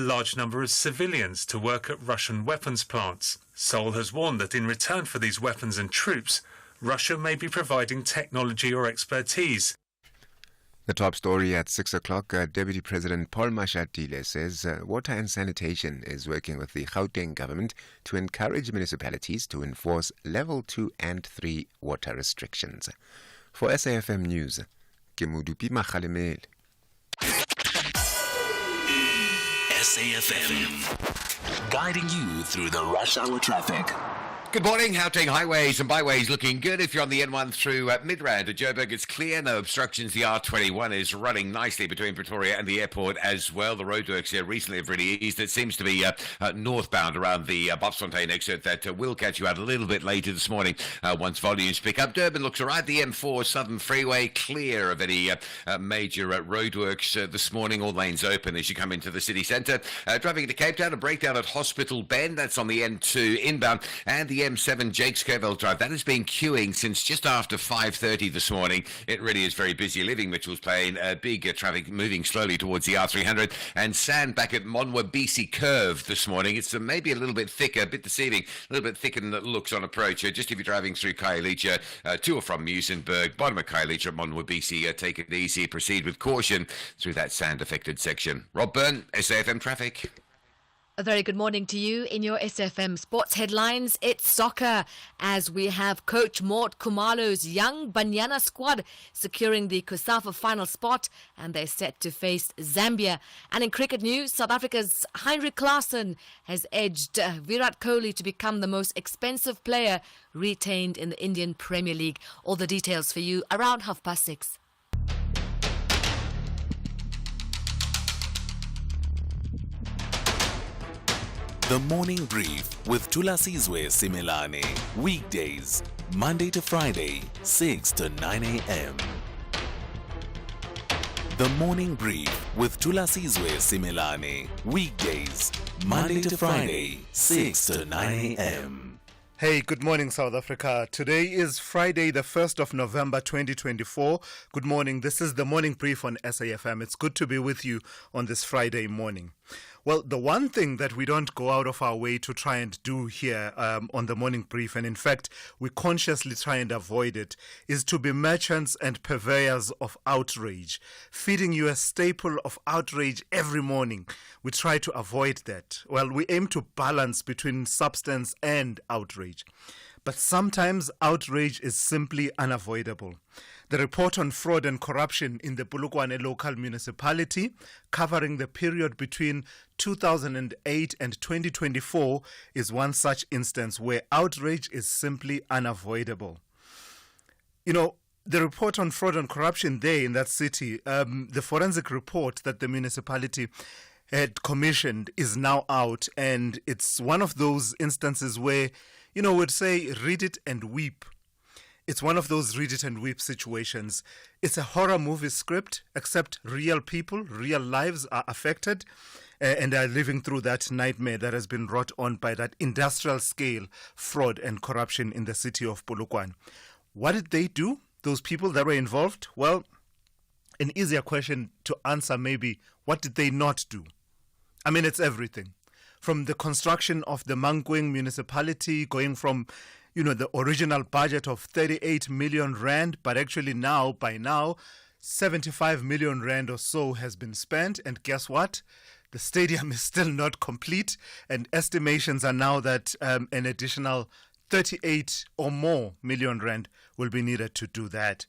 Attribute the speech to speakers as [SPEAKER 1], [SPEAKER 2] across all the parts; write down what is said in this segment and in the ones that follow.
[SPEAKER 1] large number of civilians to work at Russian weapons plants. Seoul has warned that in return for these weapons and troops, Russia may be providing technology or expertise.
[SPEAKER 2] The top story at 6 o'clock, Deputy President Paul Mashatile says Water and Sanitation is working with the Gauteng government to encourage municipalities to enforce level 2 and 3 water restrictions. For SAFM News, Kemudupi Makhalemele.
[SPEAKER 3] SAFM, guiding you through the rush hour traffic.
[SPEAKER 4] Good morning. Gauteng highways and byways looking good. If you're on the N1 through Midrand to Joburg, it's clear. No obstructions. The R21 is running nicely between Pretoria and the airport as well. The roadworks here recently have really eased. It seems to be northbound around the Bobsfontein exit that will catch you out a little bit later this morning once volumes pick up. Durban looks all right. The M4 Southern Freeway clear of any major roadworks this morning. All lanes open as you come into the city centre. Driving into Cape Town, a breakdown at Hospital Bend. That's on the N2 inbound. And the M7 Jakes Kerville Drive. That has been queuing since just after 5:30 this morning. It really is very busy. Living Mitchell's Plain, big traffic moving slowly towards the R300. And sand back at Monwabisi Curve this morning. It's maybe a little bit thicker, a bit deceiving, a little bit thicker than it looks on approach. Just if you're driving through Khayelitsha to or from Muizenberg, bottom of Khayelitsha at Monwabisi, take it easy. Proceed with caution through that sand-affected section. Rob Byrne, SAFM Traffic.
[SPEAKER 5] A very good morning to you. In your SFM sports headlines, it's soccer as we have coach Mort Khumalo's young Banyana squad securing the COSAFA final spot and they're set to face Zambia. And in cricket news, South Africa's Heinrich Klaasen has edged Virat Kohli to become the most expensive player retained in the Indian Premier League. All the details for you around 6:30.
[SPEAKER 3] The Morning Brief with Thulasizwe Simelane. Weekdays, Monday to Friday, 6 to 9 a.m. The Morning Brief with Thulasizwe Simelane. Weekdays, Monday to Friday, 6 to 9 a.m.
[SPEAKER 6] Hey, good morning, South Africa. Today is Friday, the 1st of November, 2024. Good morning. This is the Morning Brief on SAFM. It's good to be with you on this Friday morning. Well, the one thing that we don't go out of our way to try and do here on the Morning Brief, and in fact, we consciously try and avoid it, is to be merchants and purveyors of outrage, feeding you a staple of outrage every morning. We try to avoid that. Well, we aim to balance between substance and outrage. But sometimes outrage is simply unavoidable. The report on fraud and corruption in the Polokwane local municipality, covering the period between 2008 and 2024, is one such instance where outrage is simply unavoidable. You know, the report on fraud and corruption there in that city, the forensic report that the municipality had commissioned is now out, and it's one of those instances where, you know, we'd say read it and weep. It's one of those read it and weep situations. It's a horror movie script, except real people, real lives are affected and are living through that nightmare that has been wrought on by that industrial scale fraud and corruption in the city of Polokwane. What did they do, those people that were involved? Well, an easier question to answer maybe, what did they not do? I mean, it's everything. From the construction of the Mankweng municipality, going from, you know, the original budget of 38 million rand, but actually by now, 75 million rand or so has been spent. And guess what? The stadium is still not complete. And estimations are now that an additional 38 or more million rand will be needed to do that.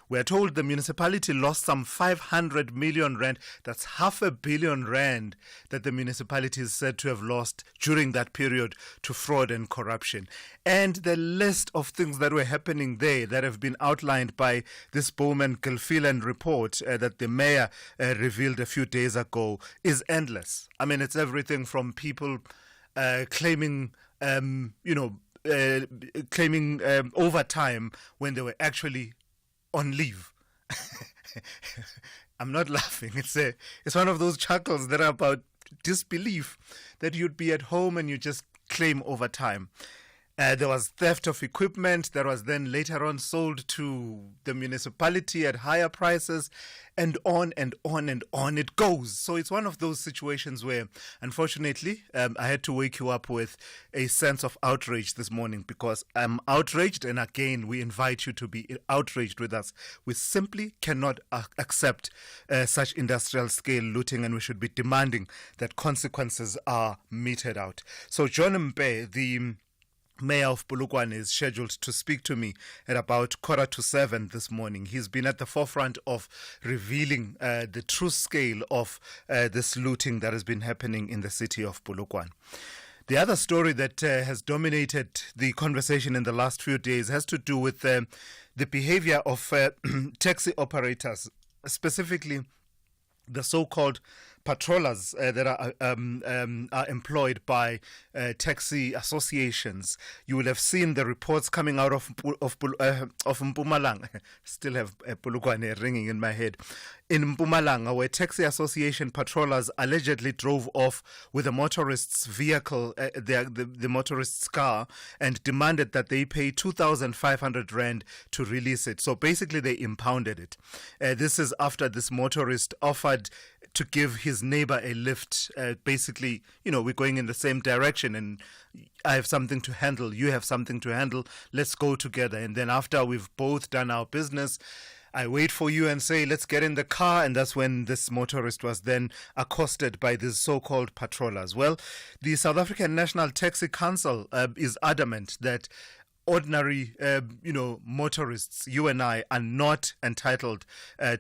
[SPEAKER 6] We are told the municipality lost some 500 million rand. That's 500 million rand that the municipality is said to have lost during that period to fraud and corruption. And the list of things that were happening there that have been outlined by this Bowman Gilfillan report that the mayor revealed a few days ago is endless. I mean, it's everything from people claiming, claiming overtime when they were actually on leave. I'm not laughing. It's one of those chuckles that are about disbelief that you'd be at home and you just claim overtime. There was theft of equipment that was then later on sold to the municipality at higher prices, and on and on and on it goes. So it's one of those situations where, unfortunately, I had to wake you up with a sense of outrage this morning, because I'm outraged, and again, we invite you to be outraged with us. We simply cannot accept such industrial scale looting, and we should be demanding that consequences are meted out. So John Mpe, the Mayor of Polokwane, is scheduled to speak to me at about 6:45 this morning. He's been at the forefront of revealing the true scale of this looting that has been happening in the city of Polokwane. The other story that has dominated the conversation in the last few days has to do with the behavior of taxi operators, specifically the so-called patrollers that are employed by taxi associations. You will have seen the reports coming out of Mpumalanga. Still have Polokwane ringing in my head. In Mpumalanga, where taxi association patrollers allegedly drove off with a motorist's vehicle, the motorist's car, and demanded that they pay 2,500 rand to release it. So basically, they impounded it. This is after this motorist offered to give his neighbor a lift. Basically, we're going in the same direction, and I have something to handle, you have something to handle, let's go together. And then after we've both done our business, I wait for you and say, let's get in the car. And that's when this motorist was then accosted by these so-called patrollers. Well, the South African National Taxi Council is adamant that ordinary, motorists, you and I, are not entitled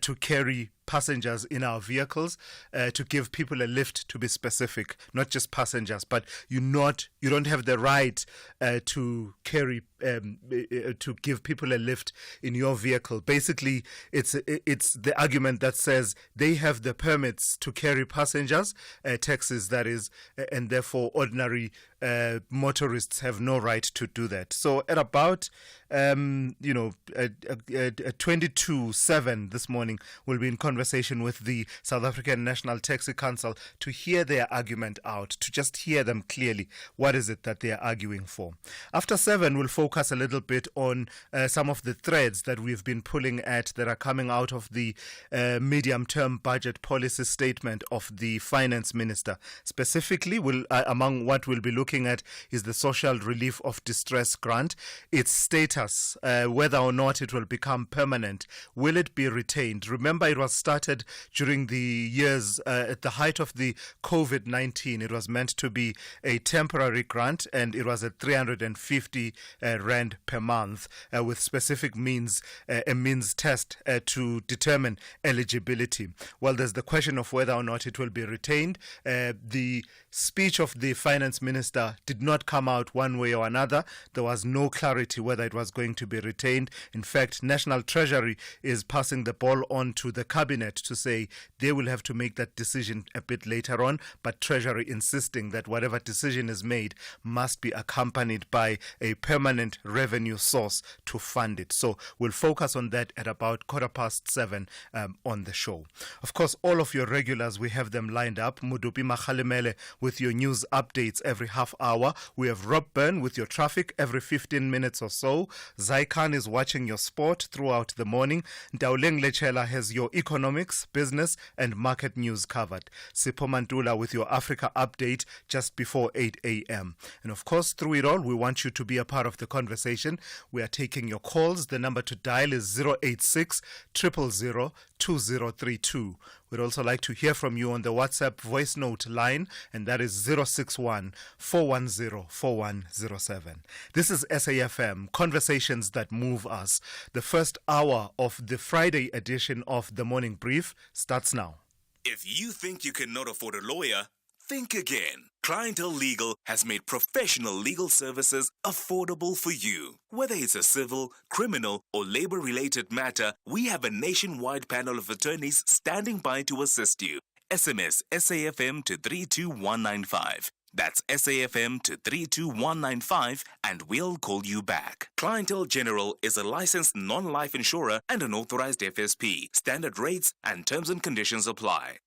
[SPEAKER 6] to carry passengers in our vehicles, to give people a lift, to be specific, not just passengers, but you don't have the right to carry to give people a lift in your vehicle. Basically, it's the argument that says they have the permits to carry passengers, taxis that is, and therefore ordinary motorists have no right to do that. So at about 22:07 this morning, we'll be in conversation with the South African National Taxi Council to hear their argument out, to just hear them clearly. What is it that they are arguing for? After 7, we'll focus a little bit on some of the threads that we've been pulling at that are coming out of the medium-term budget policy statement of the Finance Minister. Specifically, among what we'll be looking at is the Social Relief of Distress Grant, its status, whether or not it will become permanent. Will it be retained? Remember, it was started during the years at the height of the COVID-19. It was meant to be a temporary grant, and it was at 350 rand per month with specific means, a means test to determine eligibility. Well, there's the question of whether or not it will be retained. The speech of the Finance Minister did not come out one way or another. There was no clarity whether it was going to be retained. In fact, National Treasury is passing the ball on to the Cabinet to say they will have to make that decision a bit later on, but Treasury insisting that whatever decision is made must be accompanied by a permanent revenue source to fund it. So we'll focus on that at about 7:15 on the show. Of course, all of your regulars, we have them lined up. Mudupi Makhalemele with your news updates every half hour. We have Rob Byrne with your traffic every 15 minutes or so. Zaikan is watching your sport throughout the morning. Ndauleng Lechela has your economics, business and market news covered. Sipho Mantula with your Africa update just before 8 a.m. And of course, through it all, we want you to be a part of the conversation. We are taking your calls. The number to dial is 086 000 2032. We'd also like to hear from you on the WhatsApp voice note line, and that is 061 410 4107. This is SAFM, Conversations That Move Us. The first hour of the Friday edition of The Morning Brief starts now.
[SPEAKER 7] If you think you cannot afford a lawyer, think again. Clientele Legal has made professional legal services affordable for you. Whether it's a civil, criminal, or labor-related matter, we have a nationwide panel of attorneys standing by to assist you. SMS SAFM to 32195. That's SAFM to 32195 and we'll call you back. Clientele General is a licensed non-life insurer and an authorized FSP. Standard rates and terms and conditions apply.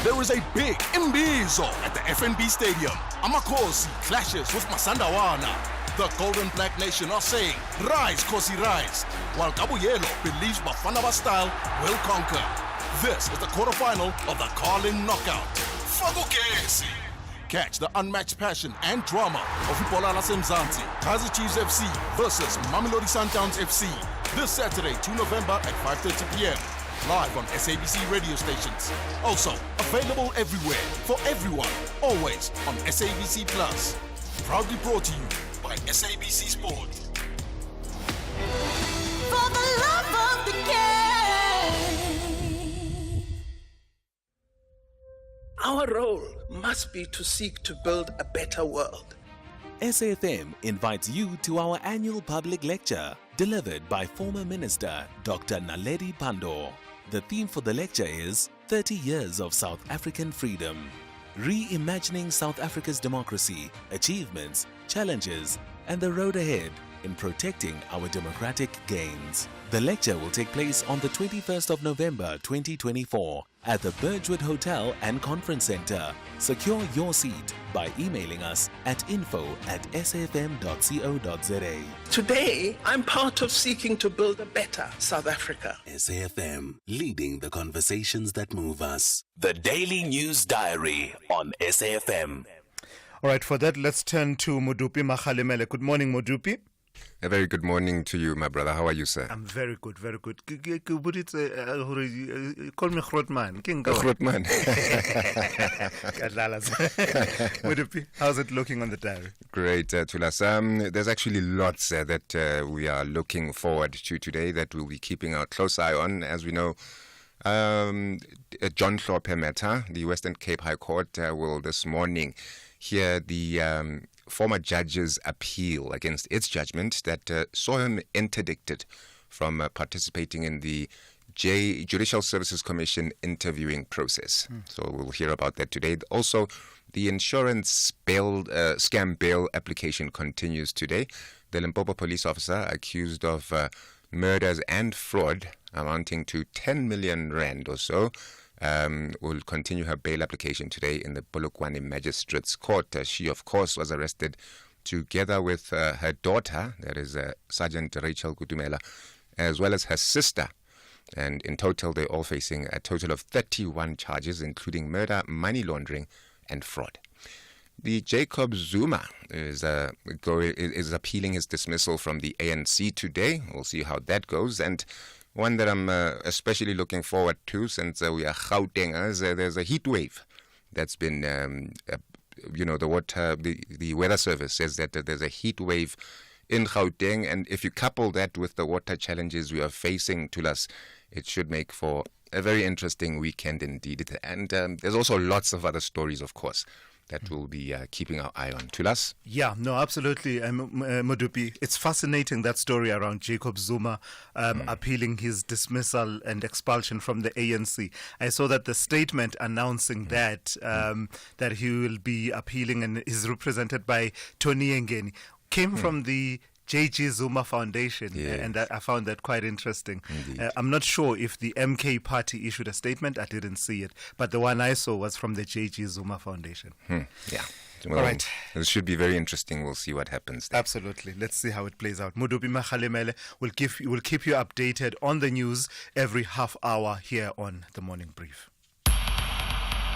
[SPEAKER 8] There is a big Imbizo at the FNB Stadium. Amakhosi clashes with Masandawana. The Golden Black Nation are saying, rise, Kosi, rise. While Kabuyelo believes Bafana style will conquer. This is the quarterfinal of the Carling Knockout. Fagukesi. Catch the unmatched passion and drama of Ibola Lasemzansi, Kaizer Chiefs FC versus Mamelodi Sundowns FC. This Saturday, 2 November at 5:30 p.m. Live on SABC radio stations. Also available everywhere, for everyone, always on SABC Plus. Proudly brought to you by SABC Sport.
[SPEAKER 9] For the love of the game.
[SPEAKER 10] Our role must be to seek to build a better world.
[SPEAKER 3] SAFM invites you to our annual public lecture delivered by former Minister Dr. Naledi Pandor. The theme for the lecture is 30 Years of South African Freedom, reimagining South Africa's democracy, achievements, challenges, and the road ahead in protecting our democratic gains. The lecture will take place on the 21st of November 2024 at the Birchwood Hotel and Conference Centre. Secure your seat by emailing us at info@safm.co.za.
[SPEAKER 10] Today, I'm part of seeking to build a better South Africa.
[SPEAKER 3] SAFM, leading the conversations that move us. The Daily News Diary on SAFM.
[SPEAKER 6] All right, for that, let's turn to Modupi Makhalemele. Good morning, Modupi.
[SPEAKER 2] A very good morning to you, my brother. How are you, sir?
[SPEAKER 6] I'm very good, very good. Call me Grootman.
[SPEAKER 2] Grootman.
[SPEAKER 6] Modupi, how's it looking on the diary?
[SPEAKER 2] Great, Thulas. There's actually lots that we are looking forward to today that we'll be keeping a close eye on. As we know, John Hlophe matter, the Western Cape High Court will this morning hear the former judge's appeal against its judgment that saw him interdicted from participating in the Judicial Services Commission interviewing process. So we'll hear about that today. Also, the insurance scam bail application continues today. The Limpopo police officer accused of murders and fraud amounting to 10 million rand or so will continue her bail application today in the Polokwane Magistrates Court. She, of course, was arrested together with her daughter, that is Sergeant Rachel Kutumela, as well as her sister. And in total, they're all facing a total of 31 charges, including murder, money laundering, and fraud. The Jacob Zuma is appealing his dismissal from the ANC today. We'll see how that goes. And one that I'm especially looking forward to, since we are Gautengers, there's a heat wave that's been, the weather service says that there's a heat wave in Gauteng, and if you couple that with the water challenges we are facing, Thulas, it should make for a very interesting weekend indeed. And there's also lots of other stories, of course, that we'll be keeping our eye on. Thulas?
[SPEAKER 6] Yeah, no, absolutely, Modupi. It's fascinating, that story around Jacob Zuma appealing his dismissal and expulsion from the ANC. I saw that the statement announcing that he will be appealing and is represented by Tony Ngeni came from the JG Zuma Foundation, and I found that quite interesting. I'm not sure if the MK party issued a statement. I didn't see it, but the one I saw was from the JG Zuma Foundation.
[SPEAKER 2] Yeah. Well,
[SPEAKER 6] all right.
[SPEAKER 2] It should be very interesting. We'll see what happens there.
[SPEAKER 6] Absolutely. Let's see how it plays out. Modupi Makhalemele will keep you updated on the news every half hour here on The Morning Brief.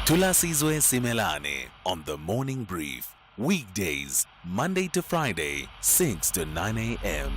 [SPEAKER 3] Thulasizwe Simelane on The Morning Brief. Weekdays, Monday to Friday, 6 to 9 a.m.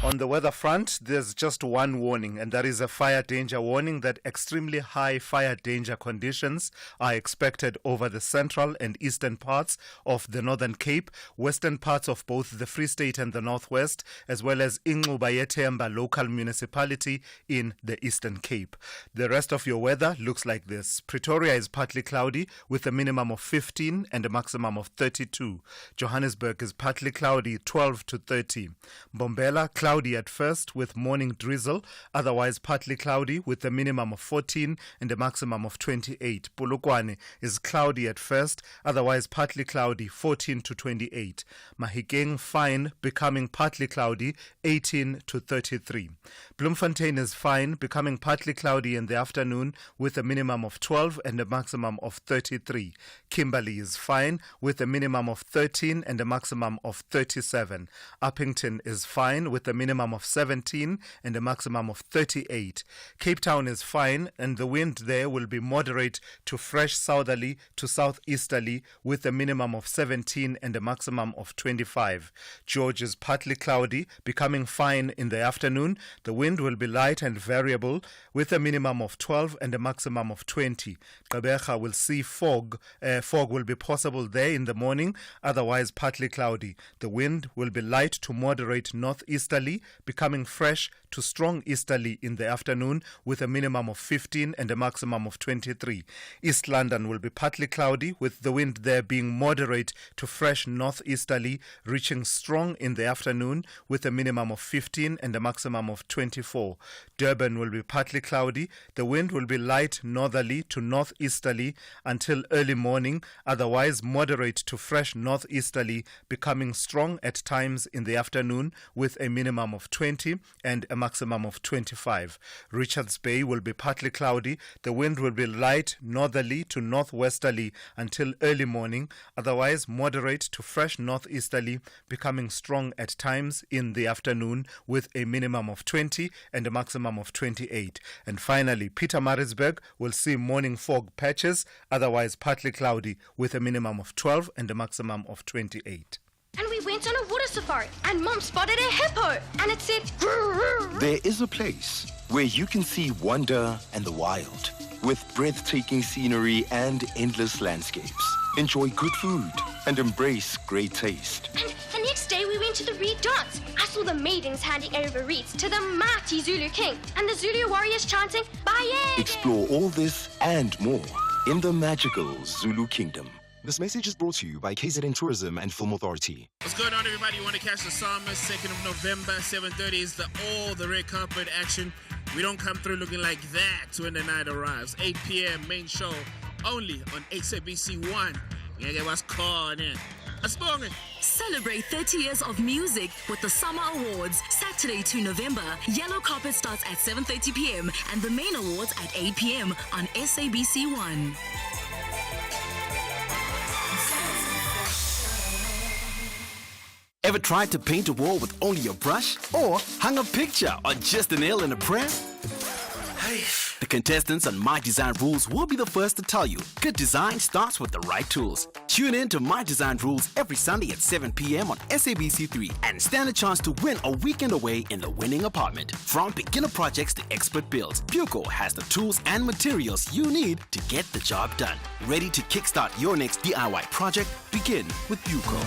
[SPEAKER 6] On the weather front, there's just one warning, and that is a fire danger warning that extremely high fire danger conditions are expected over the central and eastern parts of the Northern Cape, western parts of both the Free State and the Northwest, as well as Ingxuba local municipality in the Eastern Cape. The rest of your weather looks like this. Pretoria is partly cloudy with a minimum of 15 and a maximum of 32. Johannesburg is partly cloudy, 12 to 30. Mbombela, cloudy cloudy at first with morning drizzle, otherwise partly cloudy with a minimum of 14 and a maximum of 28. Polokwane is cloudy at first, otherwise partly cloudy, 14 to 28. Mahikeng fine, becoming partly cloudy, 18 to 33. Bloemfontein is fine, becoming partly cloudy in the afternoon with a minimum of 12 and a maximum of 33. Kimberley is fine with a minimum of 13 and a maximum of 37. Uppington is fine with a minimum of 17 and a maximum of 38. Cape Town is fine and the wind there will be moderate to fresh southerly to southeasterly with a minimum of 17 and a maximum of 25. George is partly cloudy, becoming fine in the afternoon. The wind will be light and variable with a minimum of 12 and a maximum of 20. Gqeberha will see fog. Fog will be possible there in the morning, otherwise partly cloudy. The wind will be light to moderate northeasterly, becoming fresh to strong easterly in the afternoon with a minimum of 15 and a maximum of 23. East London will be partly cloudy with the wind there being moderate to fresh northeasterly, reaching strong in the afternoon with a minimum of 15 and a maximum of 24. Durban will be partly cloudy. The wind will be light northerly to northeasterly until early morning, otherwise moderate to fresh northeasterly, becoming strong at times in the afternoon with a minimum of 20 and a maximum of 25. Richards Bay will be partly cloudy. The wind will be light northerly to northwesterly until early morning, otherwise moderate to fresh northeasterly, becoming strong at times in the afternoon with a minimum of 20 and a maximum of 28. And finally, Pietermaritzburg will see morning fog patches, otherwise partly cloudy with a minimum of 12 and a maximum of 28.
[SPEAKER 11] And we went on a water safari, and Mom spotted a hippo, and it said, "Grrr."
[SPEAKER 12] There is a place where you can see wonder and the wild, with breathtaking scenery and endless landscapes. Enjoy good food and embrace great taste.
[SPEAKER 11] And the next day we went to the reed dance. I saw the maidens handing over reeds to the mighty Zulu king, and the Zulu warriors chanting, "Bayede."
[SPEAKER 12] Explore all this and more in the magical Zulu Kingdom.
[SPEAKER 13] This message is brought to you by KZN Tourism and Film Authority.
[SPEAKER 14] What's going on, everybody? You want to catch the Psalmist, 2nd of November, 7:30 is all the red carpet action. We don't come through looking like that when the night arrives. 8 p.m. main show only on SABC1. Yeah, what's calling?
[SPEAKER 15] Celebrate 30 years of music with the Summer Awards. Saturday 2 November. Yellow carpet starts at 7:30 p.m. and the main awards at 8 p.m. on SABC1.
[SPEAKER 16] Ever tried to paint a wall with only a brush? Or hung a picture on just a nail and a prayer? The contestants on My Design Rules will be the first to tell you good design starts with the right tools. Tune in to My Design Rules every Sunday at 7 p.m. on SABC3 and stand a chance to win a weekend away in the winning apartment. From beginner projects to expert builds, Puco has the tools and materials you need to get the job done. Ready to kickstart your next DIY project? Begin with Puco.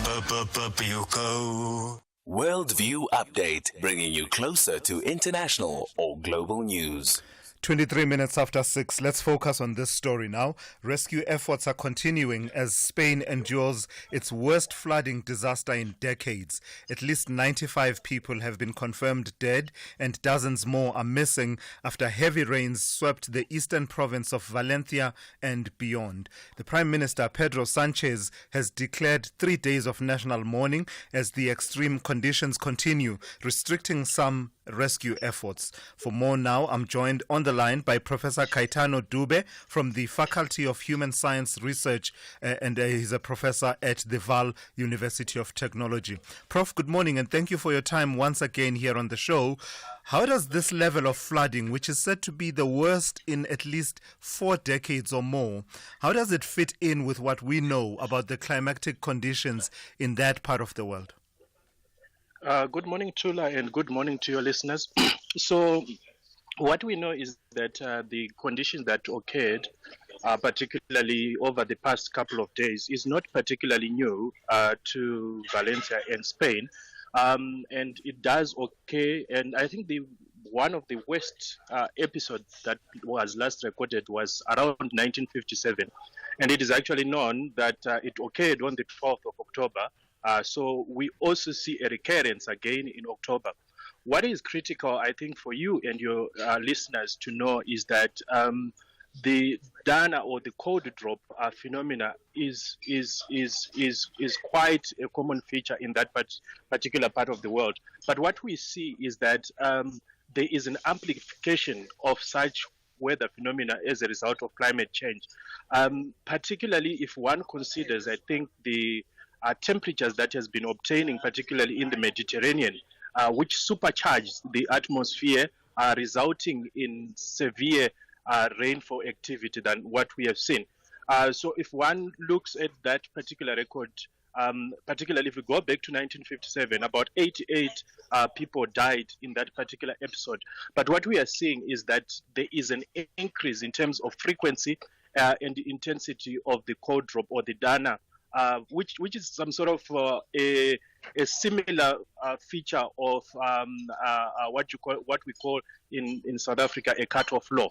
[SPEAKER 3] Worldview Update, bringing you closer to international or global news.
[SPEAKER 6] 23 minutes after 6, let's focus on this story now. Rescue efforts are continuing as Spain endures its worst flooding disaster in decades. At least 95 people have been confirmed dead and dozens more are missing after heavy rains swept the eastern province of Valencia and beyond. The Prime Minister, Pedro Sanchez, has declared 3 days of national mourning as the extreme conditions continue, restricting some rescue efforts. For more now, I'm joined on the line by Professor Caetano Dube from the Faculty of Human Science Research, and he's a professor at the Vaal University of Technology. Prof, good morning and thank you for your time once again here on the show. How does this level of flooding, which is said to be the worst in at least 4 decades or more, how does it fit in with what we know about the climatic conditions in that part of the world?
[SPEAKER 10] Good morning, Tula, and good morning to your listeners. So what we know is that the conditions that occurred, particularly over the past couple of days, is not particularly new to Valencia and Spain. And it does occur, and I think one of the worst episodes that was last recorded was around 1957. And it is actually known that it occurred on the 12th of October. So we also see a recurrence again in October. what is critical, I think, for you and your listeners to know is that the Dana or the cold drop phenomena is quite a common feature in that particular part of the world. But what we see is that there is an amplification of such weather phenomena as a result of climate change, particularly if one considers, I think, the temperatures that has been obtaining, particularly in the Mediterranean, which supercharges the atmosphere, resulting in severe rainfall activity than what we have seen. So if one looks at that particular record, particularly if we go back to 1957, about 88 people died in that particular episode. But what we are seeing is that there is an increase in terms of frequency and the intensity of the cold drop or the Dana, which is some sort of a similar feature of what we call in South Africa a cut-off law.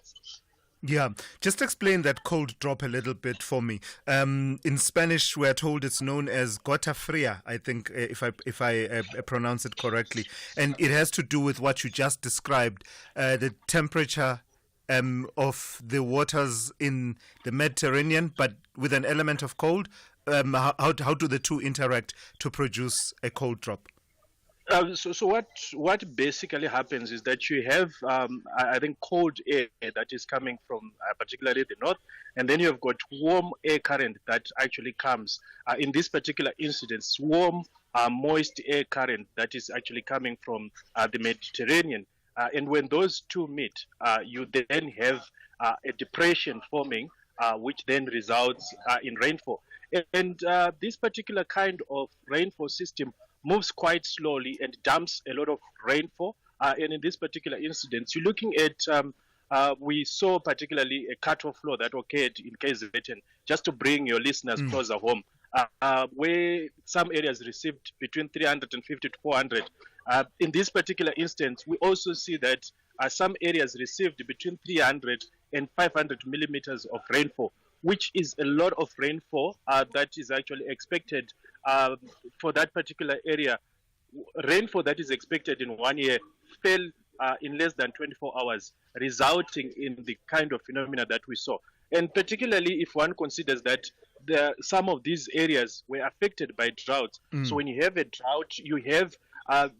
[SPEAKER 6] Yeah, just explain that cold drop a little bit for me. In Spanish, we're told it's known as gota fria, I think, if I pronounce it correctly. And it has to do with what you just described, the temperature of the waters in the Mediterranean, but with an element of cold. How do the two interact to produce a cold drop?
[SPEAKER 10] So what basically happens is that you have, I think, cold air that is coming from particularly the north, and then you have got warm air current that actually comes. In this particular incident, warm, moist air current that is actually coming from the Mediterranean. And when those two meet, you then have a depression forming, which then results in rainfall. And this particular kind of rainfall system moves quite slowly and dumps a lot of rainfall. And in this particular incident, you're looking at, we saw particularly a cut-off flow that occurred in KZN, just to bring your listeners closer home, where some areas received between 350 to 400. In this particular instance, we also see that some areas received between 300 and 500 millimeters of rainfall, which is a lot of rainfall that is actually expected for that particular area. Rainfall that is expected in 1 year fell in less than 24 hours, resulting in the kind of phenomena that we saw. And particularly if one considers that some of these areas were affected by drought. So when you have a drought, you have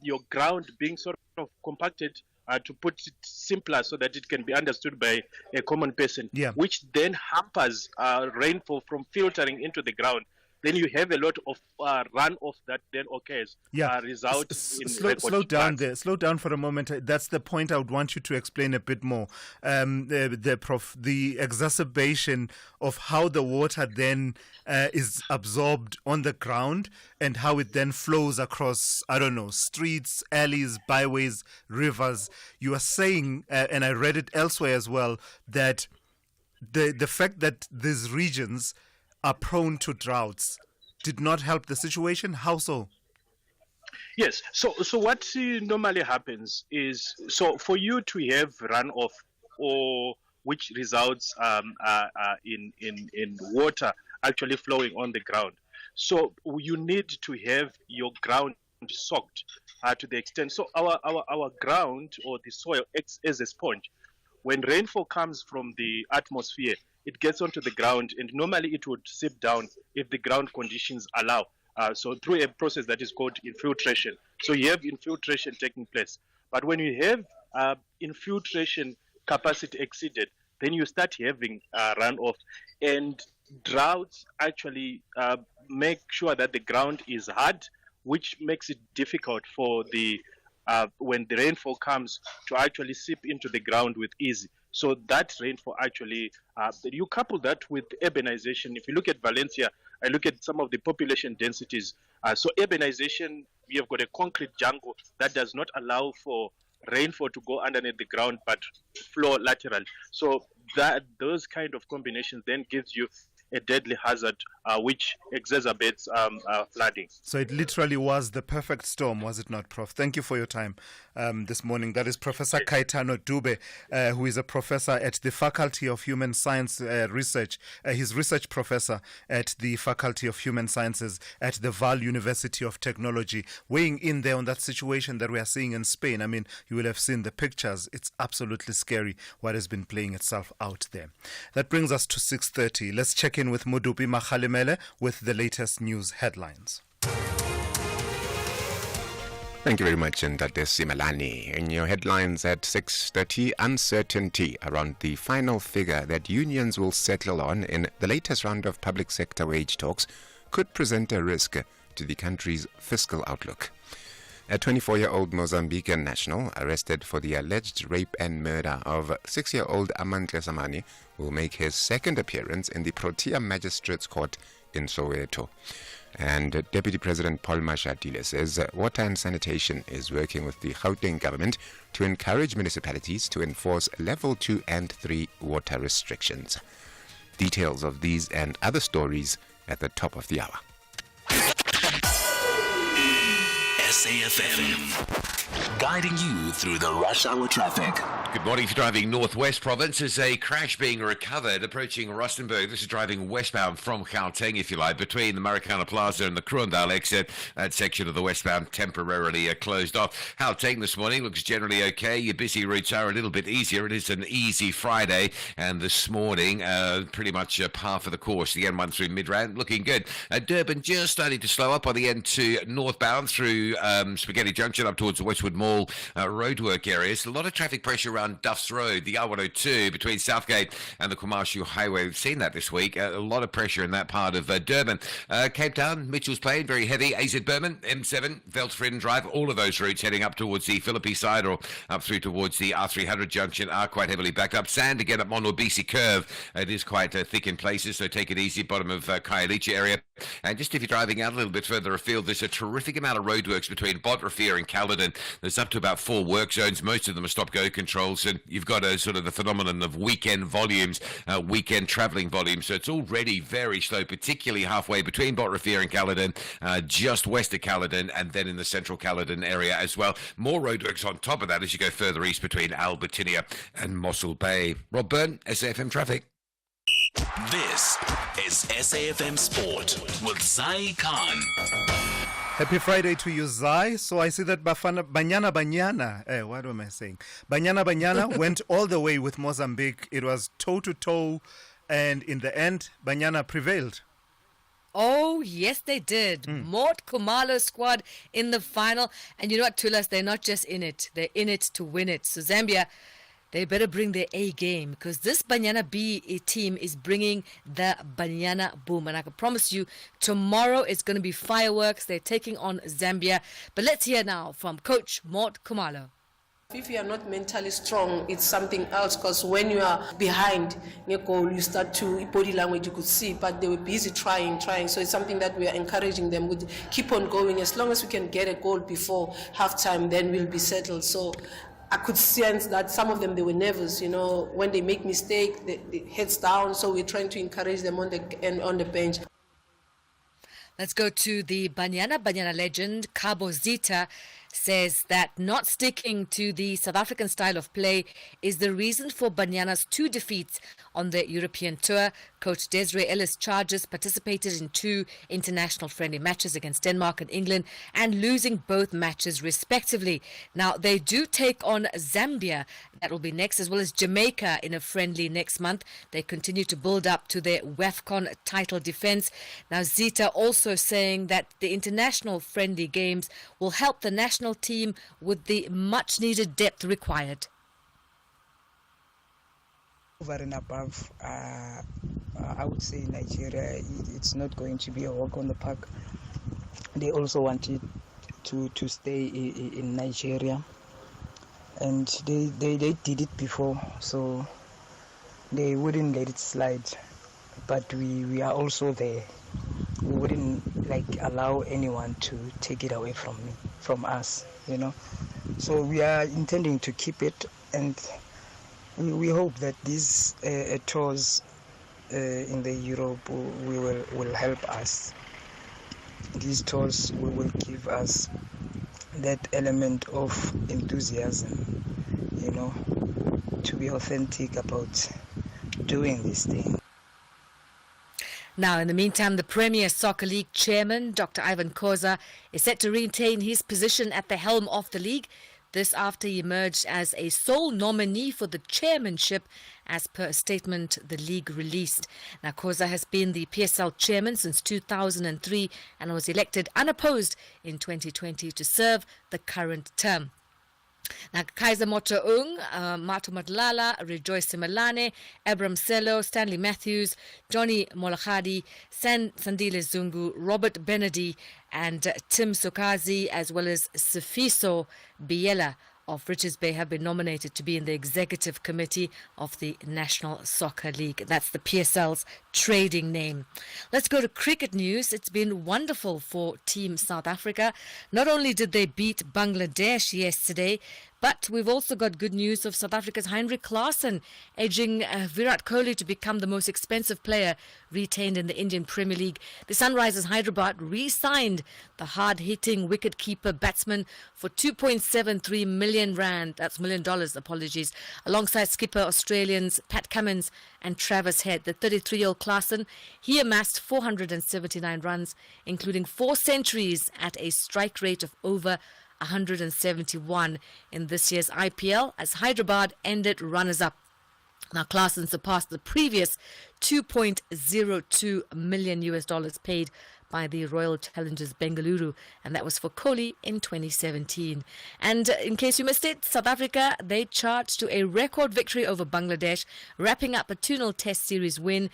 [SPEAKER 10] your ground being sort of compacted, to put it simpler so that it can be understood by a common person, which then hampers rainfall from filtering into the ground. Then you have a lot of runoff that then occurs, results in
[SPEAKER 6] slow down there. Slow down for a moment. That's the point I would want you to explain a bit more. The exacerbation of how the water then is absorbed on the ground and how it then flows across, I don't know, streets, alleys, byways, rivers. You are saying, and I read it elsewhere as well, that the fact that these regions are prone to droughts did not help the situation. How so?
[SPEAKER 10] Yes. So what normally happens is, so for you to have runoff, or which results in water actually flowing on the ground, so you need to have your ground soaked to the extent. So our ground or the soil acts as a sponge. When rainfall comes from the atmosphere, it gets onto the ground, and normally it would seep down if the ground conditions allow. So through a process that is called infiltration. So you have infiltration taking place. But when you have infiltration capacity exceeded, then you start having runoff. And droughts actually make sure that the ground is hard, which makes it difficult for the when the rainfall comes to actually seep into the ground with ease. So that rainfall actually, you couple that with urbanization. If you look at Valencia, I look at some of the population densities. So urbanization, we have got a concrete jungle that does not allow for rainfall to go underneath the ground, but flow lateral. So those kind of combinations then gives you a deadly hazard, which exacerbates flooding.
[SPEAKER 6] So it literally was the perfect storm, was it not, Prof? Thank you for your time. this morning. That is Professor Kaitano Dube, who is a professor at the Faculty of Human Science Research. He's research professor at the Faculty of Human Sciences at the Vaal University of Technology, weighing in there on that situation that we are seeing in Spain. I mean, you will have seen the pictures. It's absolutely scary what has been playing itself out there. That brings us to 6:30. Let's check in with Mudupi Makhalemele with the latest news headlines.
[SPEAKER 2] Thank you very much, Thulasizwe Simelane. In your headlines at 6:30, uncertainty around the final figure that unions will settle on in the latest round of public sector wage talks could present a risk to the country's fiscal outlook. A 24-year-old Mozambican national arrested for the alleged rape and murder of 6-year-old Amantle Samani will make his second appearance in the Protea Magistrates Court in Soweto. And Deputy President Paul Mashatile says Water and Sanitation is working with the Gauteng government to encourage municipalities to enforce level 2 and 3 water restrictions. Details of these and other stories at the top of the hour.
[SPEAKER 3] SAFM, guiding you through the rush hour traffic.
[SPEAKER 4] Good morning. If you're driving Northwest Province, there's a crash being recovered approaching Rustenburg. This is driving westbound from Gauteng, if you like, between the Marikana Plaza and the Kroondal exit. That section of the westbound temporarily closed off. Gauteng this morning looks generally okay. Your busy routes are a little bit easier. It is an easy Friday, and this morning pretty much par for the course. The N1 through Midrand looking good. Durban just starting to slow up on the N2 northbound through Spaghetti Junction up towards the Westwood Mall roadwork areas. A lot of traffic pressure around Duff's Road, the R102 between Southgate and the Kwamashu Highway. We've seen that this week. A lot of pressure in that part of Durban. Cape Town, Mitchell's Plain, very heavy. AZ Berman, M7, Veldfrieden Drive, all of those routes heading up towards the Philippi side or up through towards the R300 junction are quite heavily backed up. Sand again up Monobisi Curve. It is quite thick in places, so take it easy. Bottom of Khayelitsha area. And just if you're driving out a little bit further afield, there's a terrific amount of roadworks between Botrafia and Caledon. There's up to about 4 work zones. Most of them are stop-go controls, and you've got a sort of the phenomenon of weekend volumes, weekend travelling volumes. So it's already very slow, particularly halfway between Botrafia and Caledon, just west of Caledon, and then in the central Caledon area as well. More roadworks on top of that as you go further east between Albertinia and Mossel Bay. Rob Byrne, SAFM Traffic.
[SPEAKER 3] This is SAFM Sport with Zai Khan.
[SPEAKER 6] Happy Friday to you, Zai. So I see that Banyana, what am I saying? Banyana went all the way with Mozambique. It was toe-to-toe, and in the end, Banyana prevailed.
[SPEAKER 5] Oh, yes, they did. Mort Khumalo's squad in the final. And you know what, Thulas, they're not just in it. They're in it to win it. So Zambia, they better bring their A game, because this Banyana B team is bringing the Banyana boom. And I can promise you, tomorrow it's going to be fireworks. They're taking on Zambia. But let's hear now from Coach Mort Khumalo.
[SPEAKER 17] If you are not mentally strong, it's something else, because when you are behind your goal, you start to, body language you could see, but they were busy trying. So it's something that we are encouraging them with. Keep on going. As long as we can get a goal before halftime, then we'll be settled. So I could sense that some of them, they were nervous, when they make mistake, the heads down. So we're trying to encourage them on the bench.
[SPEAKER 5] Let's go to the Banyana legend. Cabo Zita says that not sticking to the South African style of play is the reason for Banyana's 2 defeats on the European tour. Coach Desiree Ellis Chargers participated in 2 international friendly matches against Denmark and England and losing both matches respectively. Now, they do take on Zambia. That will be next, as well as Jamaica in a friendly next month. They continue to build up to their WAFCON title defense. Now, Zita also saying that the international friendly games will help the national team with the much needed depth required.
[SPEAKER 18] Over and above, I would say Nigeria, it's not going to be a walk on the park. They also wanted to stay in Nigeria, and they did it before, so they wouldn't let it slide. But we are also there. We wouldn't allow anyone to take it away from us, So we are intending to keep it, and we hope that these tours in the Europe will help us. These tours will give us that element of enthusiasm, to be authentic about doing this thing.
[SPEAKER 5] Now, in the meantime, the Premier Soccer League chairman, Dr. Ivan Khoza, is set to retain his position at the helm of the league. This after he emerged as a sole nominee for the chairmanship, as per a statement the league released. Now, Khoza has been the PSL chairman since 2003 and was elected unopposed in 2020 to serve the current term. Now, Kaiser Motaung, Mato Matlala, Rejoice Simelane, Abram Selo, Stanley Matthews, Johnny Molachadi, Sandile Zungu, Robert Benedy, and Tim Sokazi, as well as Sifiso Biela of Richards Bay, have been nominated to be in the executive committee of the National Soccer League. That's the PSL's trading name. Let's go to cricket news. It's been wonderful for Team South Africa. Not only did they beat Bangladesh yesterday, but we've also got good news of South Africa's Heinrich Klaasen edging Virat Kohli to become the most expensive player retained in the Indian Premier League. The Sunrisers Hyderabad re-signed the hard-hitting wicket-keeper batsman for 2.73 million rand, that's $1 million, apologies, alongside skipper Australians Pat Cummins and Travis Head. The 33-year-old Klaasen, he amassed 479 runs, including 4 centuries at a strike rate of over 171 in this year's IPL, as Hyderabad ended runners-up. Now, Klaasen surpassed the previous $2.02 million paid by the Royal Challengers Bengaluru, and that was for Kohli in 2017. And in case you missed it, South Africa, they charged to a record victory over Bangladesh, wrapping up a 2-0 Test series win.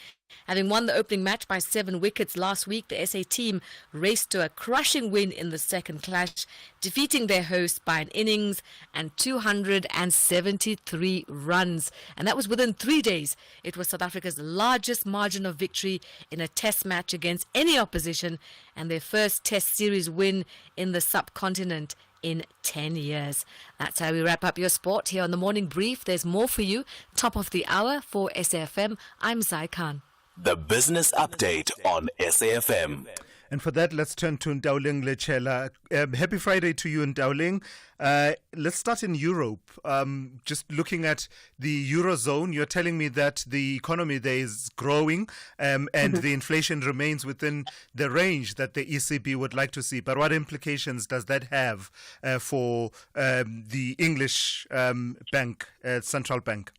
[SPEAKER 5] Having won the opening match by 7 wickets last week, the SA team raced to a crushing win in the second clash, defeating their hosts by an innings and 273 runs. And that was within 3 days. It was South Africa's largest margin of victory in a Test match against any opposition, and their first Test series win in the subcontinent in 10 years. That's how we wrap up your sport here on the Morning Brief. There's more for you. Top of the hour for SAFM. I'm Zai Khan.
[SPEAKER 3] The Business Update on SAFM.
[SPEAKER 6] And for that, let's turn to Ndauling Lechela. Happy Friday to you, Ndauling. Let's start in Europe. Just looking at the Eurozone, you're telling me that the economy there is growing and the inflation remains within the range that the ECB would like to see. But what implications does that have for the English bank, central bank?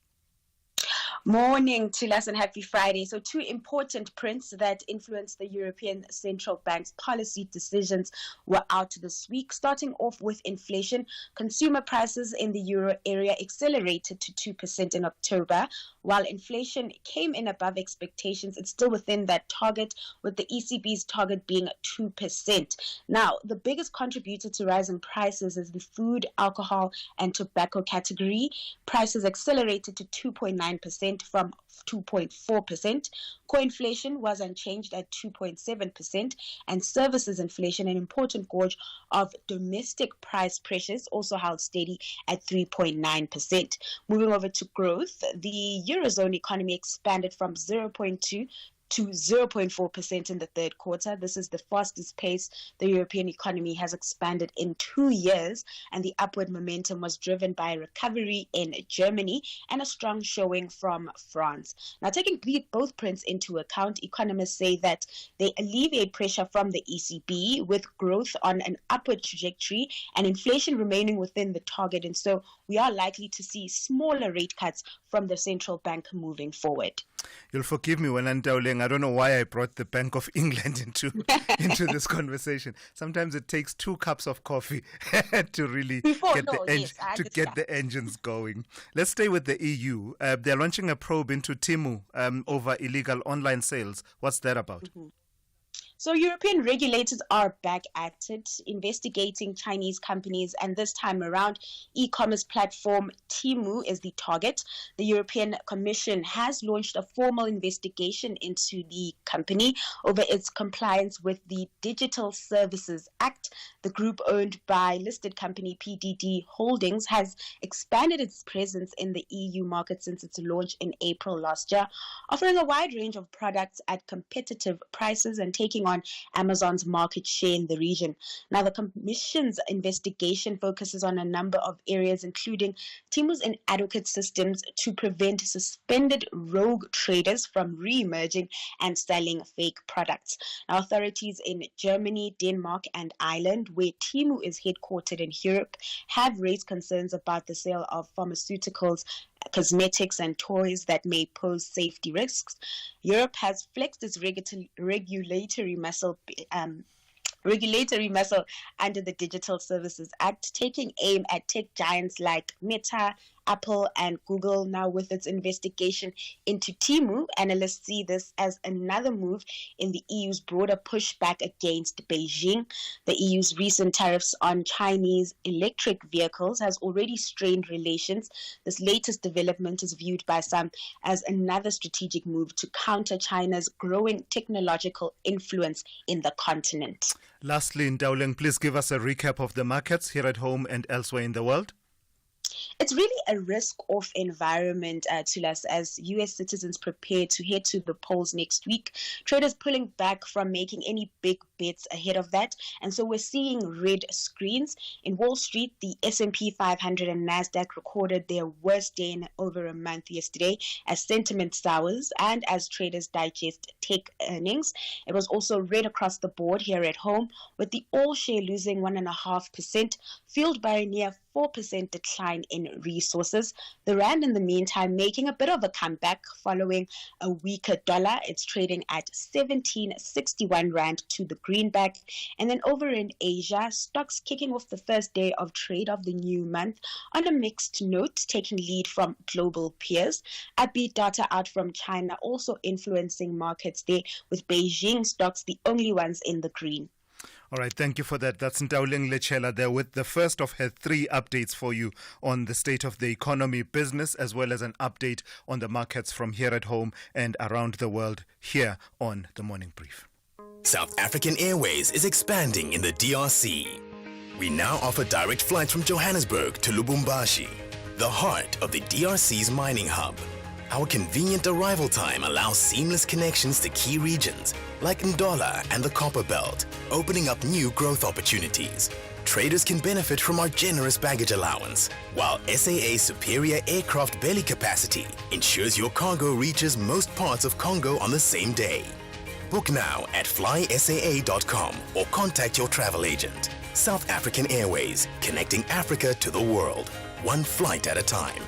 [SPEAKER 19] Morning, Thulas, and happy Friday. So 2 important prints that influenced the European Central Bank's policy decisions were out this week. Starting off with inflation, consumer prices in the euro area accelerated to 2% in October. While inflation came in above expectations, it's still within that target, with the ECB's target being 2%. Now, the biggest contributor to rise in prices is the food, alcohol, and tobacco category. Prices accelerated to 2.9% from 2.4%. Core inflation was unchanged at 2.7%, and services inflation, an important gauge of domestic price pressures, also held steady at 3.9%. Moving over to growth, the Eurozone economy expanded from 0.2 to 0.4% in the third quarter. This is the fastest pace the European economy has expanded in 2 years, and the upward momentum was driven by a recovery in Germany and a strong showing from France. Now, taking both prints into account, economists say that they alleviate pressure from the ECB, with growth on an upward trajectory and inflation remaining within the target. And so we are likely to see smaller rate cuts from the central bank moving forward.
[SPEAKER 6] You'll forgive me when I'm Ndauling. I don't know why I brought the Bank of England into this conversation. Sometimes it takes 2 cups of coffee to really get the engines going. Let's stay with the EU. They're launching a probe into Temu over illegal online sales. What's that about?
[SPEAKER 19] So European regulators are back at it, investigating Chinese companies, and this time around, e-commerce platform Temu is the target. The European Commission has launched a formal investigation into the company over its compliance with the Digital Services Act. The group, owned by listed company PDD Holdings, has expanded its presence in the EU market since its launch in April last year, offering a wide range of products at competitive prices and taking on upon Amazon's market share in the region. Now, the Commission's investigation focuses on a number of areas, including Temu's inadequate systems to prevent suspended rogue traders from re-emerging and selling fake products. Now, authorities in Germany, Denmark, and Ireland, where Temu is headquartered in Europe, have raised concerns about the sale of pharmaceuticals, cosmetics, and toys that may pose safety risks. Europe has flexed its regulatory muscle under the Digital Services Act, taking aim at tech giants like Meta, Apple, and Google. Now, with its investigation into Temu, analysts see this as another move in the EU's broader pushback against Beijing. The EU's recent tariffs on Chinese electric vehicles has already strained relations. This latest development is viewed by some as another strategic move to counter China's growing technological influence in the continent.
[SPEAKER 6] Lastly, Ndauling, please give us a recap of the markets here at home and elsewhere in the world.
[SPEAKER 19] It's really a risk-off environment, Thulas, as U.S. citizens prepare to head to the polls next week. Traders pulling back from making any big bets ahead of that. And so we're seeing red screens. In Wall Street, the S&P 500 and NASDAQ recorded their worst day in over a month yesterday as sentiment sours and as traders digest tech earnings. It was also red across the board here at home, with the all-share losing 1.5%, fueled by a near 4% decline in resources. The rand, in the meantime, making a bit of a comeback following a weaker dollar. It's trading at 17.61 rand to the greenback. And then over in Asia, stocks kicking off the first day of trade of the new month on a mixed note, taking lead from global peers. Upbeat data out from China also influencing markets there, with Beijing stocks the only ones in the green.
[SPEAKER 6] All right, thank you for that. That's Ndauling Lechela there with the first of her 3 updates for you on the state of the economy, business, as well as an update on the markets from here at home and around the world here on The Morning Brief.
[SPEAKER 20] South African Airways is expanding in the DRC. We now offer direct flights from Johannesburg to Lubumbashi, the heart of the DRC's mining hub. Our convenient arrival time allows seamless connections to key regions like Ndola and the Copper Belt, opening up new growth opportunities. Traders can benefit from our generous baggage allowance, while SAA's superior aircraft belly capacity ensures your cargo reaches most parts of Congo on the same day. Book now at flysaa.com or contact your travel agent. South African Airways, connecting Africa to the world, one flight at a time.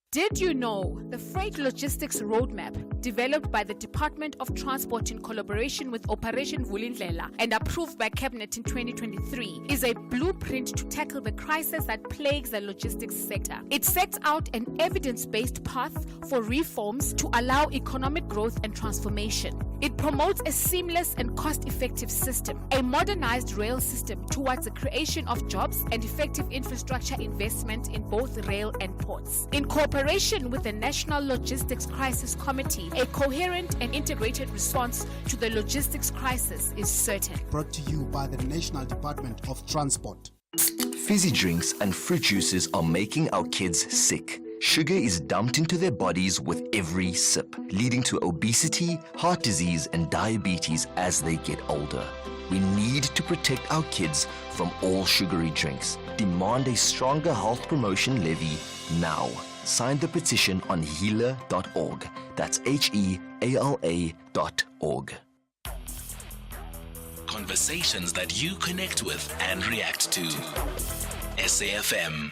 [SPEAKER 21] Did you know the Freight Logistics Roadmap, developed by the Department of Transport in collaboration with Operation Vulindlela and approved by Cabinet in 2023, is a blueprint to tackle the crisis that plagues the logistics sector? It sets out an evidence-based path for reforms to allow economic growth and transformation. It promotes a seamless and cost-effective system, a modernized rail system towards the creation of jobs and effective infrastructure investment in both rail and ports. In cooperation with the National Logistics Crisis Committee, a coherent and integrated response to the logistics crisis is certain.
[SPEAKER 22] Brought to you by the National Department of Transport.
[SPEAKER 23] Fizzy drinks and fruit juices are making our kids sick. Sugar is dumped into their bodies with every sip, leading to obesity, heart disease, and diabetes as they get older. We need to protect our kids from all sugary drinks. Demand a stronger health promotion levy now. Sign the petition on heala.org. That's HEALA.org.
[SPEAKER 3] Conversations that you connect with and react to. SAFM.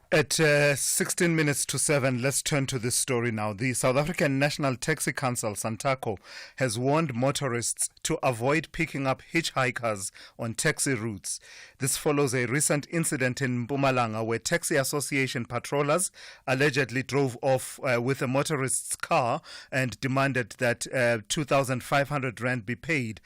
[SPEAKER 6] At 16 minutes to 7, let's turn to this story now. The South African National Taxi Council, SANTACO, has warned motorists to avoid picking up hitchhikers on taxi routes. This follows a recent incident in Mpumalanga where taxi association patrollers allegedly drove off with a motorist's car and demanded that 2,500 rand be paid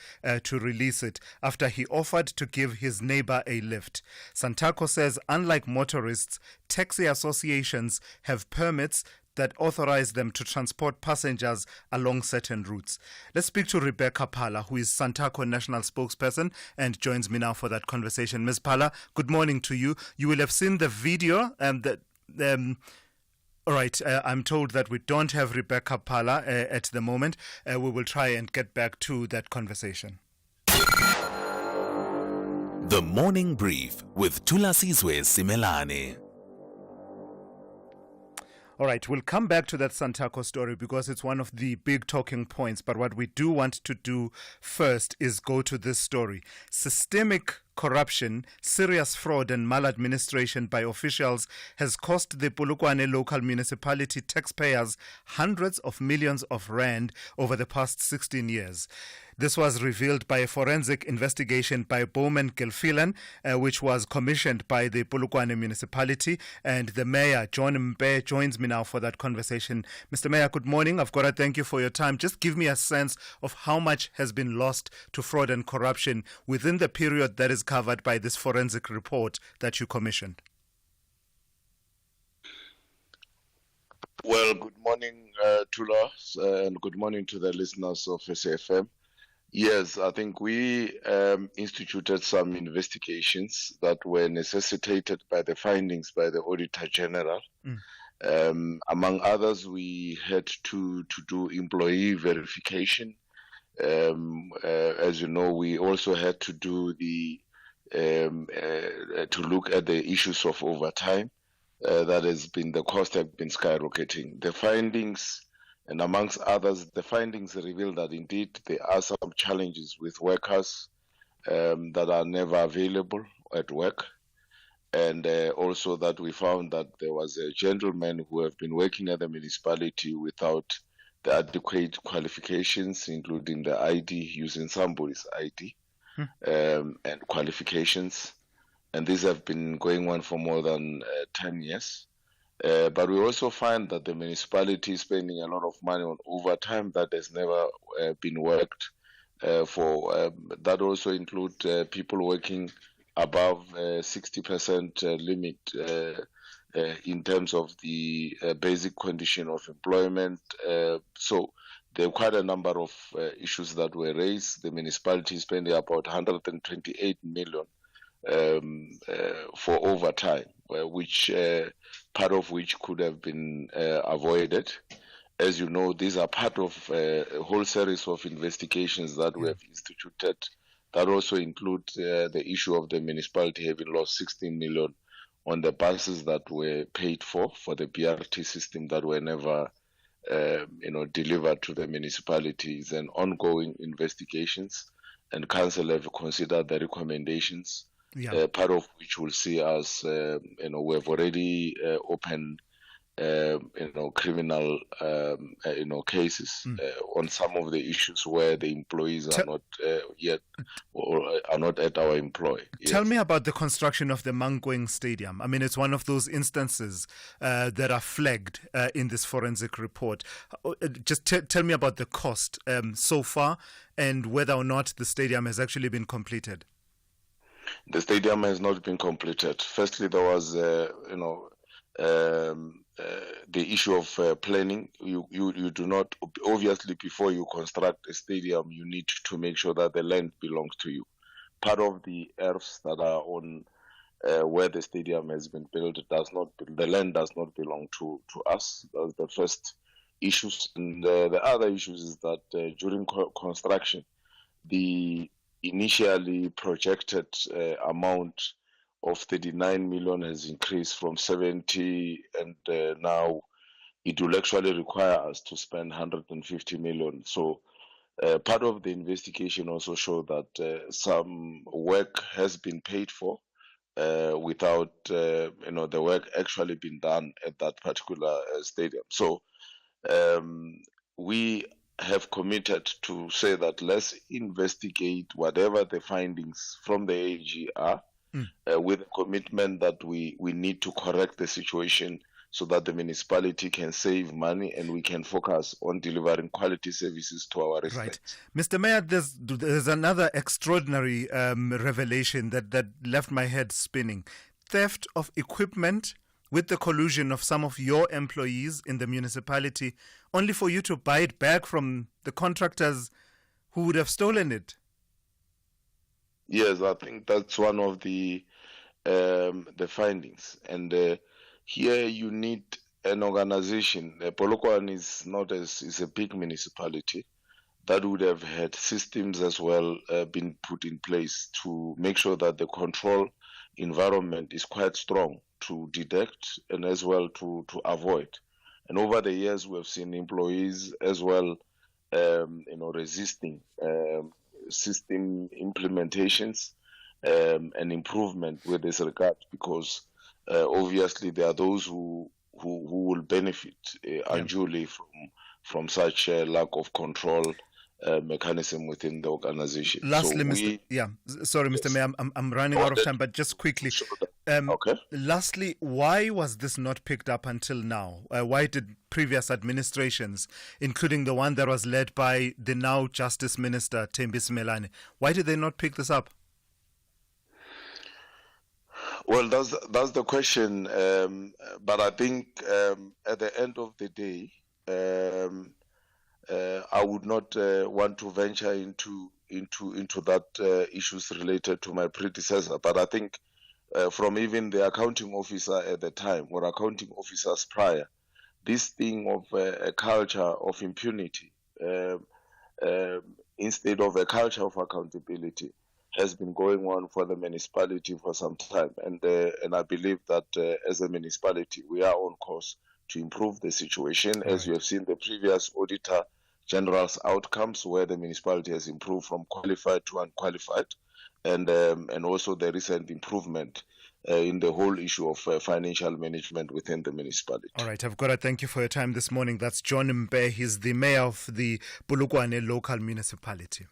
[SPEAKER 6] to release it after he offered to give his neighbor a lift. SANTACO says, unlike motorists, taxi associations have permits that authorize them to transport passengers along certain routes. Let's speak to Rebecca Phala, who is SANTACO national spokesperson and joins me now for that conversation. Ms. Phala, good morning to you. You will have seen the video All right, I'm told that we don't have Rebecca Pala at the moment. We will try and get back to that conversation.
[SPEAKER 3] The Morning Brief with Thulasizwe Simelane.
[SPEAKER 6] All right, we'll come back to that Santaco story because it's one of the big talking points. But what we do want to do first is go to this story. Systemic corruption, serious fraud and maladministration by officials has cost the Polokwane local municipality taxpayers hundreds of millions of rand over the past 16 years. This was revealed by a forensic investigation by Bowman Gelfilan, which was commissioned by the Polokwane municipality. And the mayor, John Mbe, joins me now for that conversation. Mr. Mayor, good morning. I've got to thank you for your time. Just give me a sense of how much has been lost to fraud and corruption within the period that is covered by this forensic report that you commissioned.
[SPEAKER 1] Well, good morning, Tula, and good morning to the listeners of SAFM. Yes, I think we instituted some investigations that were necessitated by the findings by the Auditor General. Among others, we had to do employee verification. As you know, we also had to do to look at the issues of overtime. The cost has been skyrocketing. The findings, and amongst others, the findings reveal that indeed there are some challenges with workers that are never available at work. And also that we found that there was a gentleman who have been working at the municipality without the adequate qualifications, including the ID, using somebody's ID and qualifications. And these have been going on for more than 10 years. But we also find that the municipality is spending a lot of money on overtime that has never been worked for. That also includes people working above 60% limit in terms of the basic condition of employment. So there are quite a number of issues that were raised. The municipality is spending about 128 million for overtime, which part of which could have been avoided. As you know, these are part of a whole series of investigations that we have instituted that also include the issue of the municipality having lost 16 million on the buses that were paid for the BRT system that were never delivered to the municipalities, and ongoing investigations. And council have considered the recommendations. Part of which will see us, we have already opened, criminal, cases on some of the issues where the employees are not yet or are not at our employ.
[SPEAKER 6] Tell me about the construction of the Mankweng Stadium. I mean, it's one of those instances that are flagged in this forensic report. Just tell me about the cost so far and whether or not the stadium has actually been completed.
[SPEAKER 1] The stadium has not been completed. Firstly, there was, the issue of planning. You do not, obviously, before you construct a stadium, you need to make sure that the land belongs to you. Part of the earths that are on where the stadium has been built the land does not belong to us. That's the first issues. And the other issues is that during construction, the initially projected amount of 39 million has increased from 70, and now it will actually require us to spend 150 million. So part of the investigation also showed that some work has been paid for without the work actually being done at that particular stadium. So we have committed to say that let's investigate whatever the findings from the AG are, with a commitment that we need to correct the situation so that the municipality can save money and we can focus on delivering quality services to our residents.
[SPEAKER 6] Right. Mr. Mayor, there's another extraordinary revelation that left my head spinning. Theft of equipment with the collusion of some of your employees in the municipality, only for you to buy it back from the contractors who would have stolen it.
[SPEAKER 1] Yes, I think that's one of the findings. And here you need an organization, Polokwane is a big municipality that would have had systems as well been put in place to make sure that the control environment is quite strong to detect and as well to avoid. And over the years, we have seen employees as well, resisting system implementations and improvement with this regard, because obviously there are those who will benefit unduly from such a lack of control mechanism within the organization.
[SPEAKER 6] Lastly, Mr. Mayor, I'm running out of time, but just quickly.
[SPEAKER 1] Okay.
[SPEAKER 6] Lastly, why was this not picked up until now? Why did previous administrations, including the one that was led by the now Justice Minister, Thulasizwe Simelane, why did they not pick this up?
[SPEAKER 1] Well, that's the question. But I think at the end of the day, I would not want to venture into that issues related to my predecessor. But I think from even the accounting officer at the time or accounting officers prior, this thing of a culture of impunity instead of a culture of accountability has been going on for the municipality for some time. And I believe that as a municipality, we are on course to improve the situation, as you have seen the previous Auditor General's outcomes, where the municipality has improved from qualified to unqualified, and also the recent improvement in the whole issue of financial management within the municipality.
[SPEAKER 6] All right, I've got to thank you for your time this morning. That's John Mbe. He's the mayor of the Polokwane local municipality.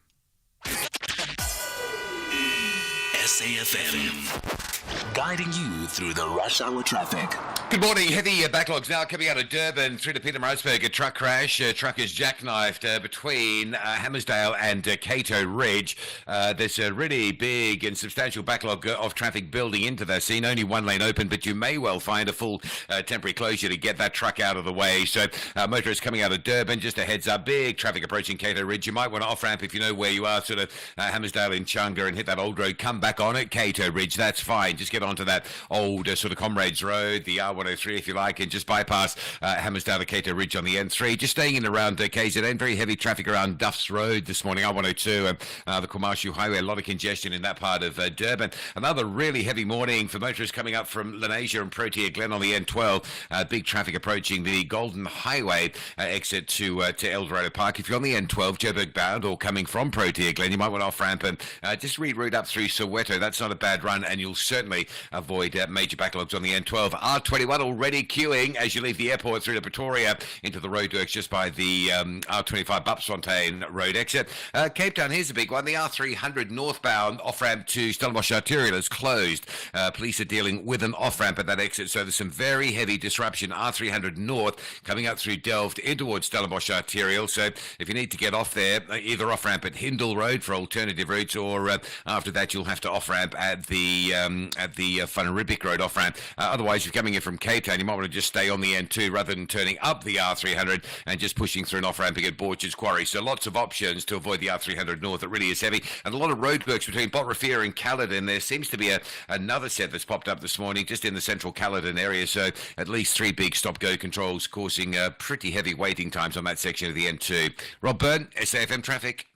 [SPEAKER 3] SAFM, guiding you through the rush hour traffic.
[SPEAKER 4] Good morning. Heavy backlogs now coming out of Durban through to Pietermaritzburg. A truck crash. Truckers jackknifed between Hammersdale and Cato Ridge. There's a really big and substantial backlog of traffic building into that scene. Only one lane open, but you may well find a full temporary closure to get that truck out of the way. So motorists coming out of Durban, just a heads up. Big traffic approaching Cato Ridge. You might want to off-ramp if you know where you are, sort of Hammersdale in Chunga, and hit that old road. Come back on it, Cato Ridge. That's fine. Just get onto that old sort of Comrades Road, the R103 if you like, and just bypass Hammersdale to Cato Ridge on the N3. Just staying in around KZN. Very heavy traffic around Duff's Road this morning, R102, the Kwamashu Highway. A lot of congestion in that part of Durban. Another really heavy morning for motorists coming up from Lenasia and Protea Glen on the N12. Big traffic approaching the Golden Highway exit to El Dorado Park. If you're on the N12, Joburg bound, or coming from Protea Glen, you might want to off-ramp and just reroute up through Soweto. That's not a bad run, and you'll certainly avoid major backlogs on the N12. R21 already queuing as you leave the airport through to Pretoria into the roadworks just by the R25 Bupsfontein road exit. Cape Town, here's a big one. The R300 northbound off-ramp to Stellenbosch Arterial is closed. Police are dealing with an off-ramp at that exit, so there's some very heavy disruption. R300 north coming up through Delft in towards Stellenbosch Arterial. So if you need to get off there, either off-ramp at Hindle Road for alternative routes, or after that you'll have to off-ramp at the Van Riebeeck Road off-ramp. Otherwise, if you're coming in from Cape Town, you might want to just stay on the N2 rather than turning up the R300 and just pushing through and off-ramping at Borchers Quarry. So lots of options to avoid the R300 north. It really is heavy. And a lot of roadworks between Botrefia and Caledon. There seems to be another set that's popped up this morning just in the central Caledon area. So at least 3 big stop-go controls causing pretty heavy waiting times on that section of the N2. Rob Byrne, SAFM Traffic.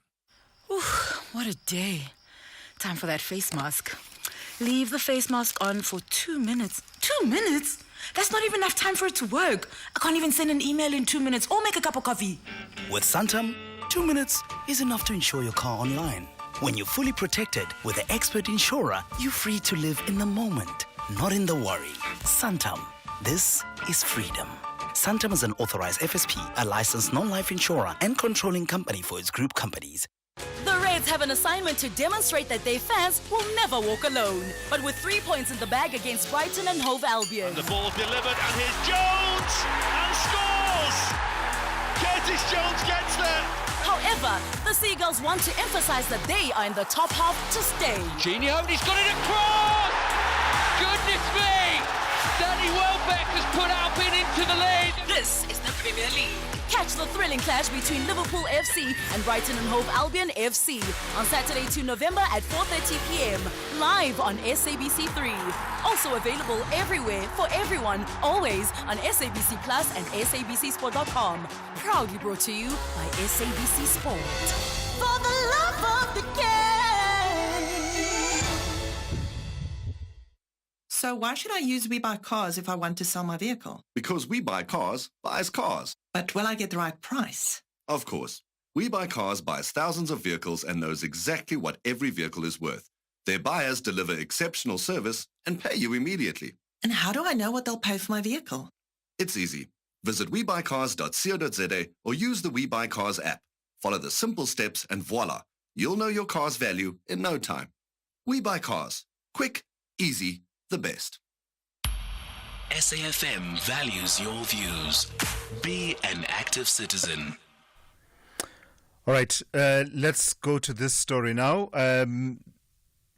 [SPEAKER 7] Ooh, what a day. Time for that face mask. Leave the face mask on for 2 minutes. 2 minutes? That's not even enough time for it to work. I can't even send an email in 2 minutes or make a cup of coffee.
[SPEAKER 16] With Santam, 2 minutes is enough to insure your car online. When you're fully protected with the expert insurer, you're free to live in the moment, not in the worry. Santam. This is freedom. Santam is an authorized FSP, a licensed non-life insurer and controlling company for its group companies.
[SPEAKER 15] The Reds have an assignment to demonstrate that their fans will never walk alone. But with 3 points in the bag against Brighton and Hove Albion.
[SPEAKER 8] And the ball delivered, and here's Jones, and scores! Curtis Jones gets there.
[SPEAKER 15] However, the Seagulls want to emphasize that they are in the top half to stay.
[SPEAKER 8] Genio, he's got it across! Goodness me! Danny Welbeck has put Albion into the lead.
[SPEAKER 15] This is the Premier League. Catch the thrilling clash between Liverpool FC and Brighton and Hove Albion FC on Saturday 2 November at 4:30 p.m. live on SABC3. Also available everywhere for everyone, always on SABC Plus and SABCSport.com. Proudly brought to you by SABC Sport. For the love of the game.
[SPEAKER 9] So why should I use We Buy Cars if I want to sell my vehicle?
[SPEAKER 11] Because We Buy Cars buys cars.
[SPEAKER 9] But will I get the right price?
[SPEAKER 11] Of course. We Buy Cars buys thousands of vehicles and knows exactly what every vehicle is worth. Their buyers deliver exceptional service and pay you immediately.
[SPEAKER 9] And how do I know what they'll pay for my vehicle?
[SPEAKER 11] It's easy. Visit webuycars.co.za or use the We Buy Cars app. Follow the simple steps and voila, you'll know your car's value in no time. We Buy Cars. Quick, easy, the best.
[SPEAKER 3] SAFM values your views. Be an active citizen.
[SPEAKER 6] All right, let's go to this story now.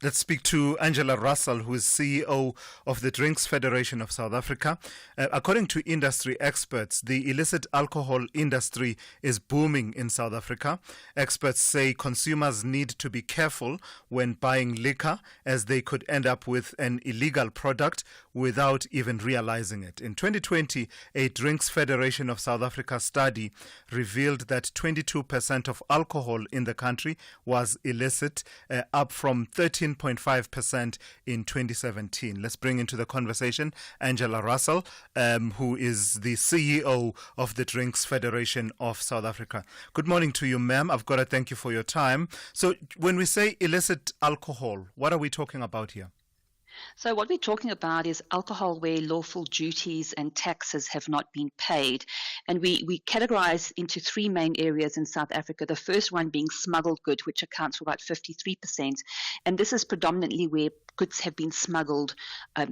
[SPEAKER 6] Let's speak to Angela Russell, who is CEO of the Drinks Federation of South Africa. According to industry experts, the illicit alcohol industry is booming in South Africa. Experts say consumers need to be careful when buying liquor, as they could end up with an illegal product without even realizing it. In 2020, a Drinks Federation of South Africa study revealed that 22% of alcohol in the country was illicit, up from 13.5% in 2017. Let's bring into the conversation Angela Russell, who is the CEO of the Drinks Federation of South Africa. Good morning to you, ma'am. I've got to thank you for your time. So when we say illicit alcohol, what are we talking about here?
[SPEAKER 12] So what we're talking about is alcohol where lawful duties and taxes have not been paid. And we categorize into three main areas in South Africa. The first one being smuggled goods, which accounts for about 53%. And this is predominantly where goods have been smuggled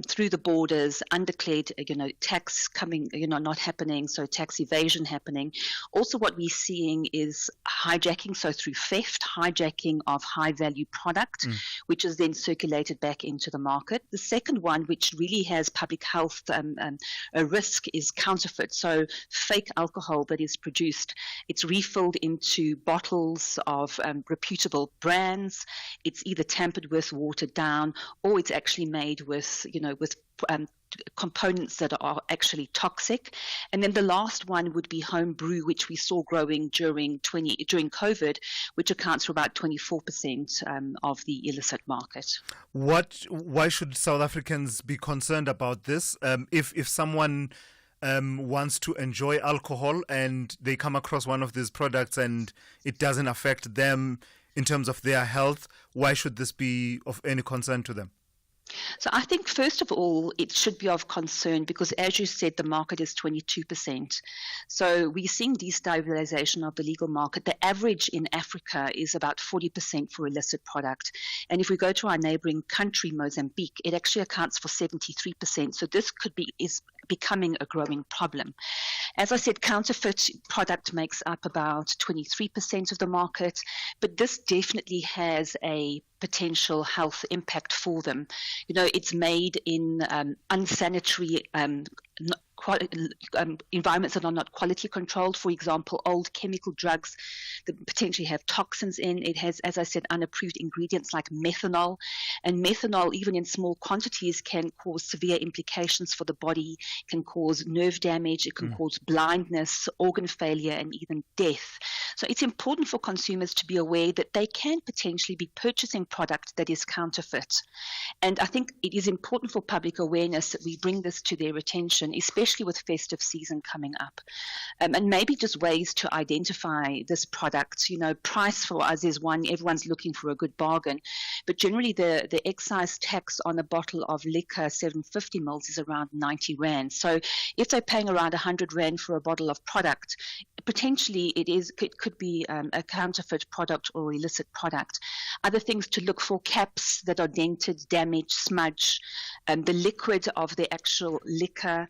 [SPEAKER 12] through the borders, undeclared, tax coming, not happening, so tax evasion happening. Also what we're seeing is hijacking, so through theft, hijacking of high-value product, which is then circulated back into the market. The second one, which really has public health a risk, is counterfeit, so fake alcohol that is produced. It's refilled into bottles of reputable brands. It's either tampered with, watered down, or it's actually made with, components that are actually toxic. And then the last one would be home brew, which we saw growing during COVID, which accounts for about 24% of the illicit market.
[SPEAKER 6] Why should South Africans be concerned about this? If someone wants to enjoy alcohol and they come across one of these products and it doesn't affect them in terms of their health, why should this be of any concern to them?
[SPEAKER 12] So I think, first of all, it should be of concern because, as you said, the market is 22%. So we're seeing destabilization of the legal market. The average in Africa is about 40% for illicit product. And if we go to our neighboring country, Mozambique, it actually accounts for 73%. So this is becoming a growing problem. As I said, counterfeit product makes up about 23% of the market, but this definitely has a potential health impact for them. It's made in unsanitary environments that are not quality controlled. For example, old chemical drugs that potentially have toxins in. It has, as I said, unapproved ingredients like methanol. And methanol, even in small quantities, can cause severe implications for the body, can cause nerve damage, it can cause blindness, organ failure, and even death. So it's important for consumers to be aware that they can potentially be purchasing product that is counterfeit. And I think it is important for public awareness that we bring this to their attention, especially with festive season coming up. And maybe just ways to identify this product. Price for us is one, everyone's looking for a good bargain. But generally the excise tax on a bottle of liquor, 750 mils, is around 90 Rand. So if they're paying around 100 Rand for a bottle of product, potentially it could be a counterfeit product or illicit product. Other things to look for: caps that are dented, damaged, smudged, the liquid of the actual liquor,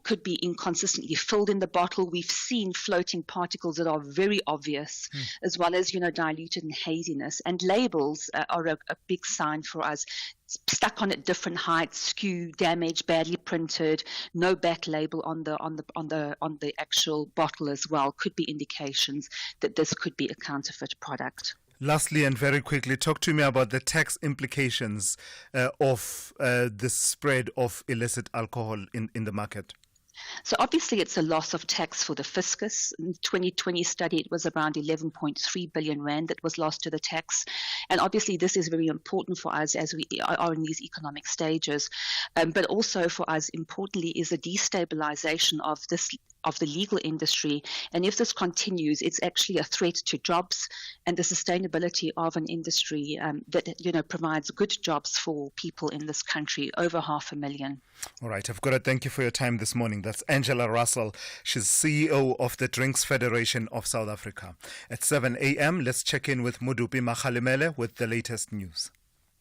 [SPEAKER 12] could be inconsistently filled in the bottle. We've seen floating particles that are very obvious, as well as, diluted and haziness. And labels are a big sign for us. Stuck on at different heights, skew, damaged, badly printed, no back label on the actual bottle as well, could be indications that this could be a counterfeit product.
[SPEAKER 6] Lastly, and very quickly, talk to me about the tax implications of the spread of illicit alcohol in the market.
[SPEAKER 12] So obviously it's a loss of tax for the fiscus. In the 2020 study, it was around 11.3 billion rand that was lost to the tax. And obviously this is very important for us as we are in these economic stages. But also for us, importantly, is the destabilization of the legal industry. And if this continues, it's actually a threat to jobs and the sustainability of an industry that provides good jobs for people in this country, over 500,000.
[SPEAKER 6] All right, I've got to thank you for your time this morning. That's Angela Russell. She's CEO of the Drinks Federation of South Africa. At 7 a.m., let's check in with Mudupi Makhalemele with the latest news.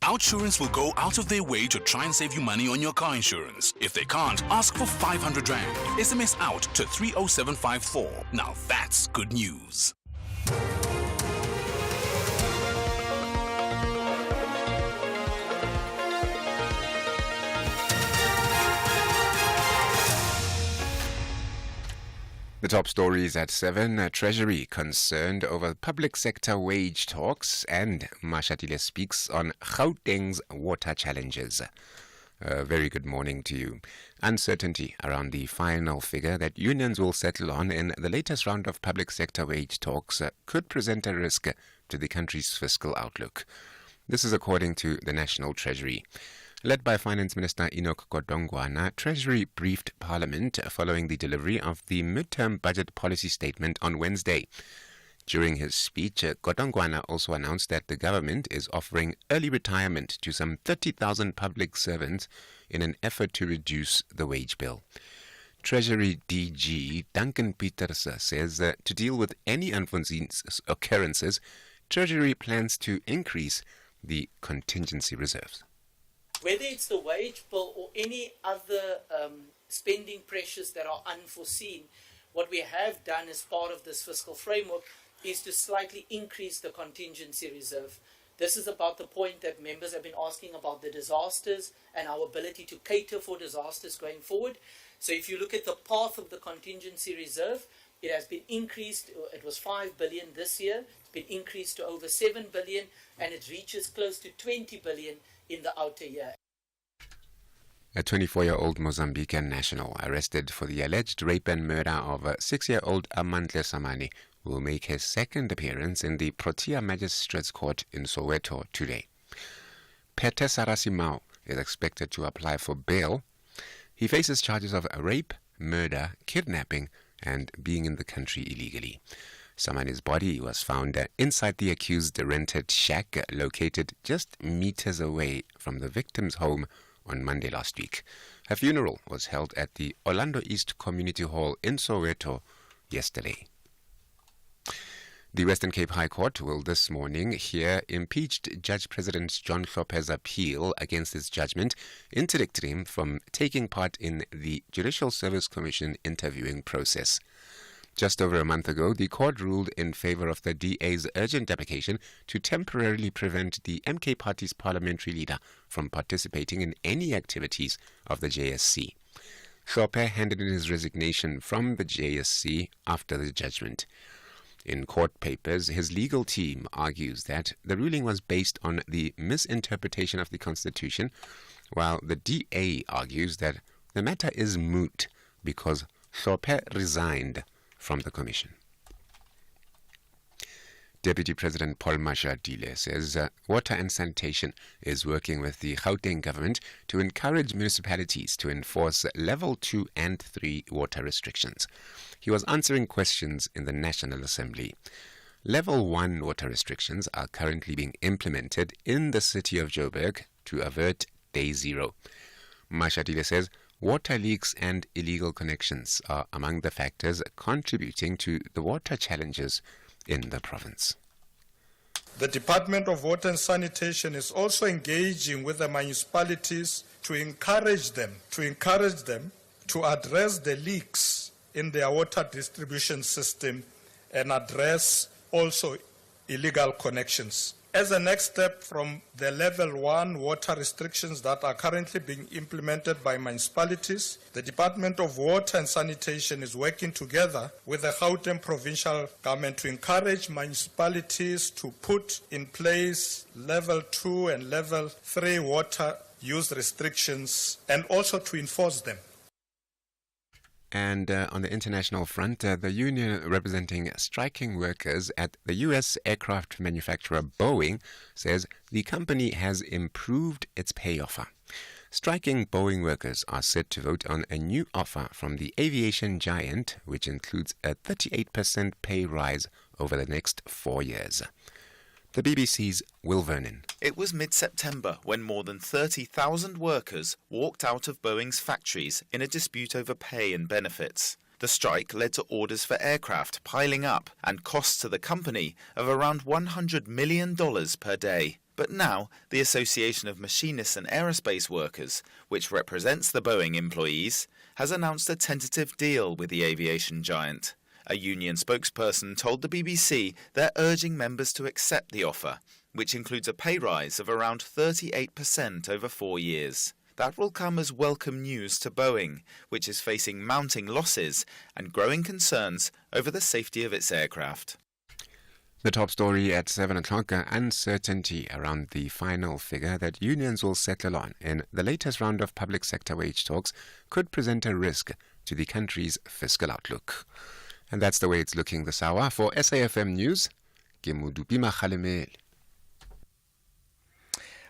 [SPEAKER 10] Outsurance will go out of their way to try and save you money on your car insurance. If they can't, ask for 500 Rand. SMS out to 30754. Now that's good news.
[SPEAKER 2] The top stories at 7. Treasury concerned over public sector wage talks, and Mashatile speaks on Gauteng's water challenges. Very good morning to you. Uncertainty around the final figure that unions will settle on in the latest round of public sector wage talks could present a risk to the country's fiscal outlook. This is according to the National Treasury. Led by Finance Minister Enoch Godongwana, Treasury briefed Parliament following the delivery of the midterm budget policy statement on Wednesday. During his speech, Godongwana also announced that the government is offering early retirement to some 30,000 public servants in an effort to reduce the wage bill. Treasury DG Duncan Peters says that to deal with any unforeseen occurrences, Treasury plans to increase the contingency reserves.
[SPEAKER 13] Whether it's the wage bill or any other spending pressures that are unforeseen, what we have done as part of this fiscal framework is to slightly increase the contingency reserve. This is about the point that members have been asking about the disasters and our ability to cater for disasters going forward. So if you look at the path of the contingency reserve, it has been increased. It was 5 billion this year. It's been increased to over 7 billion, and it reaches close to 20 billion in the outer year.
[SPEAKER 2] A 24-year-old Mozambican national arrested for the alleged rape and murder of 6-year-old Amantle Samani will make his second appearance in the Protea Magistrates Court in Soweto today. Pete Sarasimao is expected to apply for bail. He faces charges of rape, murder, kidnapping, and being in the country illegally. Samani's body was found inside the accused rented shack located just meters away from the victim's home on Monday last week. Her funeral was held at the Orlando East Community Hall in Soweto yesterday. The Western Cape High Court will this morning hear impeached Judge President John Hlophe's appeal against his judgment, interdicting him from taking part in the Judicial Service Commission interviewing process. Just over a month ago, the court ruled in favor of the DA's urgent application to temporarily prevent the MK Party's parliamentary leader from participating in any activities of the JSC. Hlophe handed in his resignation from the JSC after the judgment. In court papers, his legal team argues that the ruling was based on the misinterpretation of the Constitution, while the DA argues that the matter is moot because Hlophe resigned from the commission. Deputy President Paul Mashatile says Water and Sanitation is working with the Gauteng government to encourage municipalities to enforce level 2 and 3 water restrictions. He was answering questions in the National Assembly. Level 1 water restrictions are currently being implemented in the city of Joburg to avert day zero. Mashatile says water leaks and illegal connections are among the factors contributing to the water challenges in the province.
[SPEAKER 14] The Department of Water and Sanitation is also engaging with the municipalities to encourage them to address the leaks in their water distribution system and address also illegal connections. As a next step from the level 1 water restrictions that are currently being implemented by municipalities, the Department of Water and Sanitation is working together with the Gauteng provincial government to encourage municipalities to put in place level 2 and level 3 water use restrictions and also to enforce them.
[SPEAKER 2] And on the international front, the union representing striking workers at the U.S. aircraft manufacturer Boeing says the company has improved its pay offer. Striking Boeing workers are set to vote on a new offer from the aviation giant, which includes a 38% pay rise over the next 4 years. The BBC's Will Vernon.
[SPEAKER 5] It was mid-September when more than 30,000 workers walked out of Boeing's factories in a dispute over pay and benefits. The strike led to orders for aircraft piling up and costs to the company of around $100 million per day. But now, the Association of Machinists and Aerospace Workers, which represents the Boeing employees, has announced a tentative deal with the aviation giant. A union spokesperson told the BBC they're urging members to accept the offer, which includes a pay rise of around 38% over 4 years. That will come as welcome news to Boeing, which is facing mounting losses and growing concerns over the safety of its aircraft.
[SPEAKER 2] The top story at 7 o'clock, uncertainty around the final figure that unions will settle on in the latest round of public sector wage talks could present a risk to the country's fiscal outlook. And that's the way it's looking this hour. For SAFM News, ke Modupima Kgalemele.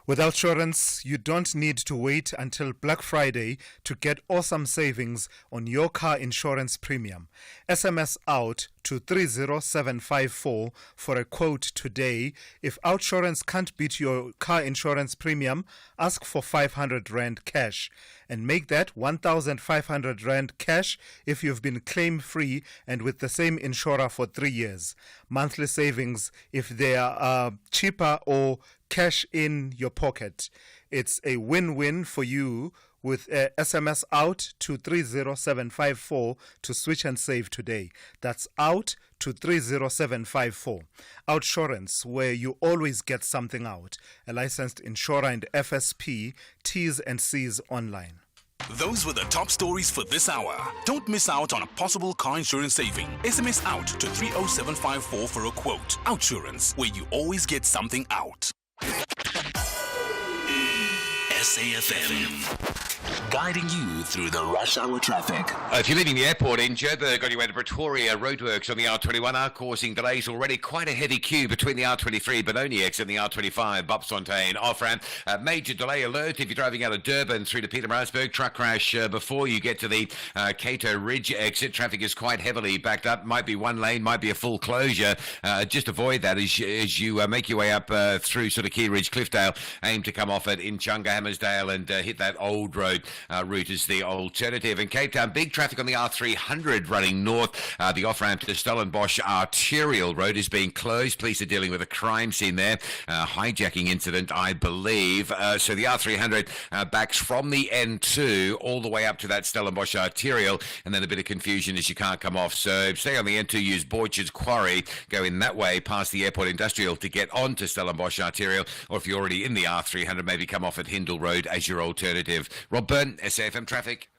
[SPEAKER 6] With Outsurance, you don't need to wait until Black Friday to get awesome savings on your car insurance premium. SMS out to 30754 for a quote today. If Outsurance can't beat your car insurance premium, ask for 500 Rand cash. And make that 1,500 Rand cash if you've been claim-free and with the same insurer for 3 years. Monthly savings if they are cheaper or cash in your pocket. It's a win-win for you with SMS out to 30754 to switch and save today. That's out to 30754. Outsurance, where you always get something out. A licensed insurer and FSP, T's and C's online.
[SPEAKER 10] Those were the top stories for this hour. Don't miss out on a possible car insurance saving. SMS out to 30754 for a quote. Outsurance, where you always get something out. SAFM, guiding you through the rush hour traffic.
[SPEAKER 4] If you're leaving the airport in Joburg on your way to Pretoria, roadworks on the R21 are causing delays already. Quite a heavy queue between the R23 Benoni exit and the R25 Bopsfontein off-ramp. Major delay alert if you're driving out of Durban through to Pietermaritzburg. Truck crash before you get to the Cato Ridge exit. Traffic is quite heavily backed up. Might be one lane, might be a full closure. Just avoid that as you make your way up through sort of Key Ridge, Cliffdale. Aim to come off at Inchunga, Hammersdale and hit that old road route as the alternative. In Cape Town, big traffic on the R300 running north. The off-ramp to Stellenbosch Arterial Road is being closed. Police are dealing with a crime scene there. Hijacking incident, I believe. So the R300 backs from the N2 all the way up to that Stellenbosch Arterial, and then a bit of confusion as you can't come off. So stay on the N2, use Borchard's Quarry, go in that way past the Airport Industrial to get onto Stellenbosch Arterial, or if you're already in the R300, maybe come off at Hindle Road as your alternative. Rob Byrne, SAFM Traffic.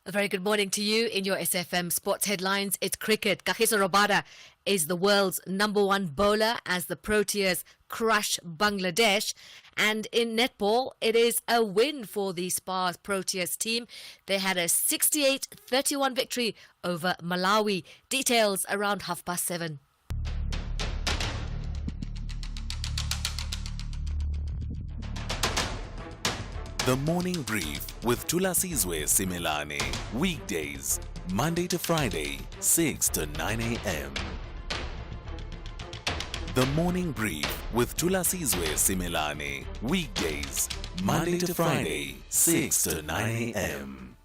[SPEAKER 17] A very good morning to you. In your SFM sports headlines, it's cricket. Kagiso Rabada is the world's #1 bowler as the Proteas crush Bangladesh. And in netball, it is a win for the Spars Proteas team. They had a 68-31 victory over Malawi. Details around 7:30.
[SPEAKER 3] The Morning Brief with Thulasizwe Simelane. Weekdays, Monday to Friday, 6 to 9 a.m. The Morning Brief with Thulasizwe Simelane. Weekdays, Monday to Friday, 6 to 9 a.m.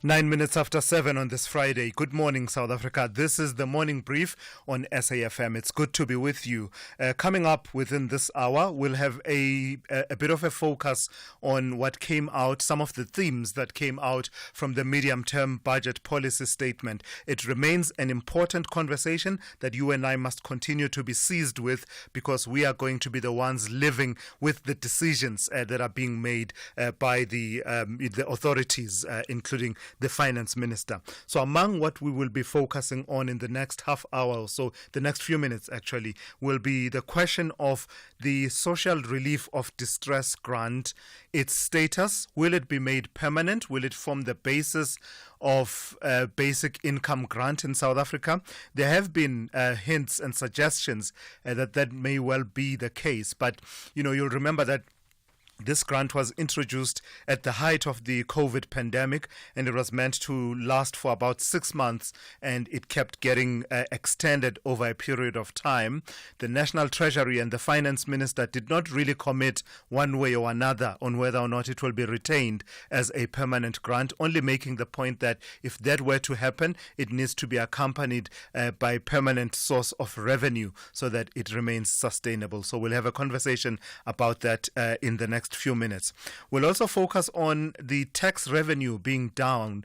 [SPEAKER 6] 9 minutes after 7 on this Friday. Good morning, South Africa. This is the morning brief on SAFM. It's good to be with you. Coming up within this hour, we'll have a bit of a focus on what came out, some of the themes that came out from the medium-term budget policy statement. It remains an important conversation that you and I must continue to be seized with, because we are going to be the ones living with the decisions that are being made by the authorities, including the finance minister. So among what we will be focusing on in the next half hour or so, the next few minutes actually, will be the question of the social relief of distress grant, its status. Will it be made permanent? Will it form the basis of basic income grant in South Africa? There have been hints and suggestions that may well be the case. But, you'll remember that this grant was introduced at the height of the COVID pandemic, and it was meant to last for about 6 months, and it kept getting extended over a period of time. The National Treasury and the Finance Minister did not really commit one way or another on whether or not it will be retained as a permanent grant, only making the point that if that were to happen, it needs to be accompanied by permanent source of revenue so that it remains sustainable. So we'll have a conversation about that in the next few minutes. We'll also focus on the tax revenue being down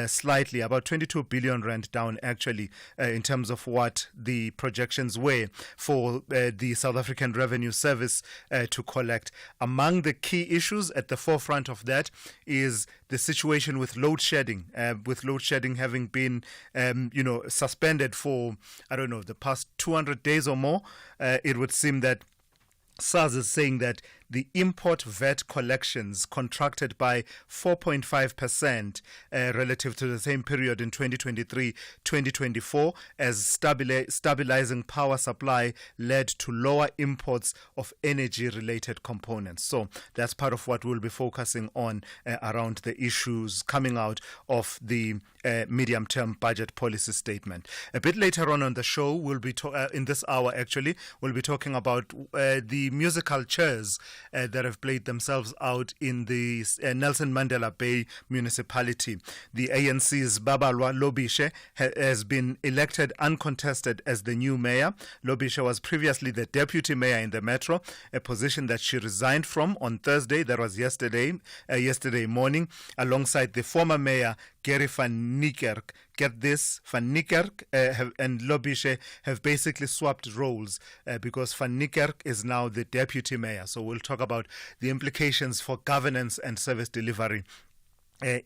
[SPEAKER 6] slightly, about 22 billion rand down actually, in terms of what the projections were for the South African Revenue Service to collect. Among the key issues at the forefront of that is the situation with load shedding, having been suspended for, the past 200 days or more. It would seem that SARS is saying that the import VAT collections contracted by 4.5% relative to the same period in 2023-2024 as stabilizing power supply led to lower imports of energy-related components. So that's part of what we'll be focusing on around the issues coming out of the medium-term budget policy statement. A bit later on the show, we'll be in this hour actually, we'll be talking about the musical chairs that have played themselves out in the Nelson Mandela Bay municipality. The ANC's Babalwa Lobishe has been elected uncontested as the new mayor. Lobishe was previously the deputy mayor in the metro, a position that she resigned from on Thursday, that was yesterday morning, alongside the former mayor Gary van Niekerk. Get this, Van Niekerk and Lobishe have basically swapped roles because Van Niekerk is now the deputy mayor. So we'll talk about the implications for governance and service delivery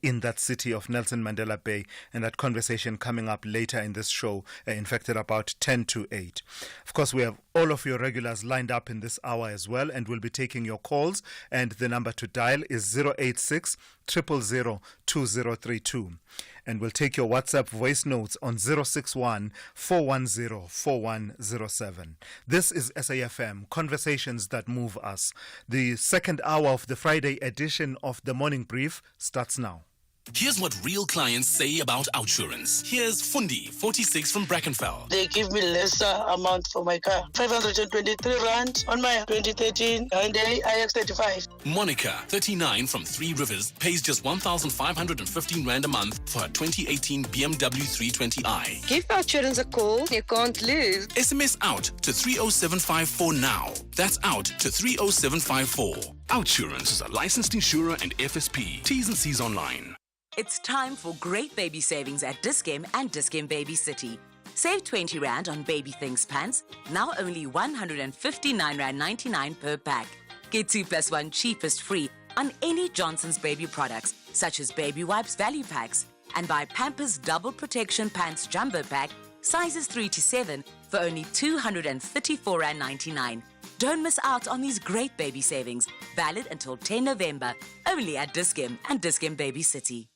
[SPEAKER 6] in that city of Nelson Mandela Bay, and that conversation coming up later in this show, in fact at about 10 to 8. Of course, we have all of your regulars lined up in this hour as well, and we'll be taking your calls, and the number to dial is 086 000 2032. And we'll take your WhatsApp voice notes on 061 410 4107. This is SAFM, Conversations That Move Us. The second hour of the Friday edition of the Morning Brief starts now.
[SPEAKER 10] Here's what real clients say about Outsurance. Here's Fundi, 46 from Brackenfell.
[SPEAKER 18] They give me lesser amount for my car. 523 rand on my 2013 Hyundai iX35.
[SPEAKER 10] Monica, 39 from Three Rivers, pays just 1,515 rand a month for her 2018 BMW 320i.
[SPEAKER 19] Give Outsurance a call. You can't lose.
[SPEAKER 10] SMS out to 30754 now. That's out to 30754. Outsurance is a licensed insurer and FSP. T's and C's online.
[SPEAKER 20] It's time for great baby savings at Dis-Chem and Dis-Chem Baby City. Save 20 Rand on baby things pants, now only 159 Rand 99 per pack. Get 2+1 cheapest free on any Johnson's baby products, such as baby wipes value packs, and buy Pampers Double Protection Pants Jumbo Pack, sizes 3 to 7, for only 234 Rand 99. Don't miss out on these great baby savings, valid until 10 November, only at Dis-Chem and Dis-Chem Baby City.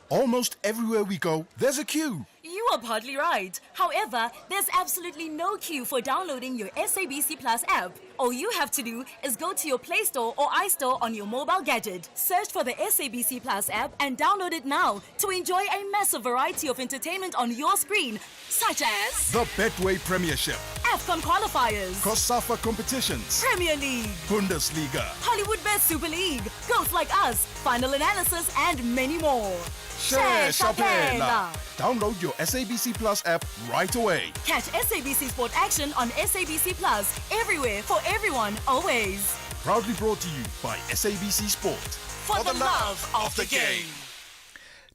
[SPEAKER 24] Almost everywhere we go, there's a queue.
[SPEAKER 25] You are partly right. However, there's absolutely no queue for downloading your SABC Plus app.
[SPEAKER 15] All you have to do is go to your Play Store or iStore on your mobile gadget. Search for the SABC Plus app and download it now to enjoy a massive variety of entertainment on your screen, such as
[SPEAKER 24] The Betway Premiership,
[SPEAKER 15] AFCON qualifiers,
[SPEAKER 24] COSAFA competitions,
[SPEAKER 15] Premier League,
[SPEAKER 24] Bundesliga,
[SPEAKER 15] Hollywood Best Super League, Ghosts Like Us, Final Analysis, and many more.
[SPEAKER 24] Shapela. Download your SABC Plus app right away.
[SPEAKER 15] Catch SABC Sport Action on SABC Plus, everywhere, for everyone, always.
[SPEAKER 24] Proudly brought to you by SABC Sport.
[SPEAKER 15] For the love of the game.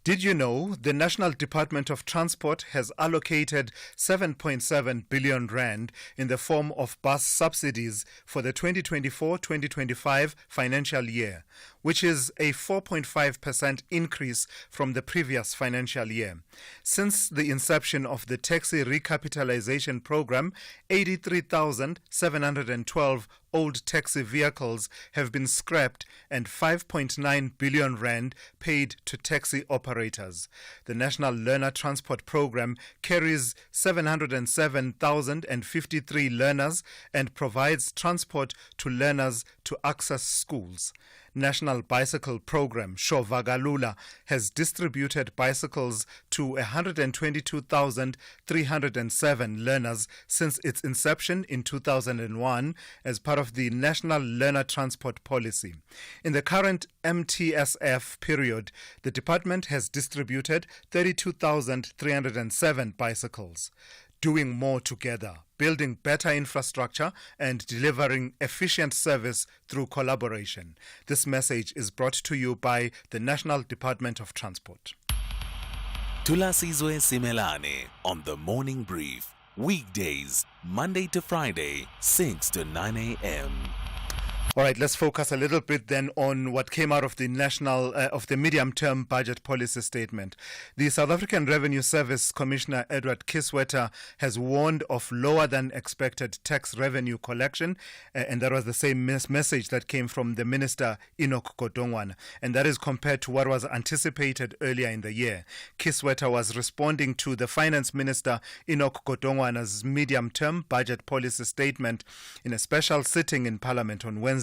[SPEAKER 6] Did you know the National Department of Transport has allocated 7.7 billion rand in the form of bus subsidies for the 2024-2025 financial year, which is a 4.5% increase from the previous financial year. Since the inception of the taxi recapitalization program, 83,712 old taxi vehicles have been scrapped and 5.9 billion rand paid to taxi operators. The National Learner Transport Program carries 707,053 learners and provides transport to learners to access schools. National Bicycle Program, Shovagalula, has distributed bicycles to 122,307 learners since its inception in 2001 as part of the National Learner Transport Policy. In the current MTSF period, the department has distributed 32,307 bicycles. Doing more together, building better infrastructure and delivering efficient service through collaboration. This message is brought to you by the National Department of Transport.
[SPEAKER 3] Thulasizwe Simelane on the Morning Brief. Weekdays, Monday to Friday, 6 to 9 a.m.
[SPEAKER 6] All right, let's focus a little bit then on what came out of the medium-term budget policy statement. The South African Revenue Service Commissioner Edward Kiswetter has warned of lower than expected tax revenue collection, and that was the same message that came from the Minister Enoch Godongwana, and that is compared to what was anticipated earlier in the year. Kiswetter was responding to the Finance Minister Enoch Godongwana's medium-term budget policy statement in a special sitting in Parliament on Wednesday.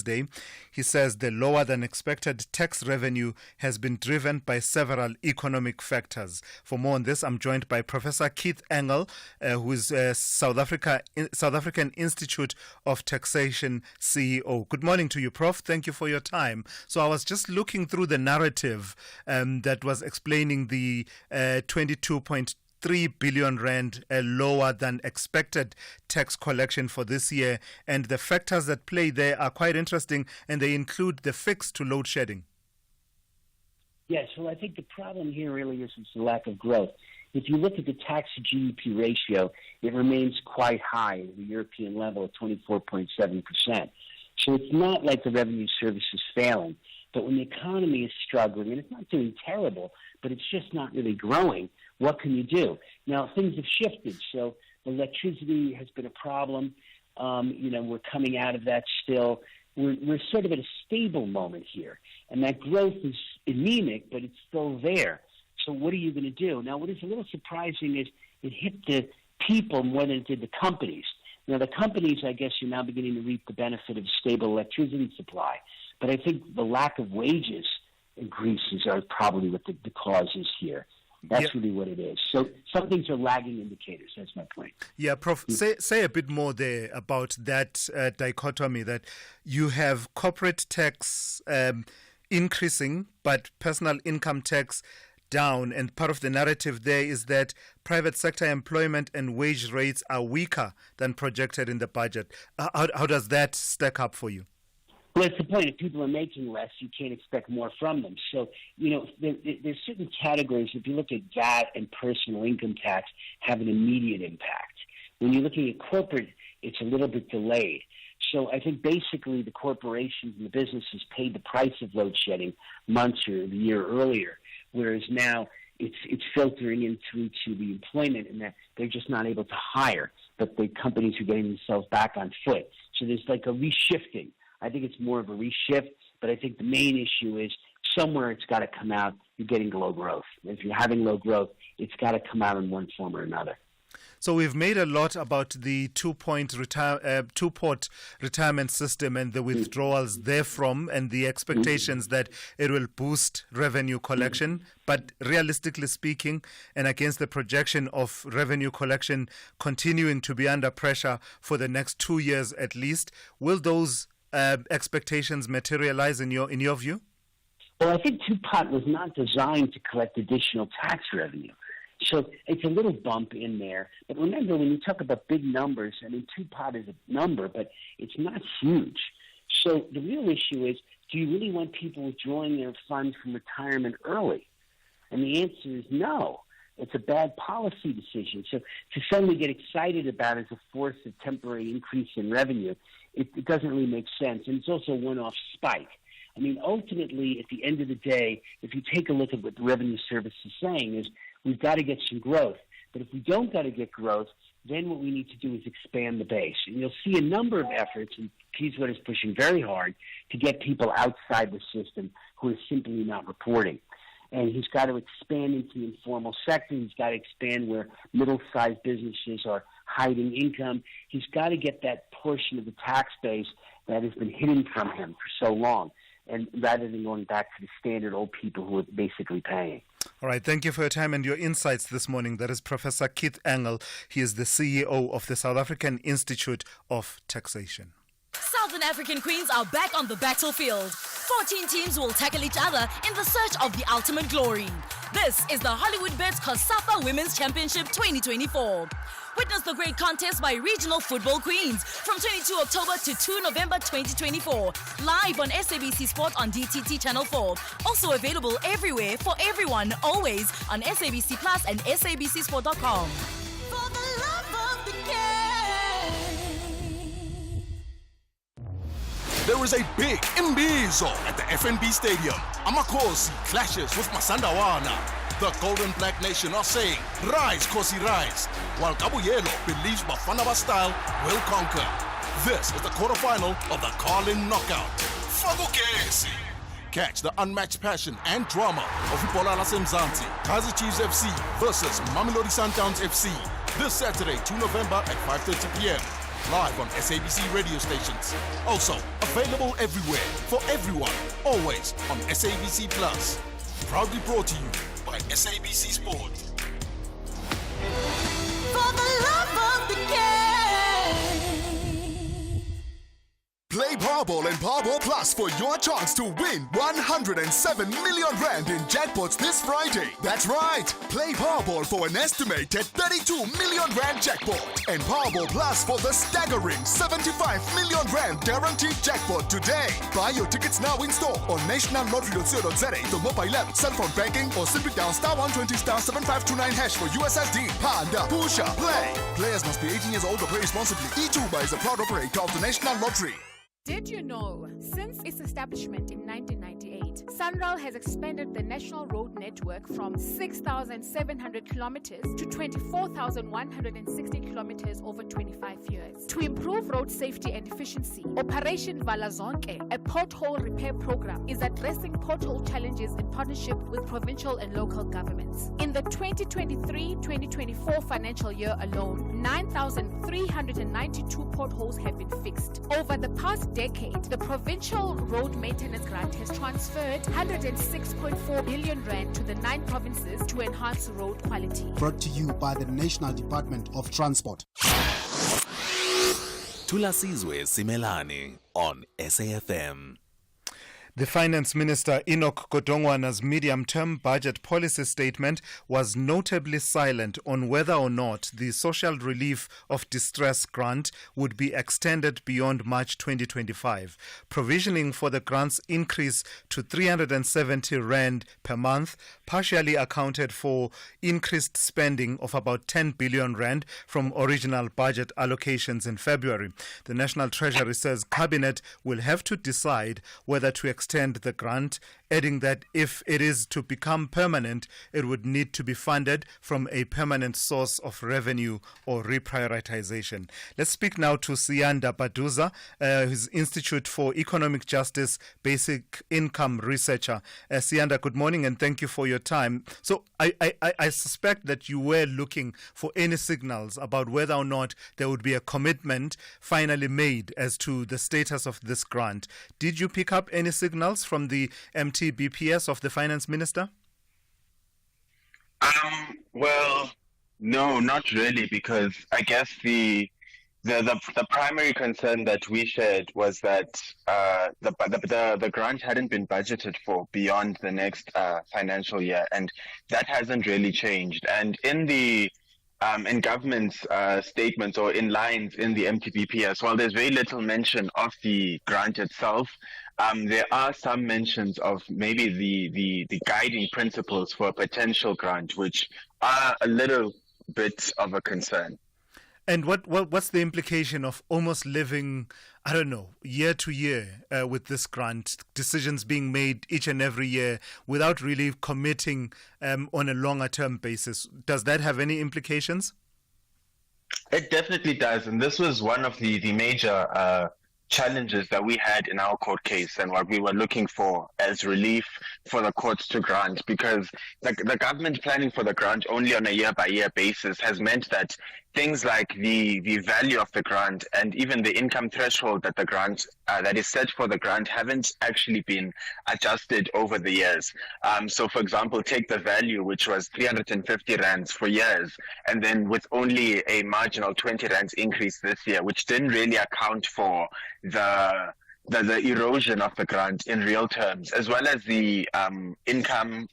[SPEAKER 6] He says the lower than expected tax revenue has been driven by several economic factors. For more on this, I'm joined by Professor Keith Engel, who is South African Institute of Taxation CEO. Good morning to you, Prof. Thank you for your time. So I was just looking through the narrative that was explaining the 22.3 billion rand lower than expected tax collection for this year, and the factors that play there are quite interesting, and they include the fix to load shedding.
[SPEAKER 1] Yes, well, I think the problem here really is the lack of growth. If you look at the tax to GDP ratio, it remains quite high at the European level at 24.7%. So it's not like the revenue service is failing. But when the economy is struggling, and it's not doing terrible, but it's just not really growing, what can you do? Now, things have shifted. So electricity has been a problem. We're coming out of that still. We're sort of at a stable moment here. And that growth is anemic, but it's still there. So what are you going to do? Now, what is a little surprising is it hit the people more than it did the companies. Now, the companies, I guess, are now beginning to reap the benefit of stable electricity supply. But I think the lack of wages increases are probably what the cause is here. That's really what it is. So some things are lagging indicators. That's my point.
[SPEAKER 6] Yeah, Prof, say a bit more there about that dichotomy that you have corporate tax increasing, but personal income tax down. And part of the narrative there is that private sector employment and wage rates are weaker than projected in the budget. How does that stack up for you?
[SPEAKER 1] Well, it's the point. If people are making less, you can't expect more from them. So, there's certain categories. If you look at VAT and personal income tax, have an immediate impact. When you're looking at corporate, it's a little bit delayed. So I think basically the corporations and the businesses paid the price of load shedding months or the year earlier, whereas now it's filtering in through to the employment, and that they're just not able to hire, but the companies are getting themselves back on foot. So there's like a reshifting. I think it's more of a reshift, but I think the main issue is somewhere it's got to come out. You're getting low growth. If you're having low growth, it's got to come out in one form or another.
[SPEAKER 6] So we've made a lot about the two-port retirement system and the withdrawals therefrom and the expectations that it will boost revenue collection. But realistically speaking, and against the projection of revenue collection continuing to be under pressure for the next 2 years at least, will those expectations materialize in your view?
[SPEAKER 1] Well, I think two-pot was not designed to collect additional tax revenue. So it's a little bump in there. But remember, when you talk about big numbers, I mean, two-pot is a number, but it's not huge. So the real issue is, do you really want people withdrawing their funds from retirement early? And the answer is no. It's a bad policy decision. So to suddenly get excited about it as a force of temporary increase in revenue, it doesn't really make sense. And it's also a one-off spike. I mean, ultimately, at the end of the day, if you take a look at what the Revenue Service is saying is, we've got to get some growth. But if we don't got to get growth, then what we need to do is expand the base. And you'll see a number of efforts, and Peaswood is pushing very hard to get people outside the system who are simply not reporting. And he's got to expand into the informal sector. He's got to expand where middle-sized businesses are hiding income. He's got to get that portion of the tax base that has been hidden from him for so long, and rather than going back to the standard old people who are basically paying.
[SPEAKER 6] All right, thank you for your time and your insights this morning. That is Professor Keith Engel. He is the CEO of the South African Institute of Taxation.
[SPEAKER 15] Southern African Queens are back on the battlefield. 14 teams will tackle each other in the search of the ultimate glory. This is the Hollywood Bets COSAFA Women's Championship 2024. Witness the great contest by regional football queens from 22 October to 2 November 2024. Live on SABC Sport on DTT Channel 4. Also available everywhere for everyone, always on SABC Plus and SABCSport.com.
[SPEAKER 7] For the love of the game.
[SPEAKER 24] There is a big Imbizo at the FNB Stadium. Amakhosi clashes with Masandawana. The Golden Black Nation are saying, rise, Kosi, rise. While Kabuyelo believes Bafana style will conquer. This is the quarterfinal of the Carlin Knockout. Fabukesi. Catch the unmatched passion and drama of Ibola Lasemzansi, Kaizer Chiefs FC versus Mamelodi Sundowns FC. This Saturday, 2 November at 5:30 p.m. Live on SABC radio stations. Also available everywhere for everyone, always on SABC Plus. Proudly brought to you by SABC Sport.
[SPEAKER 7] For the love of the game.
[SPEAKER 24] Play Powerball and Powerball Plus for your chance to win 107 million rand in jackpots this Friday. That's right. Play Powerball for an estimated 32 million rand jackpot and Powerball Plus for the staggering 75 million rand guaranteed jackpot today. Buy your tickets now in store on nationallottery.co.za, the mobile app, cell phone banking, or simply dial *120 *7529# for USSD. Panda, Pusha, play. Players must be 18 years old or play responsibly. eTuber is a proud operator of the National Lottery.
[SPEAKER 21] Did you know, since its establishment in 1998, SANRAL has expanded the national road network from 6,700 kilometers to 24,160 kilometers over 25 years. To improve road safety and efficiency, Operation Vala Zonke, a pothole repair program, is addressing pothole challenges in partnership with provincial and local governments. In the 2023-2024 financial year alone, 9,392 potholes have been fixed. Over the past decade, the provincial road maintenance grant has transferred 106.4 billion rand to the 9 provinces to enhance road quality.
[SPEAKER 22] Brought to you by the National Department of Transport.
[SPEAKER 3] Thulasizwe Simelane on SAFM.
[SPEAKER 6] The Finance Minister Enoch Godongwana's medium-term budget policy statement was notably silent on whether or not the Social Relief of Distress grant would be extended beyond March 2025. Provisioning for the grant's increase to 370 rand per month partially accounted for increased spending of about 10 billion rand from original budget allocations in February. The National Treasury says Cabinet will have to decide whether to extend the grant adding that if it is to become permanent, it would need to be funded from a permanent source of revenue or reprioritization. Let's speak now to Siyanda Baduza, who's Institute for Economic Justice Basic Income Researcher. Siyanda, good morning and thank you for your time. So I suspect that you were looking for any signals about whether or not there would be a commitment finally made as to the status of this grant. Did you pick up any signals from the MTBPS of the Finance Minister?
[SPEAKER 8] Well, no, not really, because I guess the primary concern that we shared was that the grant hadn't been budgeted for beyond the next financial year, and that hasn't really changed. And in government's statements or in lines in the MTBPS, while there's very little mention of the grant itself, there are some mentions of maybe the guiding principles for a potential grant, which are a little bit of a concern.
[SPEAKER 6] And what's the implication of almost living, I don't know, year to year with this grant, decisions being made each and every year without really committing on a longer term basis? Does that have any implications?
[SPEAKER 8] It definitely does. And this was one of the major challenges that we had in our court case and what we were looking for as relief for the courts to grant, because the government planning for the grant only on a year-by-year basis has meant that things like the value of the grant and even the income threshold that the grant that is set for the grant haven't actually been adjusted over the years. So, for example, take the value, which was 350 rands for years, and then with only a marginal 20 rands increase this year, which didn't really account for the erosion of the grant in real terms, as well as the income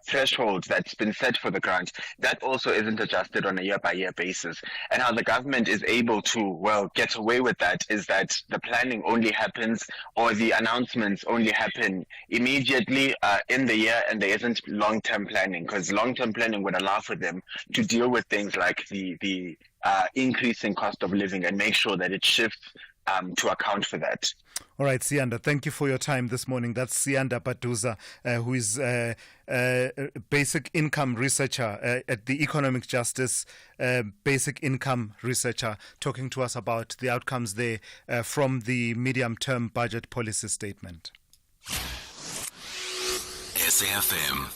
[SPEAKER 8] threshold that's been set for the grant. That also isn't adjusted on a year-by-year basis. And how the government is able to, get away with that is that the planning only happens, or the announcements only happen immediately in the year, and there isn't long-term planning, because long-term planning would allow for them to deal with things like the increasing cost of living and make sure that it shifts to account for that.
[SPEAKER 6] All right, Siyanda, thank you for your time this morning. That's Siyanda Baduza, who is basic income researcher at the Economic Justice Basic Income Researcher, talking to us about the outcomes there from the medium-term budget policy statement.
[SPEAKER 10] SAFM.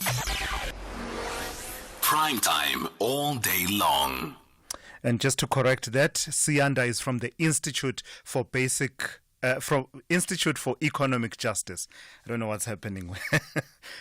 [SPEAKER 10] Prime time all day long.
[SPEAKER 6] And just to correct that, Siyanda is from the Institute for Economic Justice. I don't know what's happening.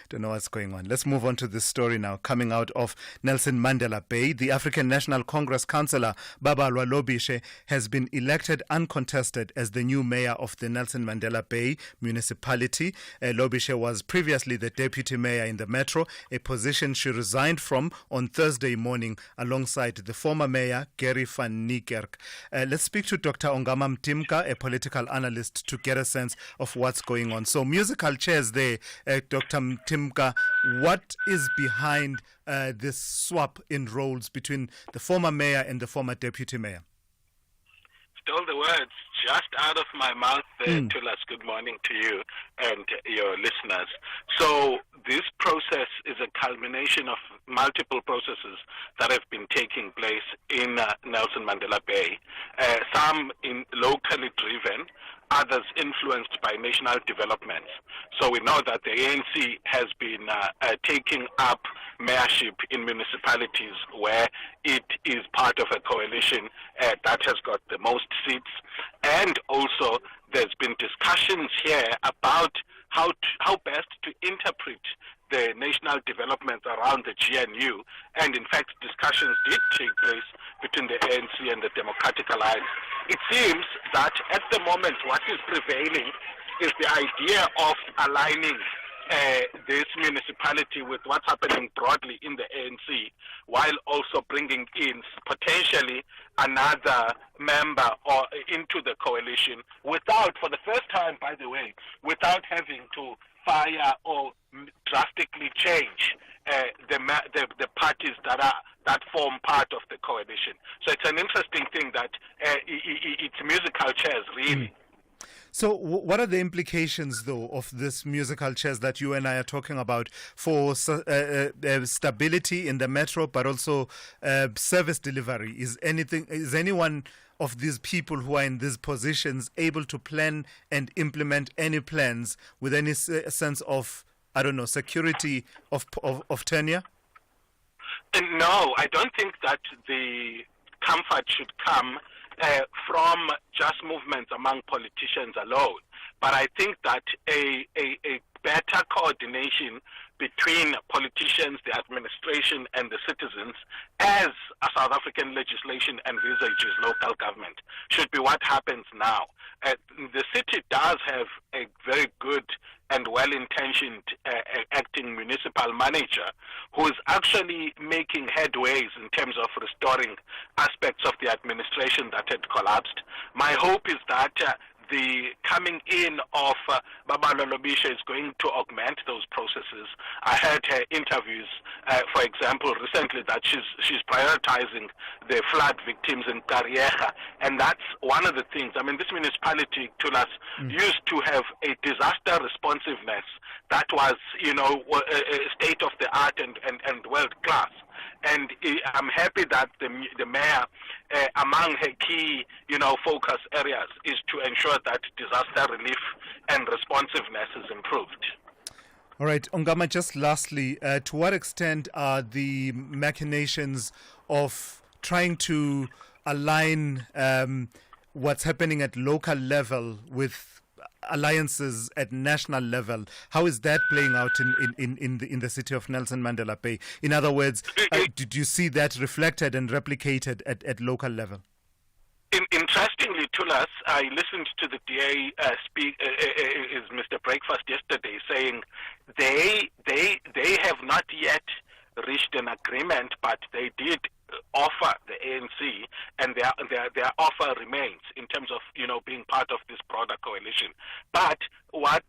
[SPEAKER 6] Don't know what's going on. Let's move on to this story now. Coming out of Nelson Mandela Bay, the African National Congress councillor Babalwa Lobishe has been elected uncontested as the new mayor of the Nelson Mandela Bay municipality. Lobishe was previously the deputy mayor in the metro, a position she resigned from on Thursday morning alongside the former mayor Gary van Niekerk. Let's speak to Dr. Ongama Mtimka, a political analyst, to get a sense of what's going on. So musical chairs there, Dr. Mtimka, what is behind this swap in roles between the former mayor and the former deputy mayor?
[SPEAKER 9] Stole the words just out of my mouth there, Thulas. Good morning to you and your listeners. So this process is a culmination of multiple processes that have been taking place in Nelson Mandela Bay, some locally driven, others influenced by national developments. So we know that the ANC has been taking up mayorship in municipalities where it is part of a coalition that has got the most seats. And also there's been discussions here about how best to interpret the national developments around the GNU, and in fact discussions did take place between the ANC and the Democratic Alliance. It seems that at the moment what is prevailing is the idea of aligning this municipality with what's happening broadly in the ANC, while also bringing in potentially another member or into the coalition without, for the first time by the way, without having to fire or drastically change the parties that form part of the coalition. So it's an interesting thing that it's musical chairs, really.
[SPEAKER 6] So what are the implications, though, of this musical chairs that you and I are talking about for stability in the metro, but also service delivery? Is anyone of these people who are in these positions able to plan and implement any plans with any sense of, I don't know, security of tenure?
[SPEAKER 9] No, I don't think that the comfort should come from just movements among politicians alone. But I think that a better coordination between politicians, the administration, and the citizens, as a South African legislation envisages local government, should be what happens now. The city does have a very good and well-intentioned acting municipal manager who is actually making headways in terms of restoring aspects of the administration that had collapsed. My hope is that the coming in of Babalo Lobisha is going to augment those processes. I heard her interviews, for example, recently that she's prioritizing the flood victims in Kariega, and that's one of the things. I mean, this municipality, Thulas, used to have a disaster responsiveness that was, state of the art and world class. And I'm happy that the mayor, among her key, focus areas, is to ensure that disaster relief and responsiveness is improved.
[SPEAKER 6] All right, Ongama, just lastly, to what extent are the machinations of trying to align what's happening at local level with alliances at national level, how is that playing out in the city of Nelson Mandela Bay? In other words, did you see that reflected and replicated at local level?
[SPEAKER 9] Interestingly, Thulas, I listened to the DA speak, Mr. Breakfast yesterday, saying they have not yet reached an agreement, but they did offer the ANC, and their offer remains in terms of being part of this broader coalition. But what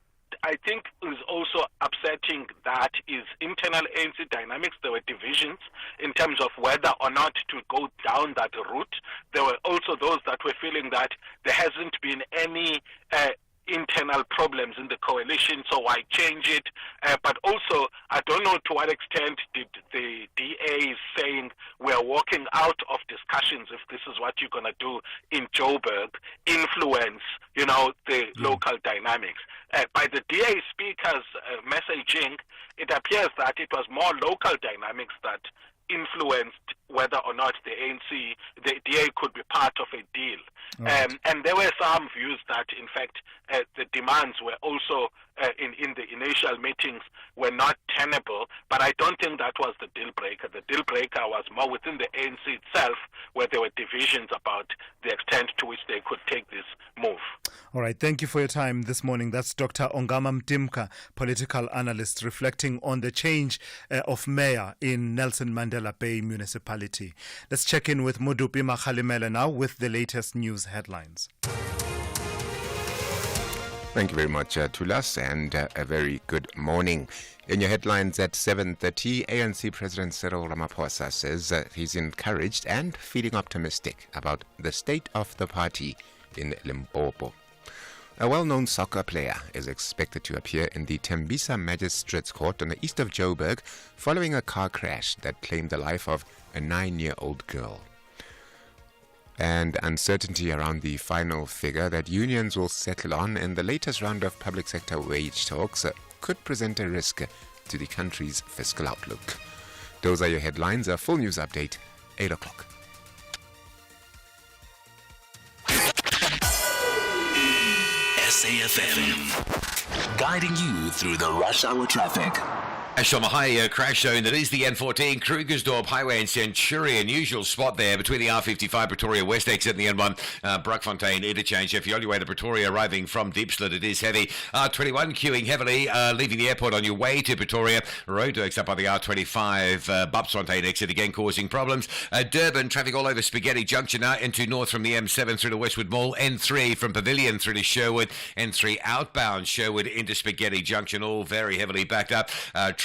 [SPEAKER 9] I think is also upsetting that is internal ANC dynamics. There were divisions in terms of whether or not to go down that route. There were also those that were feeling that there hasn't been any internal problems in the coalition, so why change it? But also, I don't know to what extent did the DA saying we're walking out of discussions if this is what you're going to do in Joburg influence, the local dynamics. By the DA speaker's messaging, it appears that it was more local dynamics that influenced whether or not the ANC, the DA could be part of a deal. Right. And there were some views that, in fact, the demands were also in the initial meetings were not tenable, but I don't think that was the deal breaker. The deal breaker was more within the ANC itself, where there were divisions about the extent to which they could take this move.
[SPEAKER 6] All right, thank you for your time this morning. That's Dr. Ongama Mtimka, political analyst, reflecting on the change of mayor in Nelson Mandela Bay Municipality. Let's check in with Modupi Makhalimele now with the latest news headlines.
[SPEAKER 2] Thank you very much, Thulas, and a very good morning. In your headlines at 7:30, ANC President Cyril Ramaphosa says he's encouraged and feeling optimistic about the state of the party in Limpopo. A well-known soccer player is expected to appear in the Tembisa Magistrates Court on the east of Joburg following a car crash that claimed the life of a 9-year-old girl. And uncertainty around the final figure that unions will settle on in the latest round of public sector wage talks could present a risk to the country's fiscal outlook. Those are your headlines. A full news update, 8 o'clock.
[SPEAKER 10] SAFM, guiding you through the rush hour traffic.
[SPEAKER 4] A Shomahai crash zone that is the N14, Krugersdorp Highway and Centurion. Usual spot there between the R55 Pretoria West exit and the N1 Brakfontein interchange. If you're on your way to Pretoria arriving from Diepsloot, it is heavy. R21 queuing heavily, leaving the airport on your way to Pretoria. Roadworks up by the R25 Bupsfontein exit again causing problems. Durban, traffic all over Spaghetti Junction now into north from the M7 through to Westwood Mall. N3 from Pavilion through to Sherwood. N3 outbound Sherwood into Spaghetti Junction, all very heavily backed up.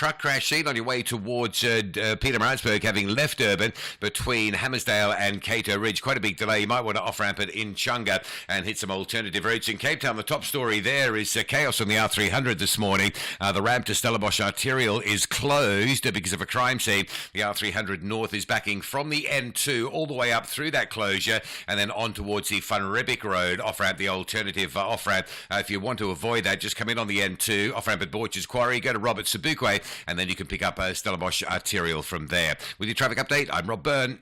[SPEAKER 4] truck crash seen on your way towards Pietermaritzburg, having left Durban between Hammersdale and Cato Ridge. Quite a big delay. You might want to off-ramp it in Chunga and hit some alternative routes. In Cape Town, the top story there is chaos on the R300 this morning. The ramp to Stellenbosch Arterial is closed because of a crime scene. The R300 North is backing from the N2 all the way up through that closure and then on towards the Van Riebeeck Road off-ramp, the alternative off-ramp. If you want to avoid that, just come in on the N2, off-ramp at Borch's Quarry, go to Robert Sobukwe, and then you can pick up Stellenbosch Arterial from there. With your traffic update, I'm Rob Byrne.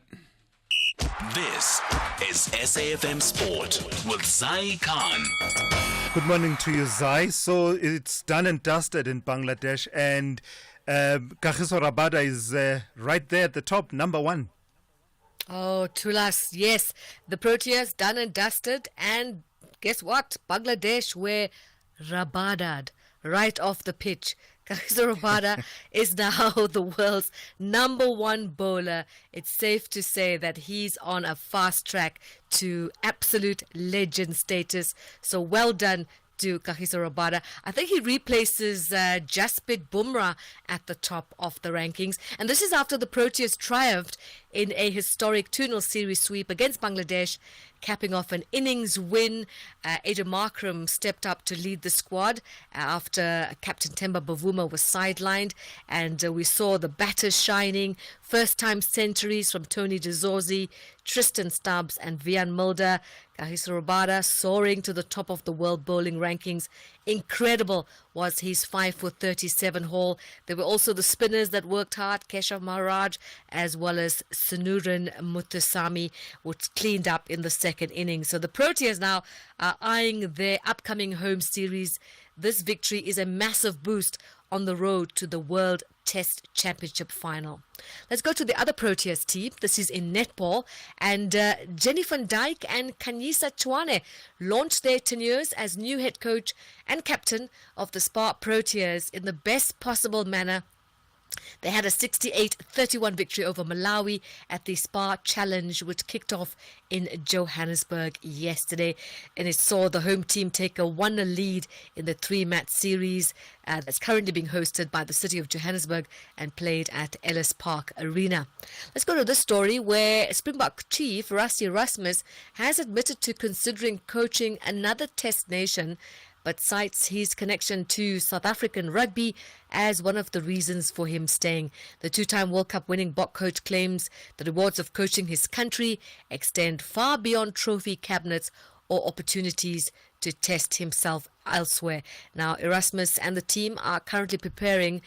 [SPEAKER 10] This is SAFM Sport with Zai Khan.
[SPEAKER 6] Good morning to you, Zai. So it's done and dusted in Bangladesh, and Kagiso Rabada is right there at the top, number one.
[SPEAKER 17] Oh, Thulas, yes. The Proteas done and dusted, and guess what? Bangladesh were rabadad right off the pitch. Kagiso Rabada is now the world's number one bowler. It's safe to say that he's on a fast track to absolute legend status. So well done to Kagiso Rabada. I think he replaces Jasprit Bumrah at the top of the rankings. And this is after the Proteas triumphed in a historic 2-0 series sweep against Bangladesh, capping off an innings win. Ada Markram stepped up to lead the squad after Captain Themba Bavuma was sidelined, and we saw the batters shining. First-time centuries from Tony de Zorzi, Tristan Stubbs and Vian Mulder. Kagiso Rabada soaring to the top of the world bowling rankings. Incredible was his 5 for 37 haul. There were also the spinners that worked hard, Keshav Maharaj as well as Sunuran Muthusamy, which cleaned up in the second innings. So the Proteas now are eyeing their upcoming home series. This victory is a massive boost on the road to the World Test Championship final. Let's go to the other Proteas team. This is in netball, and Jenny van Dijk and Kanyisa Chwane launched their tenures as new head coach and captain of the Spa Proteas in the best possible manner. They had a 68-31 victory over Malawi at the Spa Challenge, which kicked off in Johannesburg yesterday. And it saw the home team take a 1-0 lead in the 3-match series that's currently being hosted by the city of Johannesburg and played at Ellis Park Arena. Let's go to this story where Springbok chief Rassie Erasmus has admitted to considering coaching another Test nation, but cites his connection to South African rugby as one of the reasons for him staying. The two-time World Cup winning Bok coach claims the rewards of coaching his country extend far beyond trophy cabinets or opportunities to test himself elsewhere. Now, Erasmus and the team are currently preparing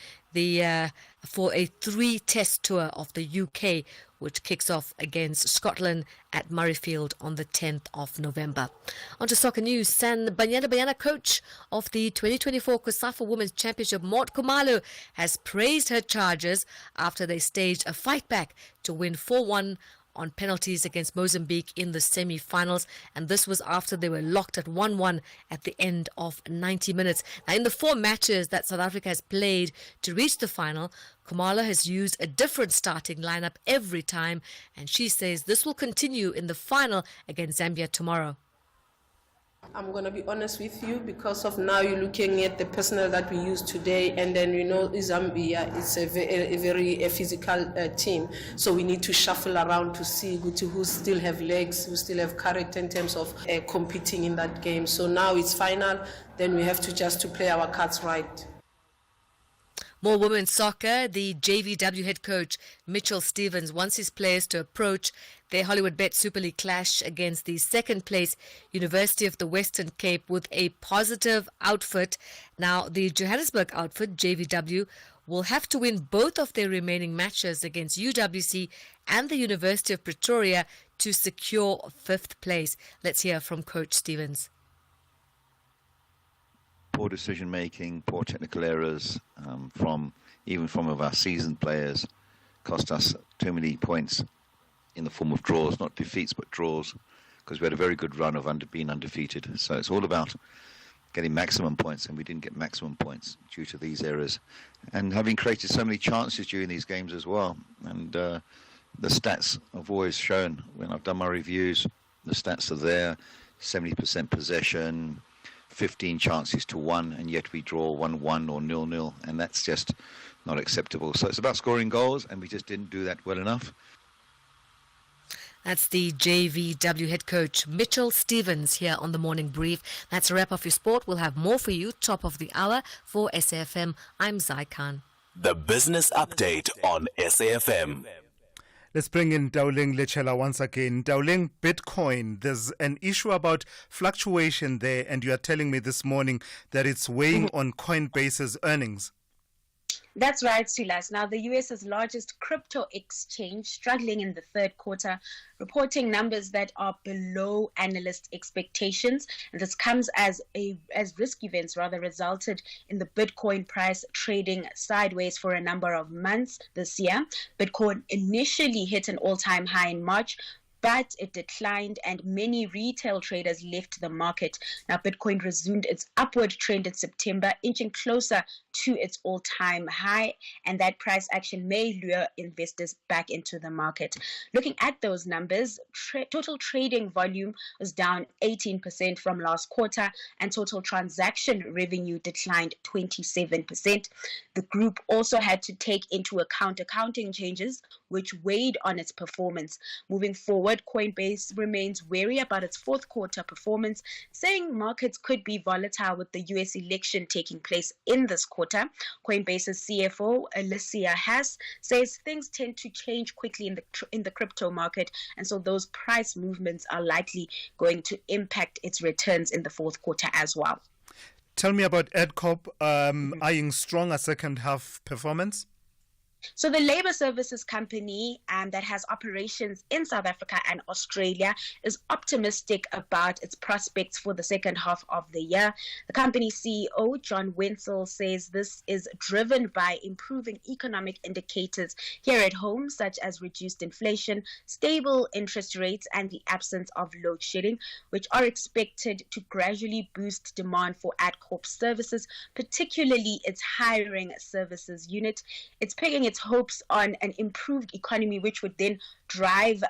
[SPEAKER 17] for a 3-test tour of the UK, which kicks off against Scotland at Murrayfield on the 10th of November. On to soccer news. San Banyana coach of the 2024 COSAFA Women's Championship, Mort Khumalo, has praised her charges after they staged a fight back to win 4-1 on penalties against Mozambique in the semi-finals, and this was after they were locked at 1-1 at the end of 90 minutes. Now, in the 4 matches that South Africa has played to reach the final, Khumalo has used a different starting lineup every time, and she says this will continue in the final against Zambia tomorrow.
[SPEAKER 11] I'm going to be honest with you, because of now you're looking at the personnel that we use today, and then Zambia is a very physical team, so we need to shuffle around to see who still have legs, who still have character in terms of competing in that game. So now it's final, then we have to just to play our cards right.
[SPEAKER 17] More women's soccer. The JVW head coach Mitchell Stevens wants his players to approach their Hollywood Bet Super League clash against the second place University of the Western Cape with a positive outfit. Now, the Johannesburg outfit, JVW, will have to win both of their remaining matches against UWC and the University of Pretoria to secure 5th place. Let's hear from Coach Stevens.
[SPEAKER 12] Poor decision making, poor technical errors from our seasoned players cost us too many points in the form of draws, not defeats but draws, because we had a very good run of being undefeated. So it's all about getting maximum points, and we didn't get maximum points due to these errors, and having created so many chances during these games as well. And the stats I've always shown when I've done my reviews, the stats are there: 70% possession, 15 chances to 1, and yet we draw 1-1 or 0-0, and that's just not acceptable. So it's about scoring goals, and we just didn't do that well enough.
[SPEAKER 17] That's the JVW head coach Mitchell Stevens here on the Morning Brief. That's a wrap of your sport. We'll have more for you top of the hour. For SAFM, I'm Zai Khan.
[SPEAKER 3] The Business Update on SAFM.
[SPEAKER 6] Let's bring in Dauling Lechela once again. Dauling, Bitcoin, there's an issue about fluctuation there, and you are telling me this morning that it's weighing on Coinbase's earnings.
[SPEAKER 13] That's right, Silas. Now, the US's largest crypto exchange struggling in the third quarter, reporting numbers that are below analyst expectations. And this comes as risk events resulted in the Bitcoin price trading sideways for a number of months this year. Bitcoin initially hit an all-time high in March, but it declined and many retail traders left the market. Now, Bitcoin resumed its upward trend in September, inching closer to its all-time high, and that price action may lure investors back into the market. Looking at those numbers, total trading volume was down 18% from last quarter, and total transaction revenue declined 27%. The group also had to take into account accounting changes, which weighed on its performance. Moving forward, Coinbase remains wary about its fourth quarter performance, saying markets could be volatile with the US election taking place in this quarter. Coinbase's CFO, Alicia Haas, says things tend to change quickly in the crypto market, and so those price movements are likely going to impact its returns in the fourth quarter as well.
[SPEAKER 6] Tell me about Adcorp eyeing stronger second half performance.
[SPEAKER 13] So the labor services company that has operations in South Africa and Australia is optimistic about its prospects for the second half of the year. The company's CEO, John Wenzel, says this is driven by improving economic indicators here at home, such as reduced inflation, stable interest rates, and the absence of load shedding, which are expected to gradually boost demand for Adcorp services, particularly its hiring services unit. It's pegging its hopes on an improved economy, which would then drive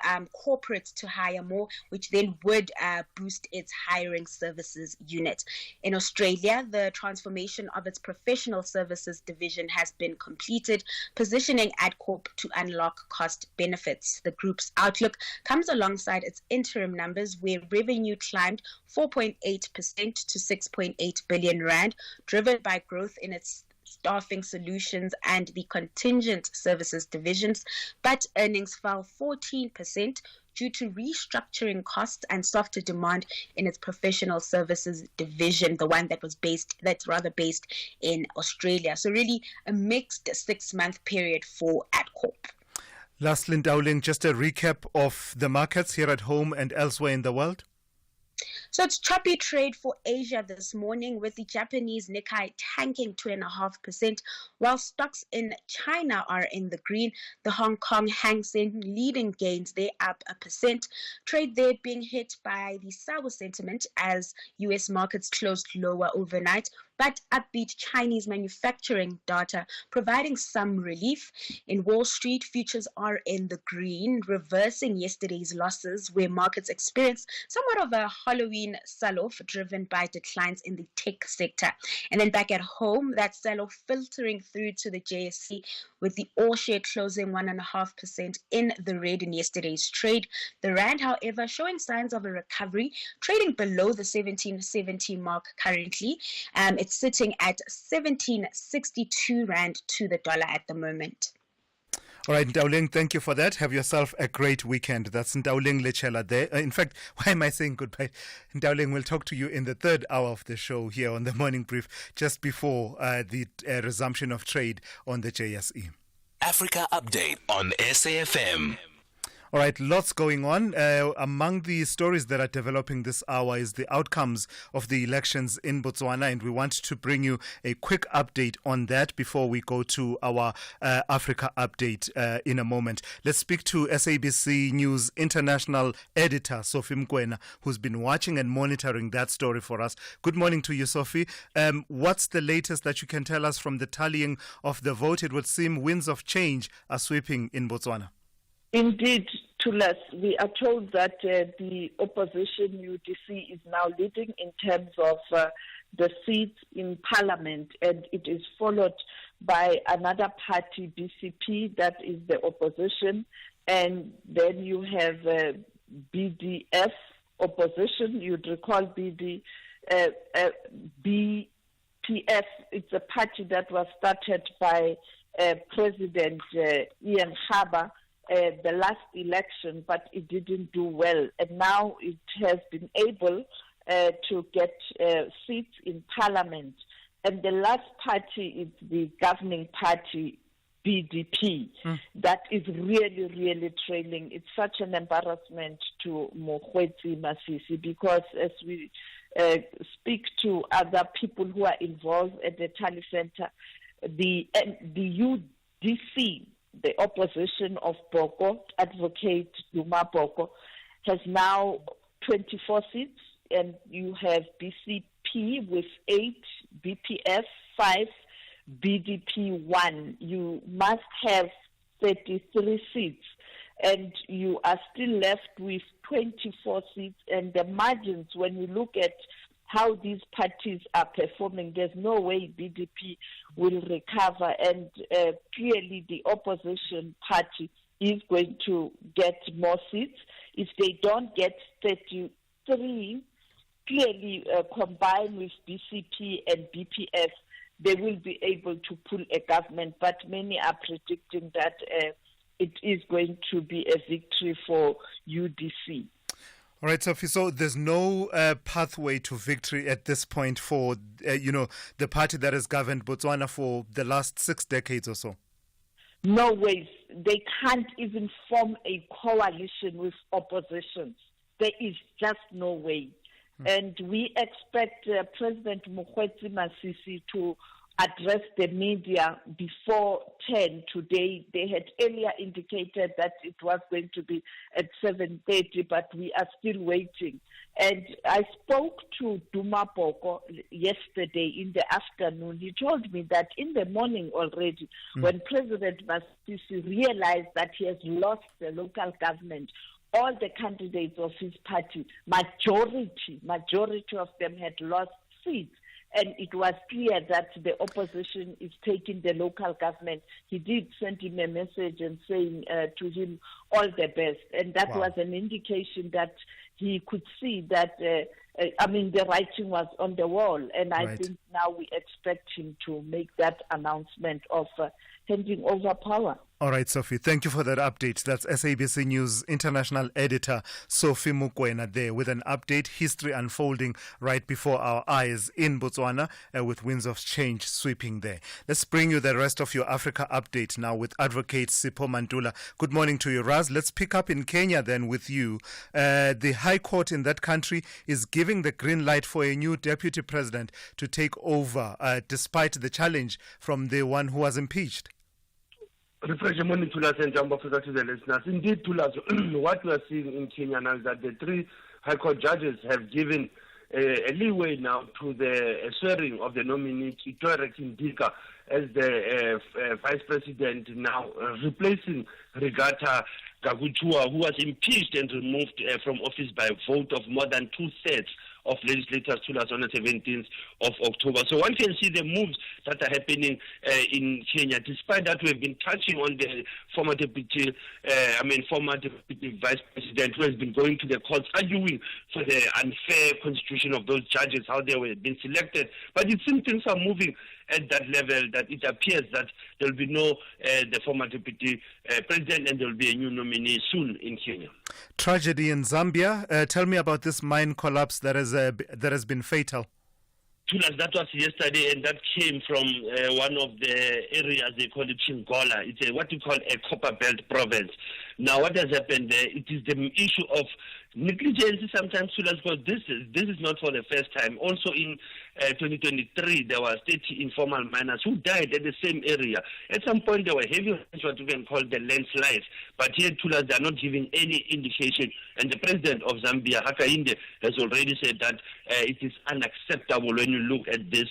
[SPEAKER 13] corporates to hire more, which then would boost its hiring services unit. In Australia, the transformation of its professional services division has been completed, positioning Adcorp to unlock cost benefits. The group's outlook comes alongside its interim numbers, where revenue climbed 4.8% to 6.8 billion rand, driven by growth in its staffing solutions and the contingent services divisions, but earnings fell 14% due to restructuring costs and softer demand in its professional services division, the one that's based in Australia. So really a mixed 6-month period for Adcorp.
[SPEAKER 6] Lastly, Dowling, just a recap of the markets here at home and elsewhere in the world.
[SPEAKER 13] So it's choppy trade for Asia this morning, with the Japanese Nikkei tanking 2.5%, while stocks in China are in the green. The Hong Kong Hang Seng leading gains, they're up 1%. Trade there being hit by the sour sentiment as US markets closed lower overnight, but upbeat Chinese manufacturing data providing some relief. In Wall Street, futures are in the green, reversing yesterday's losses, where markets experienced somewhat of a Halloween sell-off driven by declines in the tech sector. And then back at home, that sell-off filtering through to the JSE, with the all-share closing 1.5% in the red in yesterday's trade. The rand, however, showing signs of a recovery, trading below the 1770 mark currently. It's sitting at 1762 rand to the dollar at the moment.
[SPEAKER 6] All right, Dowling, thank you for that. Have yourself a great weekend. That's Dowling Lechela there. In fact, why am I saying goodbye? Dowling, we'll talk to you in the third hour of the show here on the Morning Brief, just before the resumption of trade on the JSE.
[SPEAKER 3] Africa Update on SAFM.
[SPEAKER 6] All right, lots going on. Among the stories that are developing this hour is the outcomes of the elections in Botswana, and we want to bring you a quick update on that before we go to our Africa Update in a moment. Let's speak to SABC News International Editor, Sophie Mkwena, who's been watching and monitoring that story for us. Good morning to you, Sophie. What's the latest that you can tell us from the tallying of the vote? It would seem winds of change are sweeping in Botswana.
[SPEAKER 14] Indeed, Thulas, we are told that the opposition UDC is now leading in terms of the seats in parliament, and it is followed by another party, BCP, that is the opposition, and then you have BDF opposition. You'd recall BPF. It's a party that was started by President Ian Khaba the last election, but it didn't do well, and now it has been able to get seats in parliament. And the last party is the governing party, BDP, that is really, really trailing. It's such an embarrassment to Mokgweetsi Masisi, because as we speak to other people who are involved at the Tally Center, the UDC, the opposition of Boko, Advocate Duma Boko, has now 24 seats, and you have BCP with 8, BPF 5, BDP 1. You must have 33 seats, and you are still left with 24 seats. And the margins, when you look at how these parties are performing, there's no way BDP will recover. And clearly the opposition party is going to get more seats. If they don't get 33, clearly combined with BCP and BPF, they will be able to pull a government. But many are predicting that it is going to be a victory for UDC.
[SPEAKER 6] All right, Sophie, so there's no pathway to victory at this point for, the party that has governed Botswana for the last 6 decades or so?
[SPEAKER 14] No ways. They can't even form a coalition with opposition. There is just no way. And we expect President Mokgweetsi Masisi to address the media before 10 today. They had earlier indicated that it was going to be at 7:30, but we are still waiting. And I spoke to Duma Boko yesterday in the afternoon. He told me that in the morning already, when President Masisi realized that he has lost the local government, all the candidates of his party, majority of them had lost seats. And it was clear that the opposition is taking the local government. He did send him a message and saying to him all the best. And that was an indication that he could see that, the writing was on the wall. And I think now we expect him to make that announcement of handing over power.
[SPEAKER 6] All right, Sophie, thank you for that update. That's SABC News international editor Sophie Mukwena there with an update, history unfolding right before our eyes in Botswana with winds of change sweeping there. Let's bring you the rest of your Africa update now with Advocate Sipho Mantula. Good morning to you, Raz. Let's pick up in Kenya then with you. The High Court in that country is giving the green light for a new deputy president to take over despite the challenge from the one who was impeached.
[SPEAKER 5] Refresh your morning, Thulas, and jump to the listeners. Indeed, Thulas, what we are seeing in Kenya now is that the 3 High Court judges have given a leeway now to the swearing of the nominee, Kitore Kindika, as the vice president, now replacing Rigata Gaguchua, who was impeached and removed from office by a vote of more than 2/3 of legislators on the 17th of October. So one can see the moves that are happening in Kenya. Despite that, we've been touching on the former deputy vice president who has been going to the courts arguing for the unfair constitution of those judges, how they were being selected. But it seems things are moving at that level that it appears that there will be no the former deputy president and there will be a new nominee soon in Kenya.
[SPEAKER 6] Tragedy in Zambia. Tell me about this mine collapse that has been fatal.
[SPEAKER 5] Thulas, that was yesterday, and that came from one of the areas they call it Chingola. It's what you call a copper belt province. Now, what has happened there? It is the issue of negligence sometimes, Thulas, because this is not for the first time. Also in 2023, there were 30 informal miners who died at the same area. At some point, there were heavy rains, what you can call the landslides. But here, Thulas, they are not giving any indication. And the president of Zambia, Hakainde, has already said that it is unacceptable when you look at these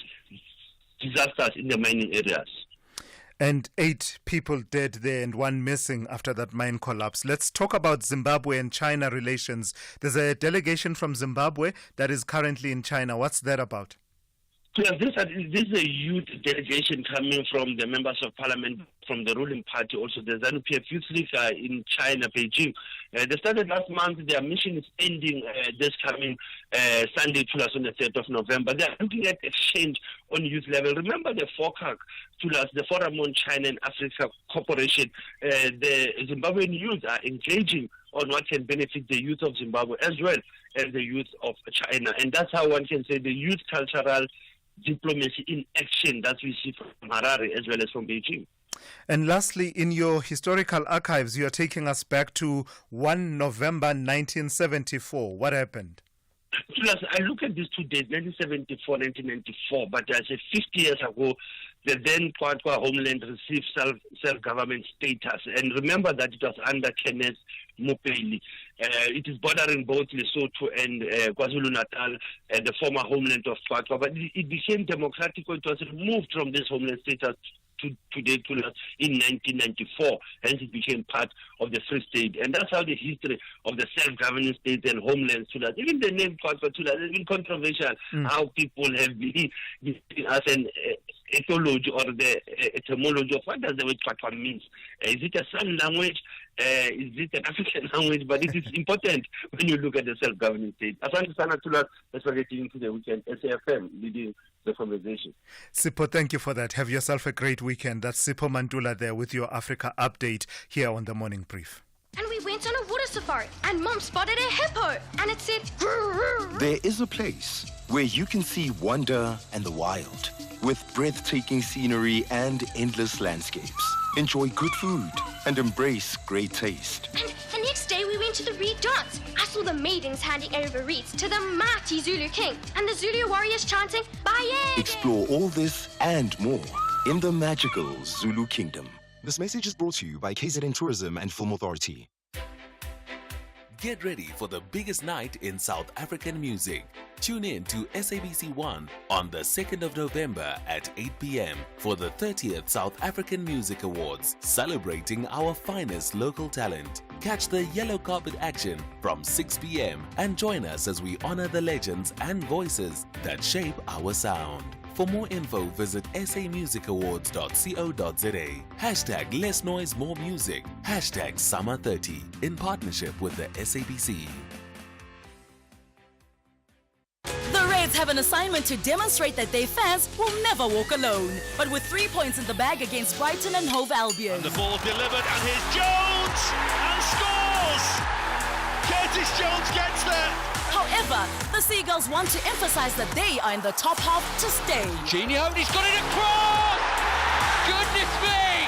[SPEAKER 5] disasters in the mining areas.
[SPEAKER 6] And 8 people dead there and 1 missing after that mine collapse. Let's talk about Zimbabwe and China relations. There's a delegation from Zimbabwe that is currently in China. What's that about?
[SPEAKER 5] Yes, this is a youth delegation coming from the members of parliament from the ruling party, also the ZANU-PF Youth League in China, Beijing. They started last month. Their mission is ending this coming Sunday, Thulas, on the 3rd of November. They are looking at exchange on youth level. Remember the FOCAC, Thulas, the Forum on China and Africa Cooperation. The Zimbabwean youth are engaging on what can benefit the youth of Zimbabwe as well as the youth of China. And that's how one can say the youth cultural diplomacy in action that we see from Harare as well as from Beijing.
[SPEAKER 6] And lastly, in your historical archives, you are taking us back to 1 November 1974. What happened?
[SPEAKER 5] I look at these 2 days, 1974, 1994, but I say 50 years ago, the then Kwatwa homeland received self-government status. And remember that it was under Kenneth Mopeli. It is bordering both Lesotho and KwaZulu-Natal, the former homeland of Kwatwa. But it became democratic when it was removed from this homeland status today in 1994. Hence it became part of the Free State. And that's how the history of the self-governing state and homeland Thulas, even the name Kwatwa Thulas has been controversial, how people have been giving us an ethology or the etymology of what does the word Kwatwa means. Is it a San language? Is it an African language? But it is important when you look at the self-governing state. Asante sana Thulas, that's what we're getting into the weekend. SAFM leading the conversation.
[SPEAKER 6] Sipho, thank you for that. Have yourself a great weekend. That's Sipho Mantula there with your Africa update here on the Morning Brief.
[SPEAKER 16] And we went on a water safari, and Mom spotted a hippo, and it said, "Grrr."
[SPEAKER 18] There is a place where you can see wonder and the wild, with breathtaking scenery and endless landscapes. Enjoy good food and embrace great taste.
[SPEAKER 16] And the next day we went to the Reed dance. I saw the maidens handing over reeds to the mighty Zulu king, and the Zulu warriors chanting, "Baye!"
[SPEAKER 18] Explore all this and more in the magical Zulu Kingdom.
[SPEAKER 19] This message is brought to you by KZN Tourism and Film Authority.
[SPEAKER 3] Get ready for the biggest night in South African music. Tune in to SABC1 on the 2nd of November at 8 p.m. for the 30th South African Music Awards, celebrating our finest local talent. Catch the yellow carpet action from 6 p.m. and join us as we honor the legends and voices that shape our sound. For more info, visit samusicawards.co.za. Hashtag Less Noise, More Music. Hashtag Summer 30 in partnership with the SABC.
[SPEAKER 23] The Reds have an assignment to demonstrate that their fans will never walk alone. But with 3 points in the bag against Brighton and Hove Albion.
[SPEAKER 25] And the ball delivered, and here's Jones and scores! Curtis Jones gets there.
[SPEAKER 23] However, the Seagulls want to emphasize that they are in the top half to stay.
[SPEAKER 25] Genio, he's got it across! Goodness me!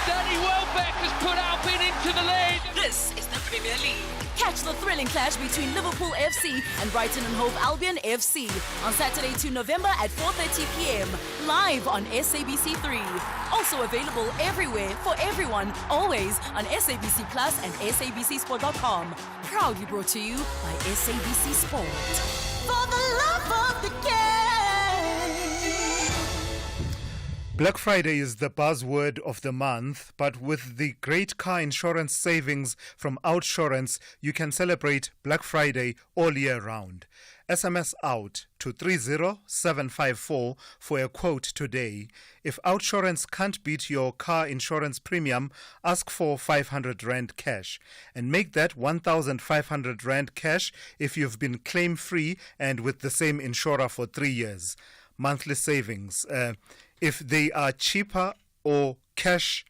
[SPEAKER 25] Danny Welbeck has put Albion into the lead.
[SPEAKER 23] This is the Premier League. Catch the thrilling clash between Liverpool FC and Brighton and Hove Albion FC on Saturday 2 November at 4:30 p.m. live on SABC3. Also available everywhere for everyone, always on SABC Plus and SABCSport.com. Proudly brought to you by SABC Sport.
[SPEAKER 7] For the love of the game.
[SPEAKER 6] Black Friday is the buzzword of the month, but with the great car insurance savings from Outsurance, you can celebrate Black Friday all year round. SMS out to 30754 for a quote today. If Outsurance can't beat your car insurance premium, ask for 500 Rand cash. And make that 1,500 Rand cash if you've been claim-free and with the same insurer for 3 years. Monthly savings. If they are cheaper or cash,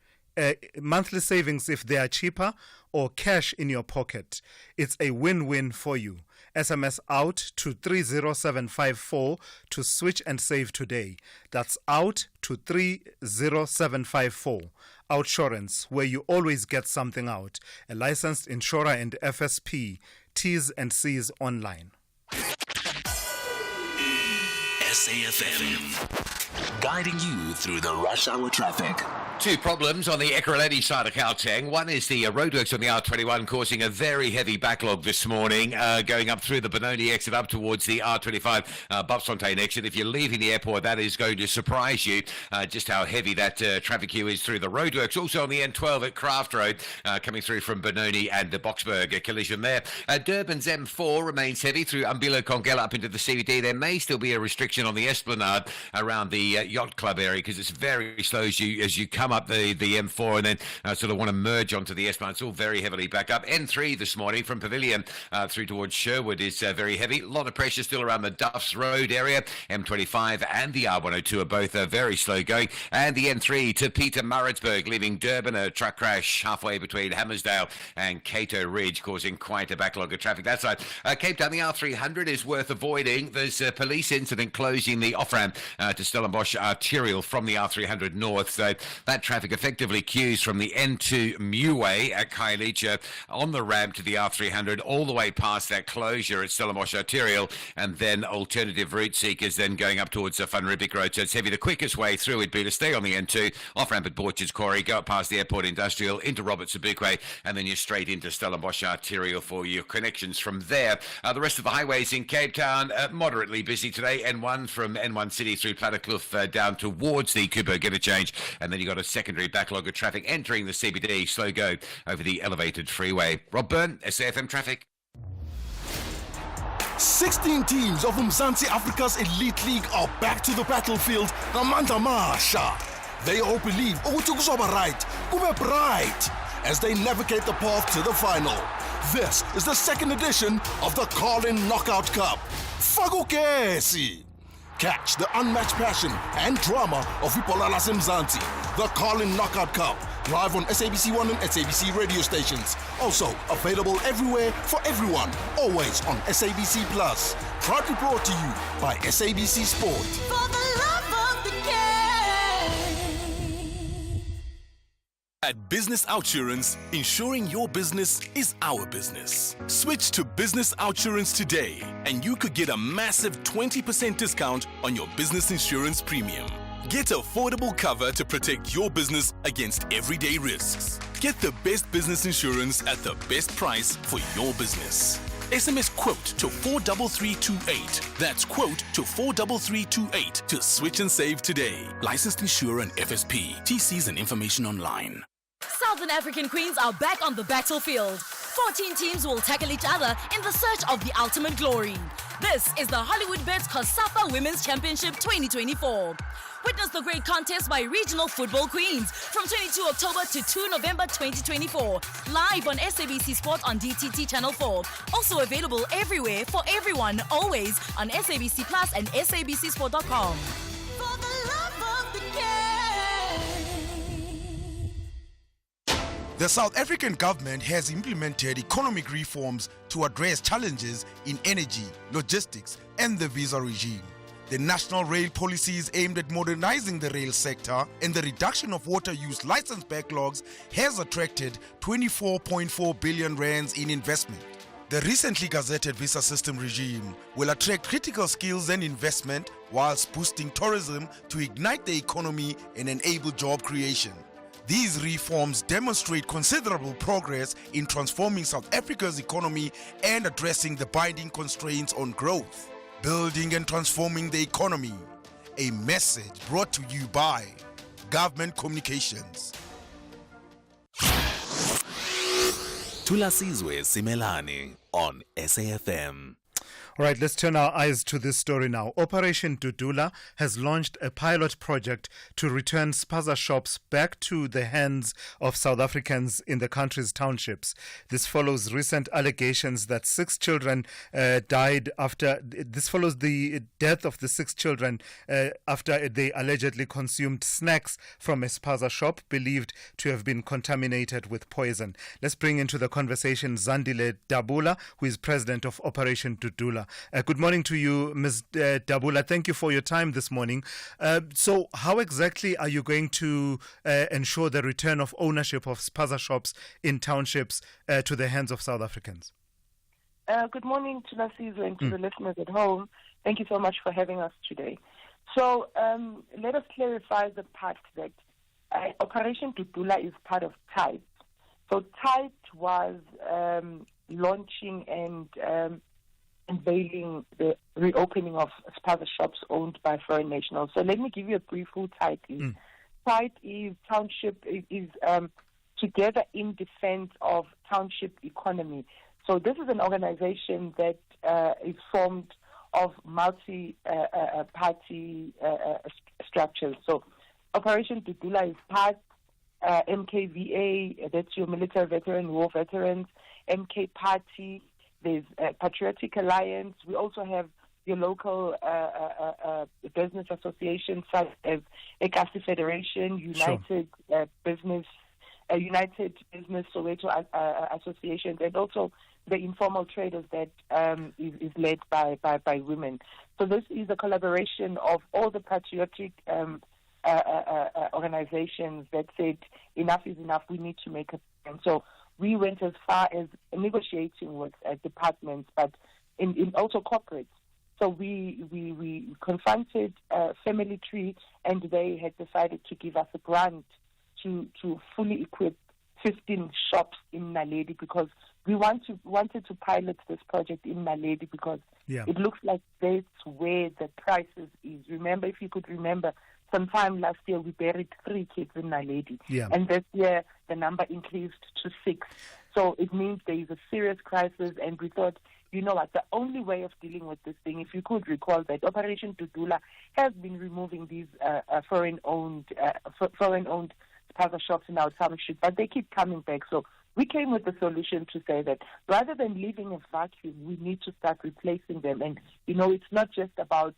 [SPEAKER 6] monthly savings if they are cheaper or cash in your pocket. It's a win-win for you. SMS out to 30754 to switch and save today. That's out to 30754. Outsurance, where you always get something out. A licensed insurer and FSP. T's and C's online.
[SPEAKER 10] SAFM. guiding you through the rush hour traffic.
[SPEAKER 4] Two problems on the Ekurhuleni side of Gauteng. One is the roadworks on the R21 causing a very heavy backlog this morning, going up through the Benoni exit up towards the R25 Bobsfontein exit. If you're leaving the airport, that is going to surprise you just how heavy that traffic queue is through the roadworks. Also on the N12 at Craft Road, coming through from Benoni and the Boksburg, a collision there. Durban's M4 remains heavy through Umbilo Kongela up into the CBD. There may still be a restriction on the Esplanade around the Yacht Club area because it's very slow as you come up the M4 and then sort of want to merge onto the Esplanade. It's all very heavily back up. N3 this morning from Pavilion through towards Sherwood is very heavy. A lot of pressure still around the Duffs Road area. M25 and the R102 are both very slow going. And the N3 to Pietermaritzburg, leaving Durban, a truck crash halfway between Hammersdale and Cato Ridge, causing quite a backlog of traffic that side. Cape Town, the R300 is worth avoiding. There's a police incident closing the off-ramp to Stellenbosch Arterial from the R300 North. So that traffic effectively queues from the N2 Muway at Khayelitsha on the ramp to the R300, all the way past that closure at Stellenbosch Arterial, and then alternative route seekers then going up towards Van Riebeeck Road. So it's heavy. The quickest way through would be to stay on the N2, off-ramp at Borchard's Quarry, go up past the Airport Industrial, into Robert Sobukwe, and then you're straight into Stellenbosch Arterial for your connections from there. The rest of the highways in Cape Town, moderately busy today. N1 from N1 City through Plattekloof down towards the Kuiper interchange, and then you've got a secondary backlog of traffic entering the CBD, slow go over the elevated freeway. Rob Byrne, SAFM Traffic.
[SPEAKER 1] 16 teams of Mzansi Africa's Elite League are back to the battlefield. Ngamandla masha. They all believe ukuthi kuzoba right, kube bright, as they navigate the path to the final. This is the second edition of the Carlin Knockout Cup. Fakugesi. Catch the unmatched passion and drama of Ibhola laseMzansi. The Carlin Knockout Cup, live on SABC 1 and SABC radio stations. Also available everywhere for everyone, always on SABC Plus. Proudly brought to you by SABC Sport.
[SPEAKER 7] For the love of the game.
[SPEAKER 10] At Business Outsurance, ensuring your business is our business. Switch to Business Outsurance today, and you could get a massive 20% discount on your business insurance premium. Get affordable cover to protect your business against everyday risks. Get the best business insurance at the best price for your business. SMS quote to 43328. That's quote to 43328 to switch and save today. Licensed insurer and FSP. TCs and information online.
[SPEAKER 23] Southern African Queens are back on the battlefield. 14 teams will tackle each other in the search of the ultimate glory. This is the Hollywood Bets COSAFA Women's Championship 2024. Witness the great contest by regional football queens from 22 October to 2 November 2024. Live on SABC Sport on DTT Channel 4. Also available everywhere for everyone, always on SABC Plus and SABCSport.com.
[SPEAKER 7] For the love of the game.
[SPEAKER 1] The South African government has implemented economic reforms to address challenges in energy, logistics, and the visa regime. The national rail policy is aimed at modernizing the rail sector, and the reduction of water use license backlogs has attracted 24.4 billion rands in investment. The recently gazetted visa system regime will attract critical skills and investment whilst boosting tourism to ignite the economy and enable job creation. These reforms demonstrate considerable progress in transforming South Africa's economy and addressing the binding constraints on growth. Building and transforming the economy. A message brought to you by Government Communications.
[SPEAKER 3] Thulasizwe Simelane on SAFM.
[SPEAKER 6] All right, let's turn our eyes to this story now. Operation Dudula has launched a pilot project to return spaza shops back to the hands of South Africans in the country's townships. This follows recent allegations that 6 children died after. This follows the death of the 6 children after they allegedly consumed snacks from a spaza shop believed to have been contaminated with poison. Let's bring into the conversation Zandile Dabula, who is president of Operation Dudula. Good morning to you, Ms. Dabula. Thank you for your time this morning. So how exactly are you going to ensure the return of ownership of spaza shops in townships to the hands of South Africans?
[SPEAKER 15] Good morning to Thulasizwe and to the listeners at home. Thank you so much for having us today. So let us clarify the part that Operation Tutula is part of TIDE. So TIDE was launching and unveiling the reopening of spaza shops owned by foreign nationals. So let me give you a brief who TIDE is. TIDE is township, is Together in Defense of Township Economy. So this is an organization that is formed of multi-party structures. So Operation Tutula is part MKVA, that's your military veteran, war veterans, MK Party, there's Patriotic Alliance. We also have your local business associations such as Ekasi Federation, United Business Soweto Association, and also the informal traders that is led by women. So this is a collaboration of all the patriotic organizations that said enough is enough, we need to make a plan. So we went as far as negotiating with departments, but in also corporates. So we confronted Family Tree, and they had decided to give us a grant to fully equip 15 shops in Naledi, because we wanted to pilot this project in Naledi because it looks like that's where the crisis is. Remember, if you could remember, sometime last year we buried 3 kids in Naledi, and this year the number increased to 6. So it means there is a serious crisis, and we thought, you know what, the only way of dealing with this thing, if you could recall that Operation Tutula has been removing these foreign-owned spaza shops in our township, but they keep coming back. So we came with the solution to say that rather than leaving a vacuum, we need to start replacing them. And, you know, it's not just about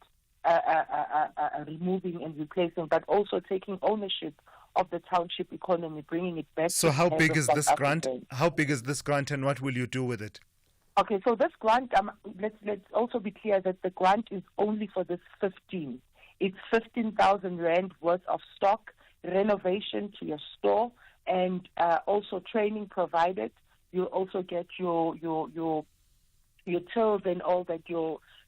[SPEAKER 15] removing and replacing, but also taking ownership of the township economy, bringing it back.
[SPEAKER 6] So how big is this grant? How big is this grant, and what will you do with it?
[SPEAKER 15] Okay, so this grant, let's also be clear that the grant is only for this 15. It's 15,000 Rand worth of stock, renovation to your store, and also training provided. You'll also get your tills and all that,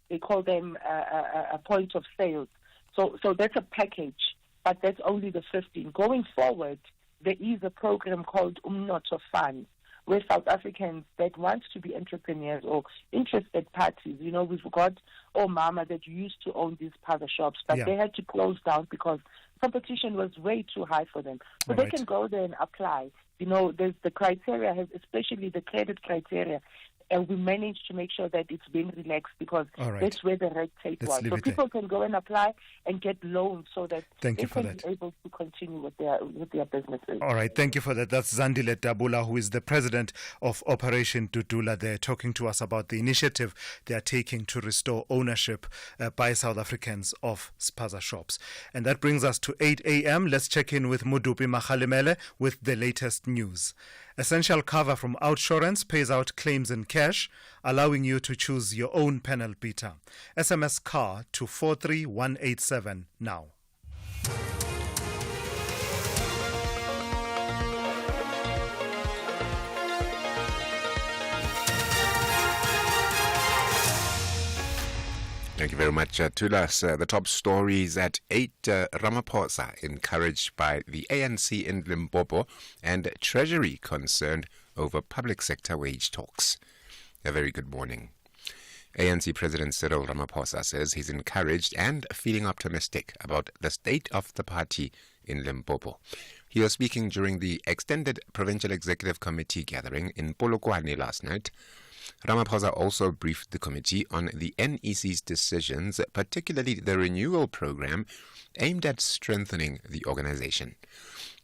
[SPEAKER 15] they call them a point of sales. So that's a package, but that's only the 15. Going forward, there is a program called Umnotho Fund, where South Africans that want to be entrepreneurs or interested parties, you know, we've got Mama that used to own these spaza shops, but they had to close down because competition was way too high for them. So they can go there and apply. You know, there's the criteria, especially the credit criteria, and we managed to make sure that it's been relaxed because that's where the red tape was. So people can go and apply and get loans so that they can be able to continue with their businesses.
[SPEAKER 6] All right, thank you for that. That's Zandile Dabula, who is the president of Operation Tutula. They're talking to us about the initiative they are taking to restore ownership by South Africans of spaza shops. And that brings us to 8 a.m. Let's check in with Mudupi Makhalemele with the latest news. Essential cover from Outsurance pays out claims in cash, allowing you to choose your own panel beater. SMS CAR to 43187 now.
[SPEAKER 2] Thank you very much, Thulas. The top stories at 8, Ramaphosa encouraged by the ANC in Limpopo and Treasury concerned over public sector wage talks. A very good morning. ANC President Cyril Ramaphosa says he's encouraged and feeling optimistic about the state of the party in Limpopo. He was speaking during the extended Provincial Executive Committee gathering in Polokwane last night. Ramaphosa also briefed the committee on the NEC's decisions, particularly the renewal program aimed at strengthening the organization.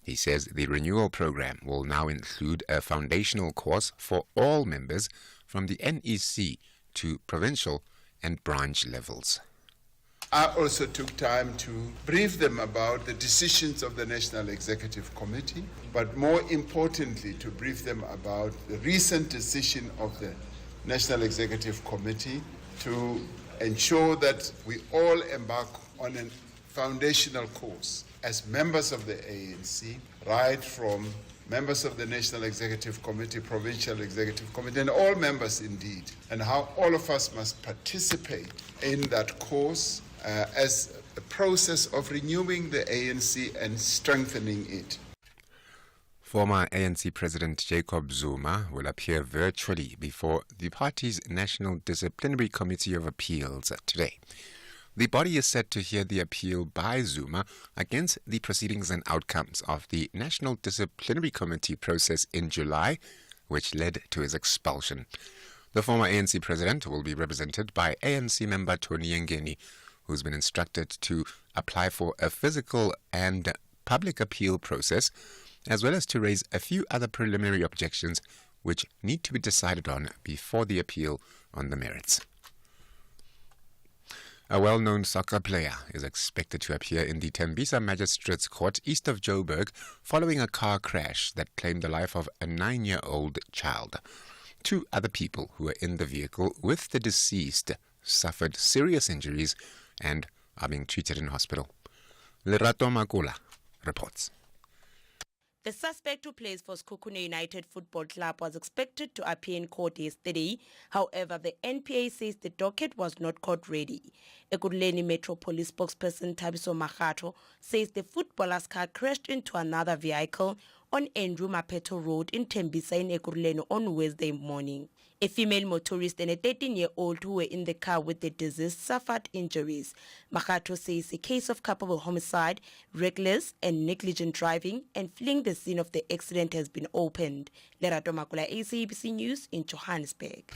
[SPEAKER 2] He says the renewal program will now include a foundational course for all members from the NEC to provincial and branch levels.
[SPEAKER 20] I also took time to brief them about the decisions of the National Executive Committee, but more importantly to brief them about the recent decision of the National Executive Committee to ensure that we all embark on a foundational course as members of the ANC, right from members of the National Executive Committee, Provincial Executive Committee, and all members indeed, and how all of us must participate in that course as a process of renewing the ANC and strengthening it.
[SPEAKER 2] Former ANC President Jacob Zuma will appear virtually before the party's National Disciplinary Committee of Appeals today. The body is set to hear the appeal by Zuma against the proceedings and outcomes of the National Disciplinary Committee process in July, which led to his expulsion. The former ANC president will be represented by ANC member Tony Ngeni, who's been instructed to apply for a physical and public appeal process, as well as to raise a few other preliminary objections which need to be decided on before the appeal on the merits. A well-known soccer player is expected to appear in the Tembisa Magistrates Court east of Joburg following a car crash that claimed the life of a 9-year-old child. 2 other people who were in the vehicle with the deceased suffered serious injuries and are being treated in hospital. Lerato Makula reports.
[SPEAKER 8] The suspect who plays for Skukune United Football Club was expected to appear in court yesterday. However, the NPA says the docket was not court-ready. Ekurhuleni Metro Police spokesperson Thabiso Makgato says the footballer's car crashed into another vehicle on Andrew Mapeto Road in Tembisa in Ekurhuleni on Wednesday morning. A female motorist and a 13-year-old who were in the car with the deceased suffered injuries. Makgato says a case of culpable homicide, reckless and negligent driving and fleeing the scene of the accident has been opened. Lerato Makula, SABC News in Johannesburg.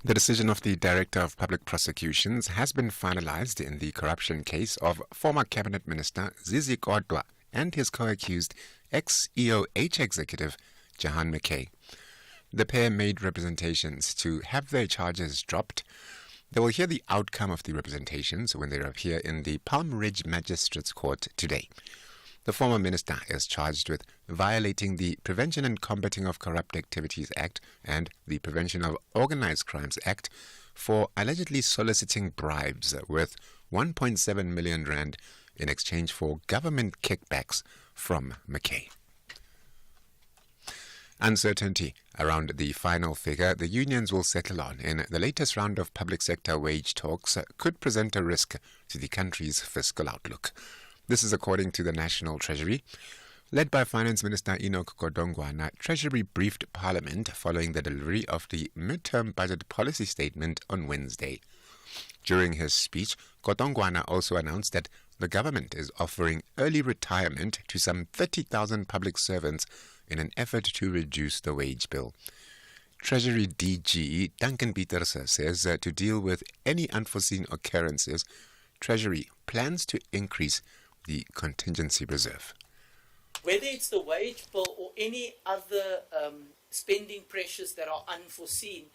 [SPEAKER 2] The decision of the Director of Public Prosecutions has been finalized in the corruption case of former Cabinet Minister Zizi Kodwa and his co-accused ex-EOH executive Jahan McKay. The pair made representations to have their charges dropped. They will hear the outcome of the representations when they appear in the Palm Ridge Magistrates Court today. The former minister is charged with violating the Prevention and Combating of Corrupt Activities Act and the Prevention of Organized Crimes Act for allegedly soliciting bribes worth 1.7 million rand in exchange for government kickbacks from McKay. Uncertainty around the final figure the unions will settle on in the latest round of public sector wage talks could present a risk to the country's fiscal outlook. This is according to the National Treasury. Led by Finance Minister Enoch Godongwana, Treasury briefed Parliament following the delivery of the midterm budget policy statement on Wednesday. During his speech, Godongwana also announced that the government is offering early retirement to some 30,000 public servants in an effort to reduce the wage bill. Treasury DG Duncan Peters says to deal with any unforeseen occurrences, Treasury plans to increase the contingency reserve.
[SPEAKER 9] Whether it's the wage bill or any other spending pressures that are unforeseen,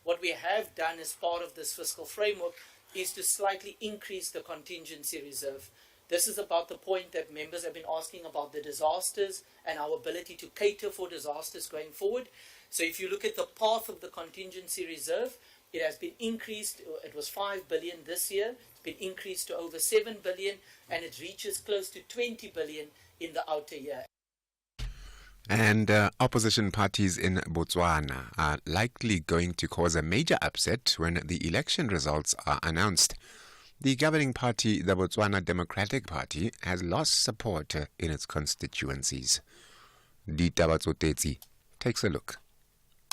[SPEAKER 9] what we have done as part of this fiscal framework is to slightly increase the contingency reserve. This is about the point that members have been asking about the disasters and our ability to cater for disasters going forward. So if you look at the path of the contingency reserve, it has been increased. It was 5 billion this year. It's been increased to over 7 billion, and it reaches close to 20 billion in the outer year.
[SPEAKER 2] And opposition parties in Botswana are likely going to cause a major upset when the election results are announced. The governing party, the Botswana Democratic Party, has lost support in its constituencies. Ditaba Tsotetsi takes a look.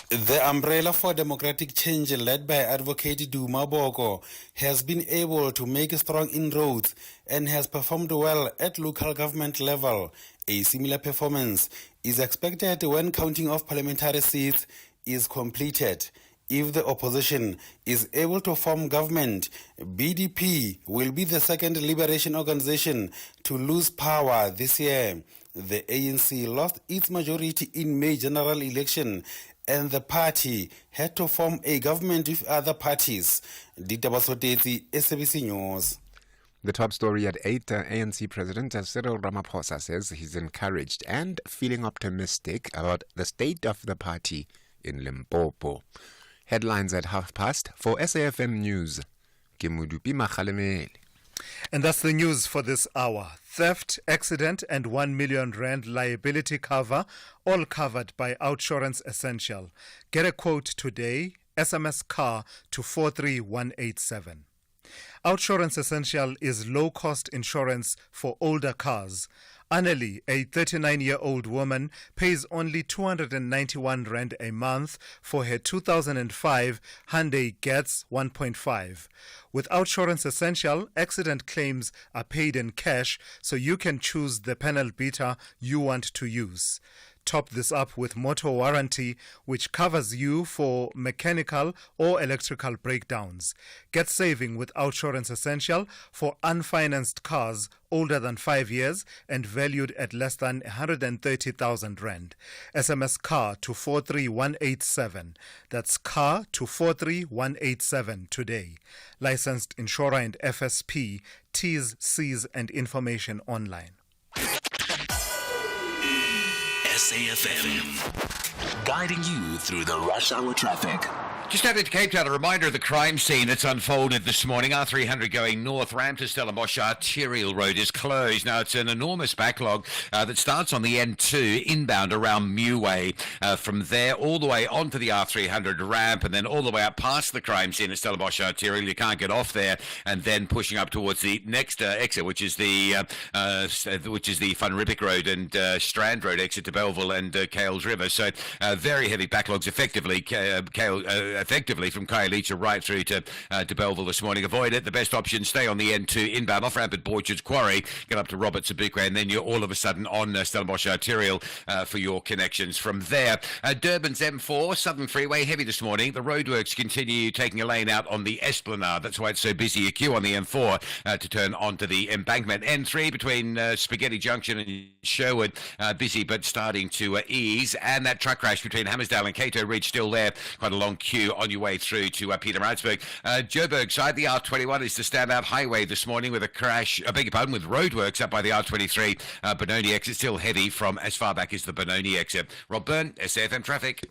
[SPEAKER 21] The Umbrella for Democratic Change, led by Advocate Duma Boko, has been able to make strong inroads and has performed well at local government level. A similar performance is expected when counting of parliamentary seats is completed. If the opposition is able to form government, BDP will be the second liberation organization to lose power this year. The ANC lost its majority in May general election, and the party had to form a government with other parties. Ditaba Tsotetsi, SABC News.
[SPEAKER 2] The top story at 8, ANC President Cyril Ramaphosa says he's encouraged and feeling optimistic about the state of the party in Limpopo. Headlines at past for SAFM News. Kimudupi Makhalemele.
[SPEAKER 6] And that's the news for this hour. Theft, accident and 1 million rand liability cover, all covered by Outsurance Essential. Get a quote today. SMS CAR to 43187. Outsurance Essential is low-cost insurance for older cars. Annelie, a 39-year-old woman, pays only 291 Rand a month for her 2005 Hyundai Getz 1.5. With Outsurance Essential, accident claims are paid in cash, so you can choose the panel beater you want to use. Top this up with motor warranty, which covers you for mechanical or electrical breakdowns. Get saving with Outsurance Essential for unfinanced cars older than 5 years and valued at less than 130,000 Rand. SMS CAR to 43187. That's CAR to 43187 today. Licensed insurer and FSP. T's, C's and information online.
[SPEAKER 3] SAFM, guiding you through the rush hour traffic.
[SPEAKER 4] Just headed to Cape Town, a reminder of the crime scene that's unfolded this morning. R300 going north, ramp to Stellenbosch Arterial Road is closed. Now, it's an enormous backlog that starts on the N2 inbound around Meway. From there all the way onto the R300 ramp and then all the way up past the crime scene at Stellenbosch Arterial. You can't get off there, and then pushing up towards the next exit, which is the Van Riebeeck Road and Strand Road exit to Belleville and Kales River. So very heavy backlogs effectively from Khayelitsha right through to Belleville this morning. Avoid it. The best option, stay on the N2 inbound off ramp at Borchard's Quarry, get up to Robert Sobukwe, and then you're all of a sudden on Stellenbosch Arterial for your connections from there. Durban's M4 Southern Freeway heavy this morning. The roadworks continue taking a lane out on the Esplanade. That's why it's so busy. A queue on the M4 to turn onto the embankment. N3 between Spaghetti Junction and Sherwood, busy but starting to ease. And that truck crash between Hammersdale and Cato Ridge still there. Quite a long queue on your way through to Pietermaritzburg. Joburg side, the R21 is the standout highway this morning with a crash, with roadworks up by the R23 Benoni exit, still heavy from as far back as the Benoni exit. Rob Byrne, SAFM Traffic.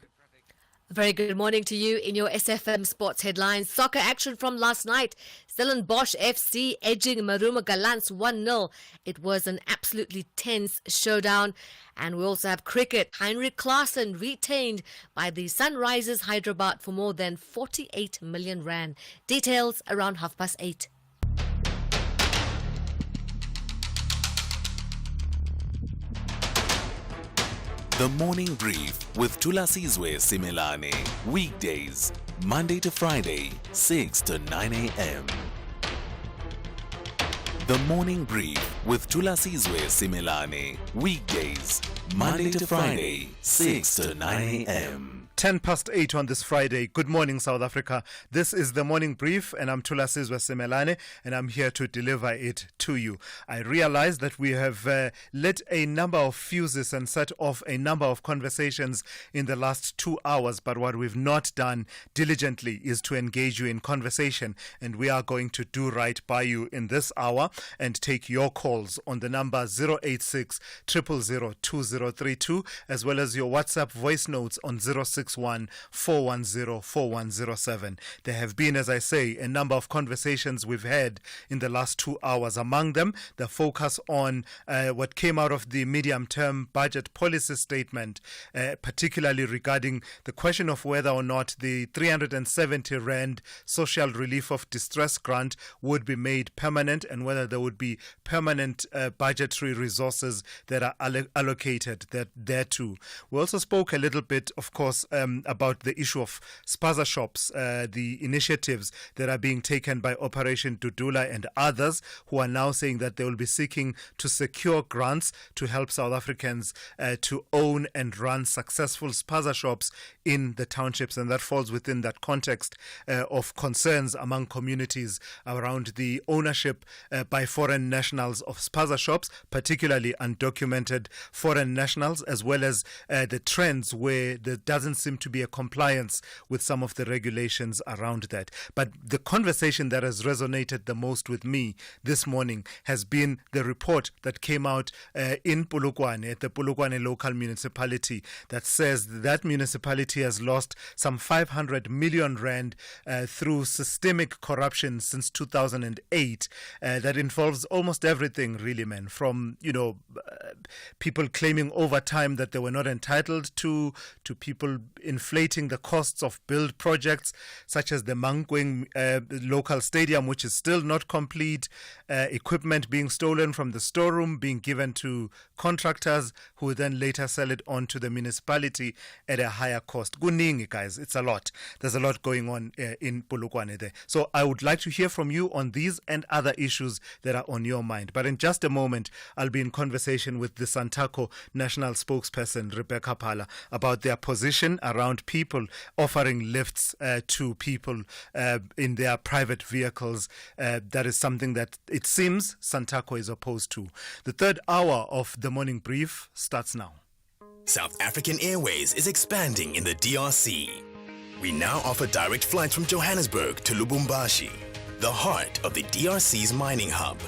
[SPEAKER 11] Very good morning to you in your SFM Sports headlines. Soccer action from last night. Stellenbosch FC edging Maruma Gallants 1-0. It was an absolutely tense showdown. And we also have cricket. Heinrich Klaasen retained by the Sunrisers Hyderabad for more than 48 million Rand. Details around 8:30.
[SPEAKER 3] The Morning Brief with Thulasizwe Simelane. Weekdays, Monday to Friday, 6 to 9 a.m. The Morning Brief with Thulasizwe Simelane. Weekdays, Monday to Friday, 6 to 9 a.m.
[SPEAKER 6] 8:10 on this Friday. Good morning, South Africa. This is the Morning Brief, and I'm Thulasizwe Simelane, and I'm here to deliver it to you. I realize that we have lit a number of fuses and set off a number of conversations in the last 2 hours, but what we've not done diligently is to engage you in conversation, and we are going to do right by you in this hour and take your calls on the number 086 000 2032, as well as your WhatsApp voice notes on 061-410-4107. There have been, as I say, a number of conversations we've had in the last 2 hours. Among them, the focus on what came out of the medium-term budget policy statement, particularly regarding the question of whether or not the 370 Rand social relief of distress grant would be made permanent and whether there would be permanent budgetary resources that are allocated thereto. We also spoke a little bit, of course, about the issue of spaza shops, the initiatives that are being taken by Operation Dudula and others who are now saying that they will be seeking to secure grants to help South Africans to own and run successful spaza shops in the townships, and that falls within that context of concerns among communities around the ownership by foreign nationals of spaza shops, particularly undocumented foreign nationals, as well as the trends where there doesn't seem to be a compliance with some of the regulations around that. But the conversation that has resonated the most with me this morning has been the report that came out in Polokwane, at the Polokwane local municipality, that says that municipality has lost some 500 million Rand through systemic corruption since 2008 that involves almost everything everything, really, man. From, people claiming over time that they were not entitled to people inflating the costs of build projects, such as the Mankweng local stadium, which is still not complete, equipment being stolen from the storeroom, being given to contractors who then later sell it on to the municipality at a higher cost. Kuningi, guys, it's a lot. There's a lot going on in Polokwane there. So I would like to hear from you on these and other issues that are on your mind. But in just a moment, I'll be in conversation with the Santaco national spokesperson, Rebecca Phala, about their position around people offering lifts to people in their private vehicles. That is something that it seems Santaco is opposed to. The third hour of the morning brief starts now.
[SPEAKER 12] South African Airways is expanding in the DRC. We now offer direct flights from Johannesburg to Lubumbashi, the heart of the DRC's mining hub.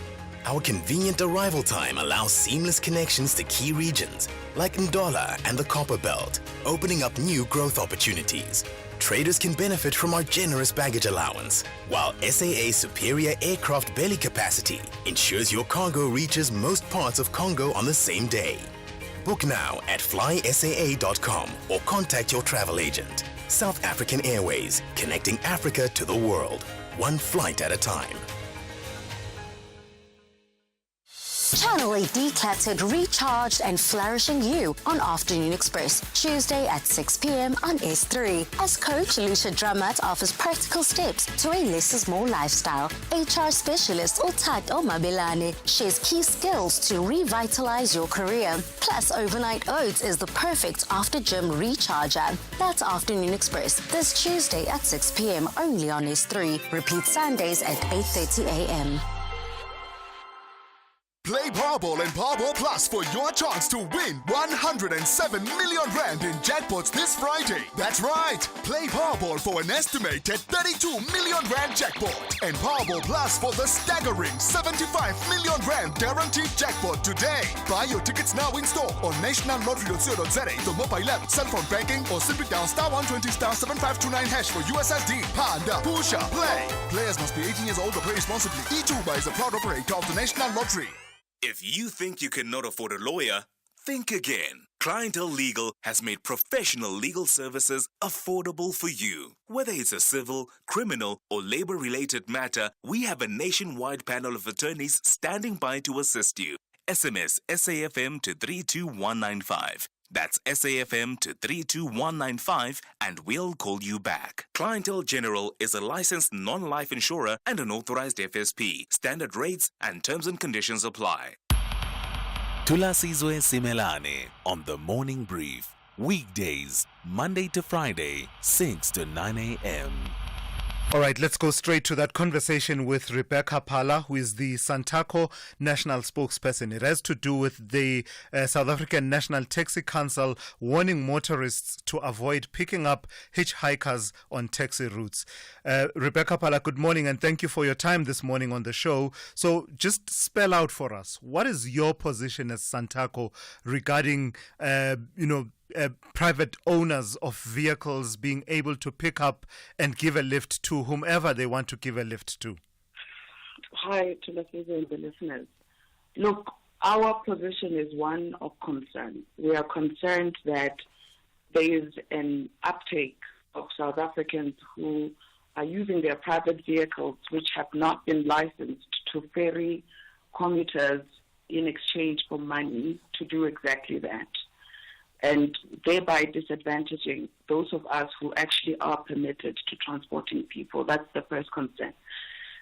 [SPEAKER 12] Our convenient arrival time allows seamless connections to key regions like Ndola and the Copper Belt, opening up new growth opportunities. Traders can benefit from our generous baggage allowance, while SAA's superior aircraft belly capacity ensures your cargo reaches most parts of Congo on the same day. Book now at flysaa.com or contact your travel agent. South African Airways, connecting Africa to the world, one flight at a time.
[SPEAKER 13] Channel a decluttered, recharged and flourishing you on Afternoon Express, Tuesday at 6 p.m. on S3. As Coach Lucia Drummond offers practical steps to a less is more lifestyle. HR specialist Uthato Mabelane shares key skills to revitalize your career. Plus, Overnight Oats is the perfect after-gym recharger. That's Afternoon Express, this Tuesday at 6 p.m. only on S3. Repeat Sundays at 8:30 a.m.
[SPEAKER 17] Play Powerball and Powerball Plus for your chance to win 107 million rand in jackpots this Friday. That's right. Play Powerball for an estimated 32 million rand jackpot and Powerball Plus for the staggering 75 million rand guaranteed jackpot today. Buy your tickets now in store on nationallottery.co.za, the mobile app, cell phone banking, or simply dial *120 *7529# for USSD. Panda, Pusha, play. Players must be 18 years old or play responsibly. E2 is a proud operator of the National Lottery.
[SPEAKER 10] If you think you cannot afford a lawyer, think again. Clientele Legal has made professional legal services affordable for you. Whether it's a civil, criminal, or labor-related matter, we have a nationwide panel of attorneys standing by to assist you. SMS SAFM to 32195. That's SAFM to 32195 and we'll call you back. Clientele General is a licensed non-life insurer and an authorized FSP. Standard rates and terms and conditions apply.
[SPEAKER 3] Thulasizwe Simelane on the Morning Brief. Weekdays, Monday to Friday, 6 to 9 a.m.
[SPEAKER 6] All right, let's go straight to that conversation with Rebecca Phala, who is the Santaco national spokesperson. It has to do with the South African National Taxi Council warning motorists to avoid picking up hitchhikers on taxi routes. Rebecca Phala, good morning, and thank you for your time this morning on the show. So just spell out for us, what is your position as Santaco regarding, private owners of vehicles being able to pick up and give a lift to whomever they want to give a lift to?
[SPEAKER 14] Hi to the listeners. Look, our position is one of concern. We are concerned that there is an uptake of South Africans who are using their private vehicles which have not been licensed to ferry commuters in exchange for money to do exactly that, and thereby disadvantaging those of us who actually are permitted to transporting people. That's the first concern.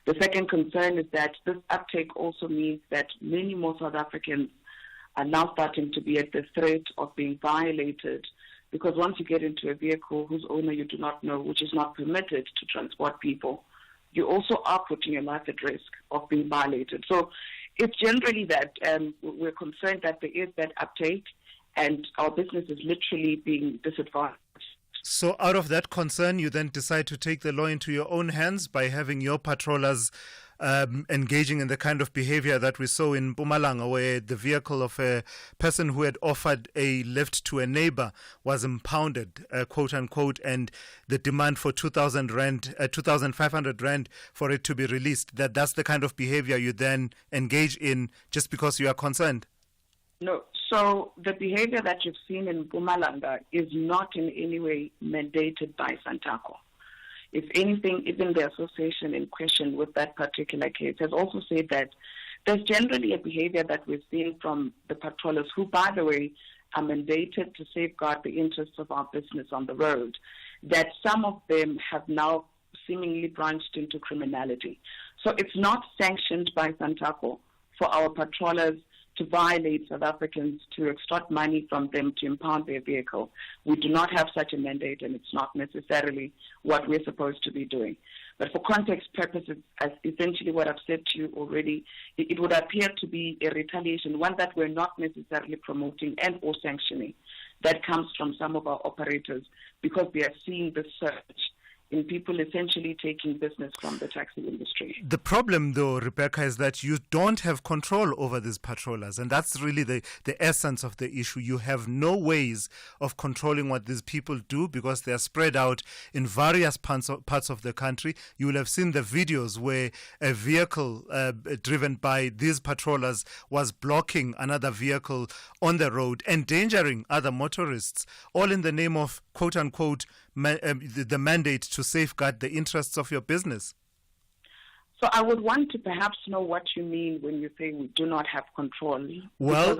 [SPEAKER 14] The second concern is that this uptake also means that many more South Africans are now starting to be at the threat of being violated, because once you get into a vehicle whose owner you do not know, which is not permitted to transport people, you also are putting your life at risk of being violated. So it's generally that we're concerned that there is that uptake, and our business is literally being disadvantaged.
[SPEAKER 6] So out of that concern, you then decide to take the law into your own hands by having your patrollers engaging in the kind of behavior that we saw in Mpumalanga, where the vehicle of a person who had offered a lift to a neighbor was impounded, quote unquote, and the demand for 2,500 rand for it to be released. That's the kind of behavior you then engage in just because you are concerned?
[SPEAKER 15] No. So the behavior that you've seen in Mpumalanga is not in any way mandated by Santaco. If anything, even the association in question with that particular case has also said that there's generally a behavior that we've seen from the patrollers who, by the way, are mandated to safeguard the interests of our business on the road, that some of them have now seemingly branched into criminality. So it's not sanctioned by Santaco for our patrollers to violate South Africans, to extort money from them, to impound their vehicle. We do not have such a mandate, and it's not necessarily what we're supposed to be doing. But for context purposes, as essentially what I've said to you already, it would appear to be a retaliation, one that we're not necessarily promoting and or sanctioning, that comes from some of our operators, because we are seeing the surge in people essentially taking business from the taxi industry.
[SPEAKER 6] The problem, though, Rebecca, is that you don't have control over these patrollers, and that's really the essence of the issue. You have no ways of controlling what these people do because they are spread out in various parts of the country. You will have seen the videos where a vehicle driven by these patrollers was blocking another vehicle on the road, endangering other motorists, all in the name of, quote-unquote, the mandate to safeguard the interests of your business.
[SPEAKER 15] So I would want to perhaps know what you mean when you say we do not have control.
[SPEAKER 6] Well,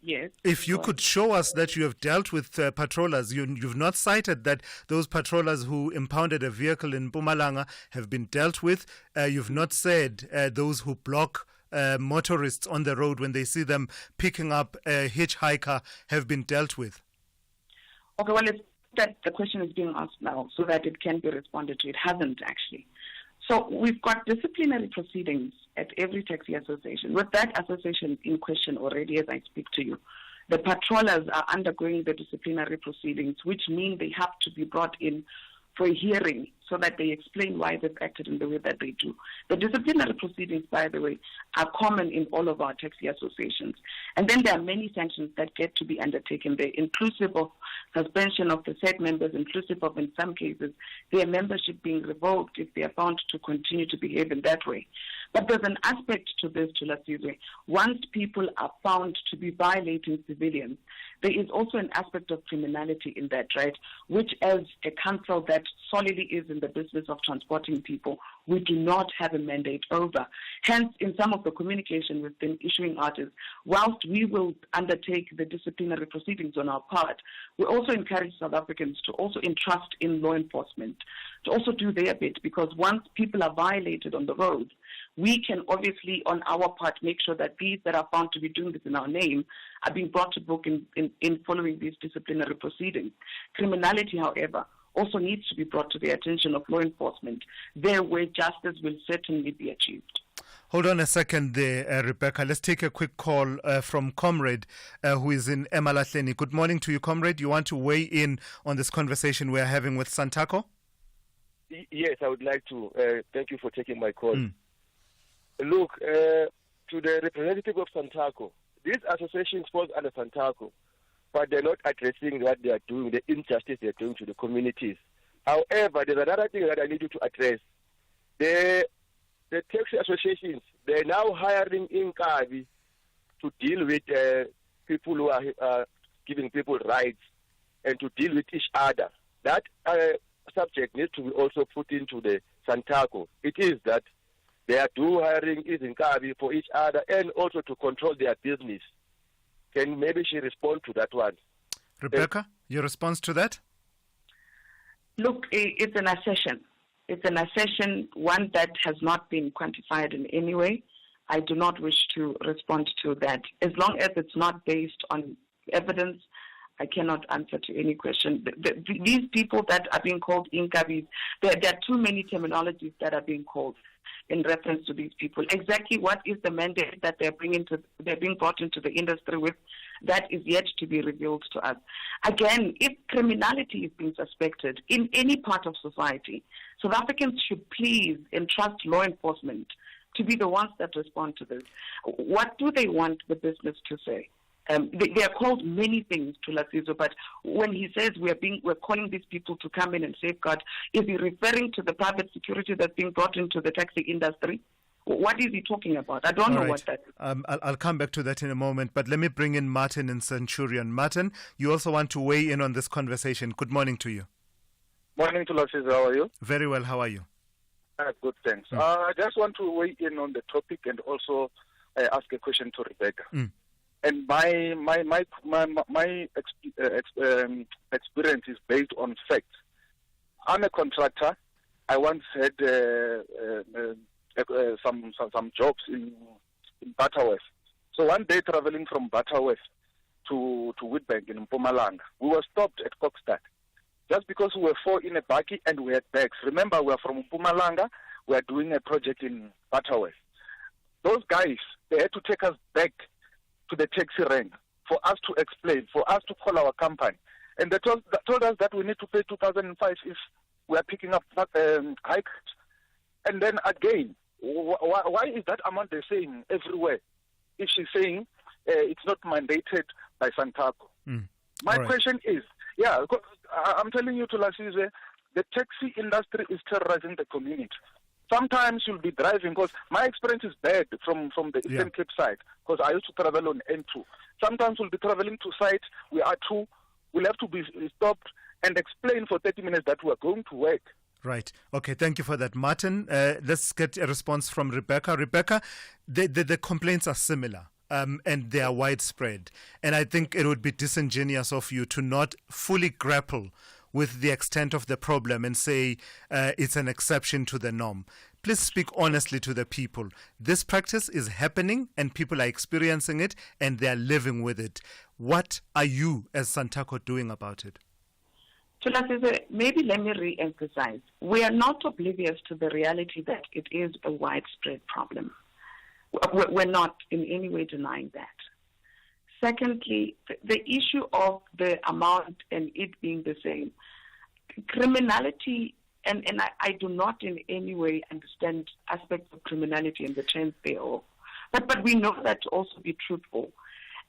[SPEAKER 15] yes,
[SPEAKER 6] if you could show us that you have dealt with patrollers, you've not cited that those patrollers who impounded a vehicle in Mpumalanga have been dealt with. You've not said those who block motorists on the road when they see them picking up a hitchhiker have been dealt with.
[SPEAKER 15] Okay, well, it's that the question is being asked now so that it can be responded to. It hasn't, actually. So we've got disciplinary proceedings at every taxi association. With that association in question already as I speak to you, the patrollers are undergoing the disciplinary proceedings, which mean they have to be brought in for a hearing so that they explain why they've acted in the way that they do. The disciplinary proceedings, by the way, are common in all of our taxi associations. And then there are many sanctions that get to be undertaken there, inclusive of suspension of the said members, inclusive of, in some cases, their membership being revoked if they are found to continue to behave in that way. But there's an aspect to this, Thulasizwe. Once people are found to be violating civilians, there is also an aspect of criminality in that, right? Which, as a council that solidly is in the business of transporting people, we do not have a mandate over. Hence, in some of the communication we've been issuing out is, whilst we will undertake the disciplinary proceedings on our part, we also encourage South Africans to also entrust in law enforcement, to also do their bit, because once people are violated on the road, we can obviously, on our part, make sure that these that are found to be doing this in our name are being brought to book in following these disciplinary proceedings. Criminality, however, also needs to be brought to the attention of law enforcement, there where justice will certainly be achieved.
[SPEAKER 6] Hold on a second there, Rebecca. Let's take a quick call from Comrade, who is in Emalahleni. Good morning to you, Comrade. You want to weigh in on this conversation we're having with Santaco?
[SPEAKER 5] Yes, I would like to. Thank you for taking my call. Look, to the representative of Santaco, these associations fall under Santaco, but they're not addressing what they are doing, the injustice they're doing to the communities. However, there's another thing that I need you to address. The taxi associations, they're now hiring Inkabi to deal with people who are giving people rights and to deal with each other. That subject needs to be also put into the Santaco. It is that they are hiring Inkabi for each other and also to control their business. Can maybe she respond to that one?
[SPEAKER 6] Rebecca, your response to that?
[SPEAKER 15] Look, it's an assertion. It's an assertion, one that has not been quantified in any way. I do not wish to respond to that. As long as it's not based on evidence, I cannot answer to any question. These people that are being called Inkabis, there are too many terminologies that are being called in reference to these people. Exactly what is the mandate that they're being brought into the industry with, that is yet to be revealed to us. Again, if criminality is being suspected in any part of society, South Africans should please entrust law enforcement to
[SPEAKER 16] to be the ones that respond to this. What do they want the business to say? They are called many things to Thulasizwe, but when he says we're calling these people to come in and safeguard, is he referring to the private security that's being brought into the taxi industry? What is he talking about? I don't know what that is.
[SPEAKER 6] I'll come back to that in a moment, but let me bring in Martin in Centurion. Martin, you also want to weigh in on this conversation. Good morning to you.
[SPEAKER 18] Morning to Thulasizwe. How are you?
[SPEAKER 6] Very well. How are you?
[SPEAKER 18] Good, thanks. I just want to weigh in on the topic and also ask a question to Rebecca. And my experience is based on facts. I'm a contractor. I once had some jobs in Butterworth. So one day, traveling from Butterworth to Witbank in Mpumalanga, we were stopped at Kokstad just because we were 4 in a bakkie and we had bags. Remember, we are from Mpumalanga. We are doing a project in Butterworth. Those guys, they had to take us back to the taxi rank for us to explain, for us to call our company. And they told us that we need to pay 2005 if we are picking up hikes. And then again, why is that amount they're saying everywhere? If she's saying it's not mandated by Santaco. My question is, I'm telling you, Thulasizwe, the taxi industry is terrorizing the community. Sometimes you'll be driving, because my experience is bad from the Eastern Cape side, because I used to travel on N2. Sometimes we'll be traveling to sites, we are two, we'll have to be stopped and explain for 30 minutes that we are going to work.
[SPEAKER 6] Right. Okay, thank you for that. Martin, let's get a response from Rebecca. Rebecca, the complaints are similar. And they are widespread. And I think it would be disingenuous of you to not fully grapple with the extent of the problem and say it's an exception to the norm. Please speak honestly to the people. This practice is happening and people are experiencing it and they are living with it. What are you as Santaco doing about it?
[SPEAKER 16] Thulasizwe, maybe let me re-emphasize. We are not oblivious to the reality that it is a widespread problem. We're not in any way denying that. Secondly, the issue of the amount and it being the same, criminality, and I do not in any way understand aspects of criminality and the trends thereof, but we know that to also be truthful.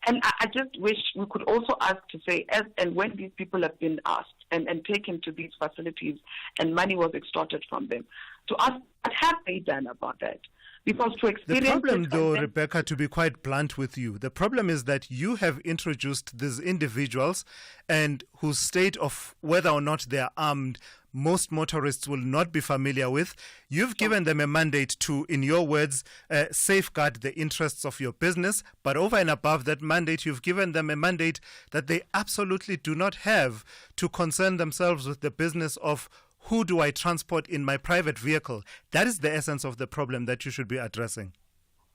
[SPEAKER 16] And I just wish we could also ask to say, and when these people have been asked and taken to these facilities and money was extorted from them, to ask what have they done about that? Because to experience
[SPEAKER 6] the problem, though, Rebecca, to be quite blunt with you, the problem is that you have introduced these individuals and whose state of whether or not they are armed, most motorists will not be familiar with. You've given them a mandate to, in your words, safeguard the interests of your business. But over and above that mandate, you've given them a mandate that they absolutely do not have to concern themselves with the business of who do I transport in my private vehicle. That is the essence of the problem that you should be addressing.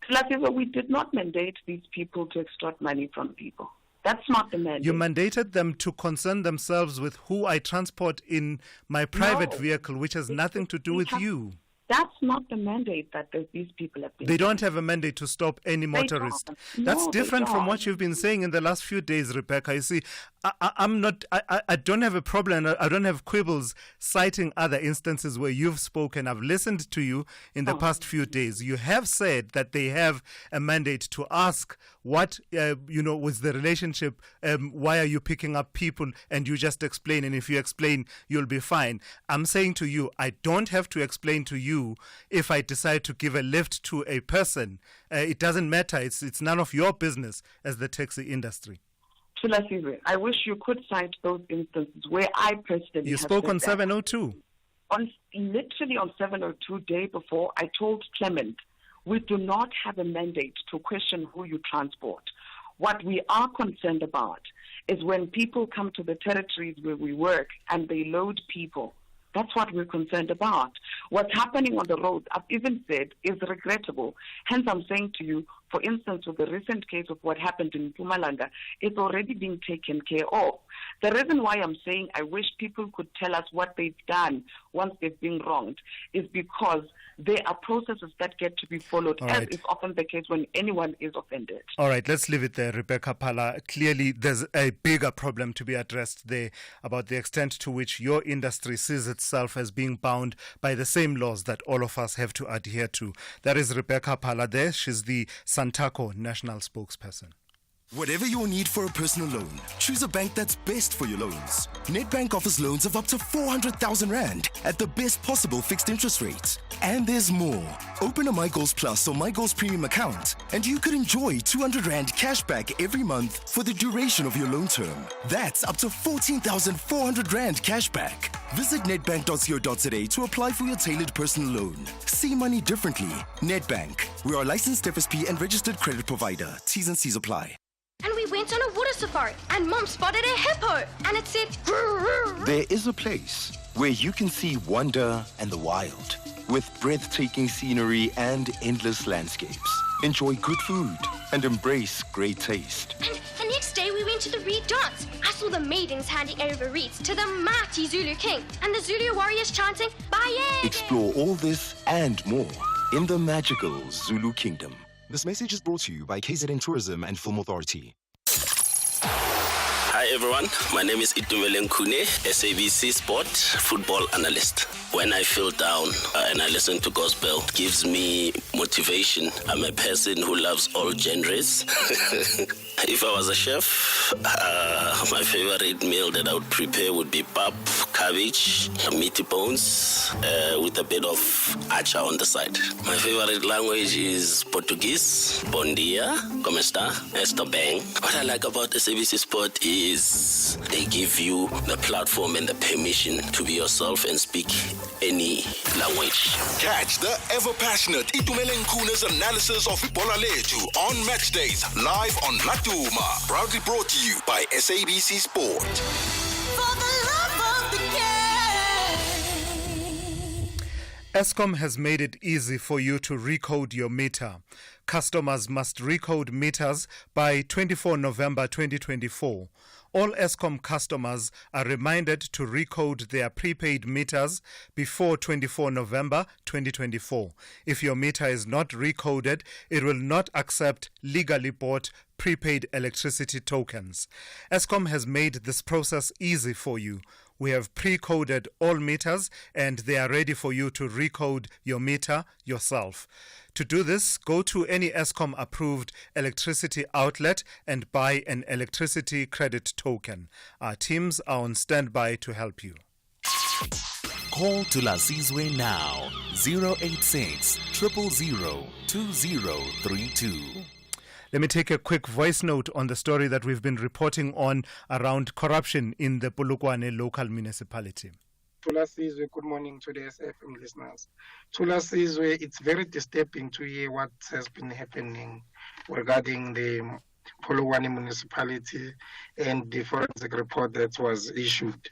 [SPEAKER 16] Thulasizwe, we did not mandate these people to extort money from people. That's not the mandate.
[SPEAKER 6] You mandated them to concern themselves with who I transport in my private vehicle, which has nothing to do with you.
[SPEAKER 16] That's not the mandate that these people have been.
[SPEAKER 6] They don't have a mandate to stop any motorist. That's different from what you've been saying in the last few days, Rebecca. You see, I don't have a problem. I don't have quibbles citing other instances where you've spoken. I've listened to you in the past few days. You have said that they have a mandate to ask what, was the relationship, why are you picking up people, and you just explain, and if you explain, you'll be fine. I'm saying to you, I don't have to explain to you if I decide to give a lift to a person. It doesn't matter. It's none of your business as the taxi industry.
[SPEAKER 16] Thulasizwe, I wish you could cite those instances where I personally
[SPEAKER 6] You spoke on 702.
[SPEAKER 16] Literally on 702, day before, I told Clement, we do not have a mandate to question who you transport. What we are concerned about is when people come to the territories where we work and they load people. That's what we're concerned about. What's happening on the roads, I've even said, is regrettable. Hence, I'm saying to you, for instance, with the recent case of what happened in Mpumalanga, it's already being taken care of. The reason why I'm saying I wish people could tell us what they've done once they've been wronged is because there are processes that get to be followed, as is often the case when anyone is offended.
[SPEAKER 6] All right, let's leave it there, Rebecca Pala. Clearly, there's a bigger problem to be addressed there about the extent to which your industry sees itself as being bound by the same laws that all of us have to adhere to. That is Rebecca Pala there. She's the Santaco national spokesperson.
[SPEAKER 12] Whatever your need for a personal loan, choose a bank that's best for your loans. Nedbank offers loans of up to 400,000 Rand at the best possible fixed interest rates. And there's more. Open a My Goals Plus or My Goals Premium account, and you could enjoy 200 Rand cash back every month for the duration of your loan term. That's up to 14,400 Rand cash back. Visit nedbank.co.za to apply for your tailored personal loan. See money differently. Nedbank. We are a licensed FSP and registered credit provider. T's and C's apply.
[SPEAKER 19] And we went on a water safari, and Mom spotted a hippo, and it said, "Grrr."
[SPEAKER 22] There is a place where you can see wonder and the wild, with breathtaking scenery and endless landscapes. Enjoy good food and embrace great taste.
[SPEAKER 19] And the next day we went to the reed dance. I saw the maidens handing over reeds to the mighty Zulu king, and the Zulu warriors chanting, "Baye."
[SPEAKER 22] Explore all this and more in the magical Zulu Kingdom.
[SPEAKER 23] This message is brought to you by KZN Tourism and Film Authority.
[SPEAKER 24] Hi everyone, my name is Itumeleng Khune, SABC Sport football analyst. When I feel down and I listen to gospel, it gives me motivation. I'm a person who loves all genres. If I was a chef, my favorite meal that I would prepare would be pap, cabbage, meaty bones, with a bit of acha on the side. My favorite language is Portuguese. Bom dia, como está? Estou bem. What I like about SABC Sport is they give you the platform and the permission to be yourself and speak any language.
[SPEAKER 25] Catch the ever-passionate Itumeleng Khune's analysis of Bola Letu on match days, live on Latuma. Proudly brought to you by SABC Sport.
[SPEAKER 7] For the love of the game.
[SPEAKER 6] Eskom has made it easy for you to recode your meter. Customers must recode meters by 24 November 2024. All Eskom customers are reminded to recode their prepaid meters before 24 November 2024. If your meter is not recoded, it will not accept legally bought prepaid electricity tokens. Eskom has made this process easy for you. We have pre-coded all meters and they are ready for you to recode your meter yourself. To do this, go to any Eskom approved electricity outlet and buy an electricity credit token. Our teams are on standby to help you.
[SPEAKER 3] Call Thulasizwe now, 086 000 2032.
[SPEAKER 6] Let me take a quick voice note on the story that we've been reporting on around corruption in the Polokwane local municipality.
[SPEAKER 26] Thulasizwe, good morning to the SFM listeners. Thulasizwe, it's very disturbing to hear what has been happening regarding the Polokwane municipality and the forensic report that was issued.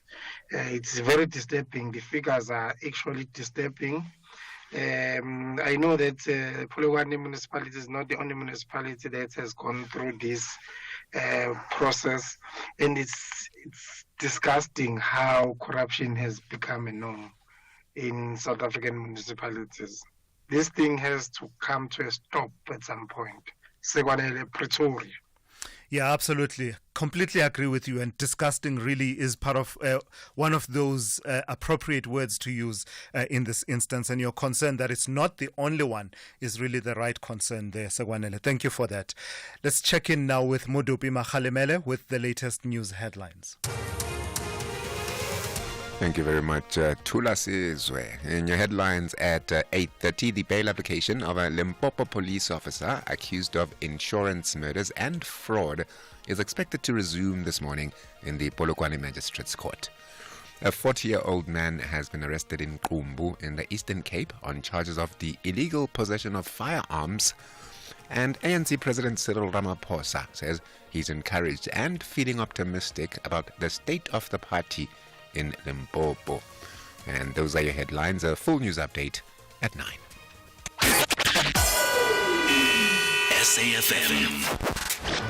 [SPEAKER 26] It's very disturbing. The figures are actually disturbing. I know that Polokwane municipality is not the only municipality that has gone through this process, and it's disgusting how corruption has become a norm in South African municipalities. This thing has to come to a stop at some point. Sekwanele, Pretoria.
[SPEAKER 6] Yeah, absolutely. Completely agree with you. And disgusting really is part of one of those appropriate words to use in this instance. And your concern that it's not the only one is really the right concern there, Segwanele. Thank you for that. Let's check in now with Mudupi Makhalemele with the latest news headlines.
[SPEAKER 2] Thank you very much, Thulasizwe. In your headlines at 8:30, the bail application of a Limpopo police officer accused of insurance murders and fraud is expected to resume this morning in the Polokwane Magistrates Court. A 40-year-old man has been arrested in Qumbu in the Eastern Cape on charges of the illegal possession of firearms. And ANC President Cyril Ramaphosa says he's encouraged and feeling optimistic about the state of the party in Limpopo. And those are your headlines. A full news update at 9.
[SPEAKER 10] SAFM,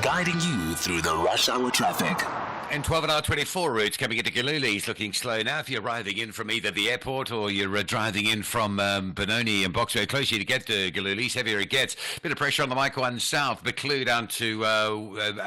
[SPEAKER 10] guiding you through the rush hour traffic.
[SPEAKER 1] And 12 and hour 24 routes coming into Giluli is looking slow now. If you're arriving in from either the airport or you're driving in from Benoni and Boxway, closer to get to Giluli, heavier it gets. Bit of pressure on the Mike 1 South, Buccleuch down to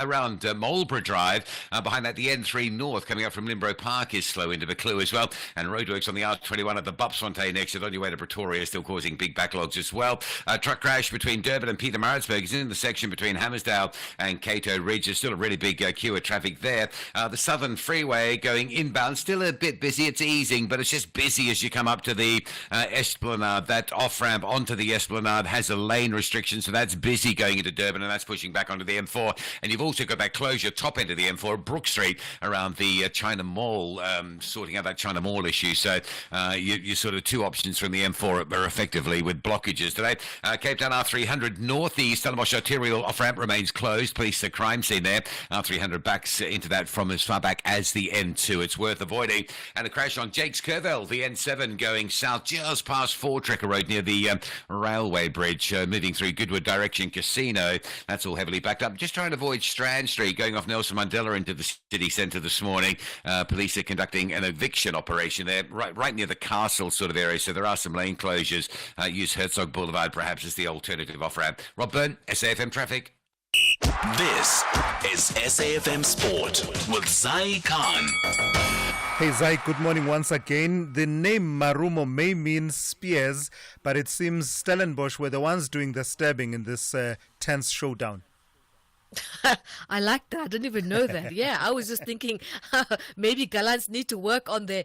[SPEAKER 1] around Marlborough Drive. Behind that, the N3 North coming up from Limbro Park is slow into Buccleuch as well. And roadworks on the R21 at the Bupsfontein exit on your way to Pretoria still causing big backlogs as well. Truck crash between Durban and Pietermaritzburg is in the section between Hammersdale and Cato Ridge. There's still a really big queue of traffic there. The Southern Freeway going inbound, still a bit busy. It's easing, but it's just busy as you come up to the Esplanade. That off-ramp onto the Esplanade has a lane restriction, so that's busy going into Durban, and that's pushing back onto the M4. And you've also got that closure, top end of the M4, Brook Street, around the China Mall, sorting out that China Mall issue. So you sort of two options from the M4 are effectively with blockages today. Cape Town R300 Northeast, Stellenbosch Arterial off-ramp remains closed. Police crime scene there. R300 backs into that from as far back as the N2. It's worth avoiding. And a crash on Jakes Curville, the N7 going south just past Four Trekker Road near the railway bridge, moving through Goodwood direction Casino. That's all heavily backed up. Just trying to avoid Strand Street, going off Nelson Mandela into the city centre this morning. Police are conducting an eviction operation there, right near the castle sort of area, so there are some lane closures. Use Herzog Boulevard perhaps as the alternative off-ramp. Rob Byrne, SAFM Traffic.
[SPEAKER 3] This is SAFM Sport with Zai Khan.
[SPEAKER 6] Hey Zai, good morning once again. The name Marumo may mean spears, but it seems Stellenbosch were the ones doing the stabbing in this tense showdown.
[SPEAKER 11] I like that. I didn't even know that. Yeah, I was just thinking maybe Gallants need to work on their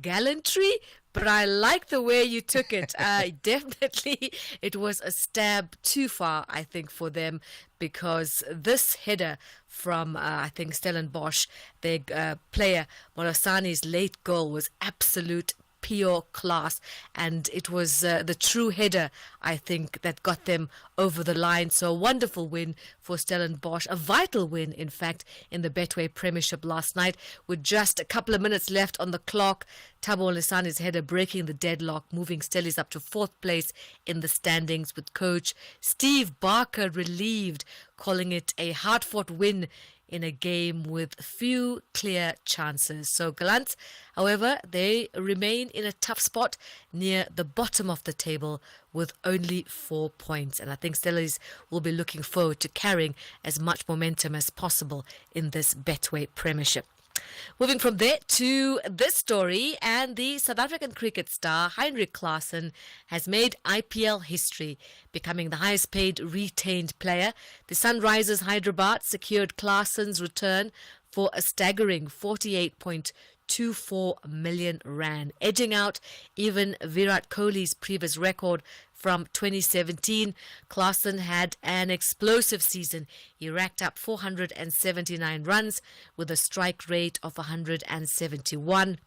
[SPEAKER 11] gallantry, but I like the way you took it. Definitely, it was a stab too far, I think, for them, because this header from, I think, Stellenbosch, their player, Molosani's late goal was absolute pure class, and it was the true header, I think, that got them over the line. So a wonderful win for Stellenbosch, a vital win, in fact, in the Betway Premiership last night, with just a couple of minutes left on the clock. Thabo Lesani's header breaking the deadlock, moving Stellies up to fourth place in the standings, with coach Steve Barker relieved, calling it a hard-fought win in a game with few clear chances. So Gallants, however, they remain in a tough spot near the bottom of the table with only 4 points. And I think Stellies will be looking forward to carrying as much momentum as possible in this Betway Premiership. Moving from there to this story, and the South African cricket star Heinrich Klaasen has made IPL history, becoming the highest paid retained player. The Sunrisers Hyderabad secured Klaasen's return for a staggering 48.24 million rand, edging out even Virat Kohli's previous record from 2017. Klaasen had an explosive season. He racked up 479 runs with a strike rate of 171.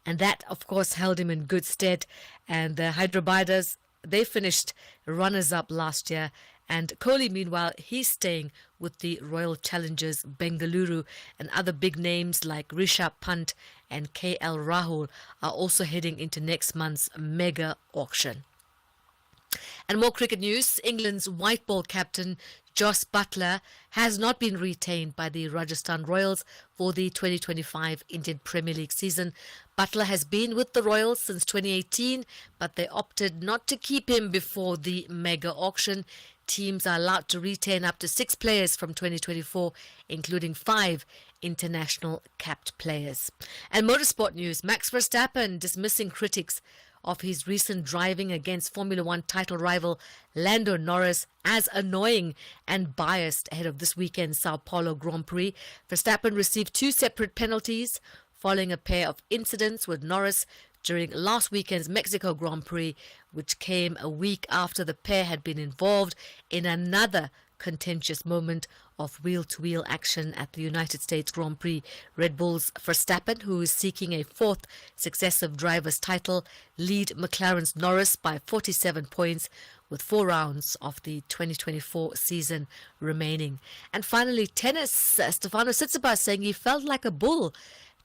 [SPEAKER 11] And that, of course, held him in good stead. And the Hyderabaders, they finished runners-up last year. And Kohli, meanwhile, he's staying with the Royal Challengers Bengaluru, and other big names like Rishabh Pant and KL Rahul are also heading into next month's mega auction. And more cricket news. England's white ball captain Jos Buttler has not been retained by the Rajasthan Royals for the 2025 Indian Premier League season. Buttler has been with the Royals since 2018, but they opted not to keep him before the mega auction. Teams are allowed to retain up to 6 players from 2024, including 5 international capped players. And motorsport news. Max Verstappen dismissing critics of his recent driving against Formula One title rival Lando Norris as annoying and biased ahead of this weekend's Sao Paulo Grand Prix. Verstappen received 2 separate penalties following a pair of incidents with Norris during last weekend's Mexico Grand Prix, which came a week after the pair had been involved in another contentious moment of wheel-to-wheel action at the United States Grand Prix. Red Bull's Verstappen, who is seeking a 4th successive driver's title, lead McLaren's Norris by 47 points with 4 rounds of the 2024 season remaining. And finally, tennis. Stefano Tsitsipas saying he felt like a bull,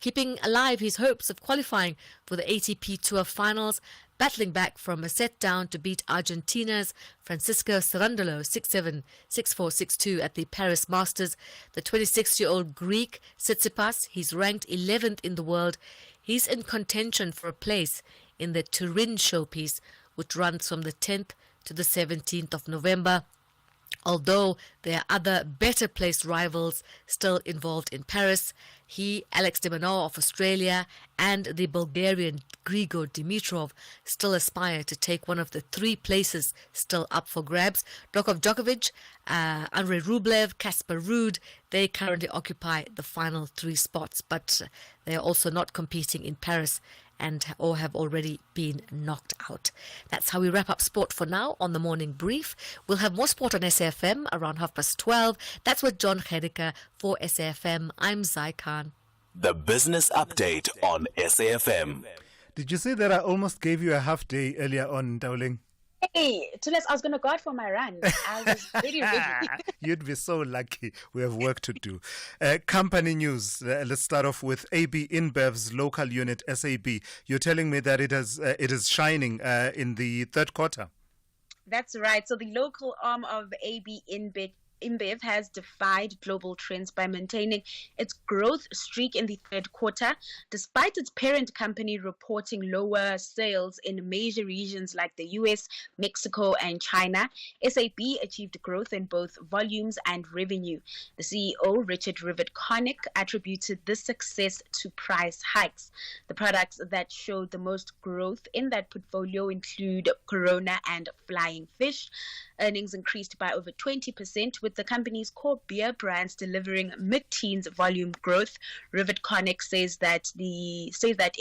[SPEAKER 11] keeping alive his hopes of qualifying for the ATP Tour Finals. battling back from a set down to beat Argentina's Francisco Cerundolo 6-7, 6-4, 6-2 at the Paris Masters. The 26-year-old Greek Tsitsipas, he's ranked 11th in the world. He's in contention for a place in the Turin showpiece, which runs from the 10th to the 17th of November. Although there are other better placed rivals still involved in Paris, he, Alex de Minaur of Australia, and the Bulgarian Grigor Dimitrov still aspire to take one of the 3 places still up for grabs. Djokovic, Andrei Rublev, Casper Ruud, they currently occupy the final 3 spots, but they are also not competing in Paris and or have already been knocked out. That's how we wrap up sport for now on the morning brief. We'll have more sport on SAFM around 12:30. That's with John Gericke for SAFM. I'm Zai Khan.
[SPEAKER 3] The Business Update on SAFM.
[SPEAKER 6] Did you say that I almost gave you a half day earlier on, Dowling?
[SPEAKER 4] Hey, Thulas, I was going to go out for my run. I was very ready.
[SPEAKER 6] You'd be so lucky. We have work to do. Company news. Let's start off with AB InBev's local unit, SAB. You're telling me that it is shining in the third quarter.
[SPEAKER 4] That's right. So the local arm of AB InBev has defied global trends by maintaining its growth streak in the third quarter, despite its parent company reporting lower sales in major regions like the US, Mexico, and China. SAB achieved growth in both volumes and revenue. The CEO, Richard Rivett-Connick, attributed this success to price hikes. The products that showed the most growth in that portfolio include Corona and Flying Fish. Earnings increased by over 20%, with the company's core beer brands delivering mid-teens volume growth. Rivett-Connick says that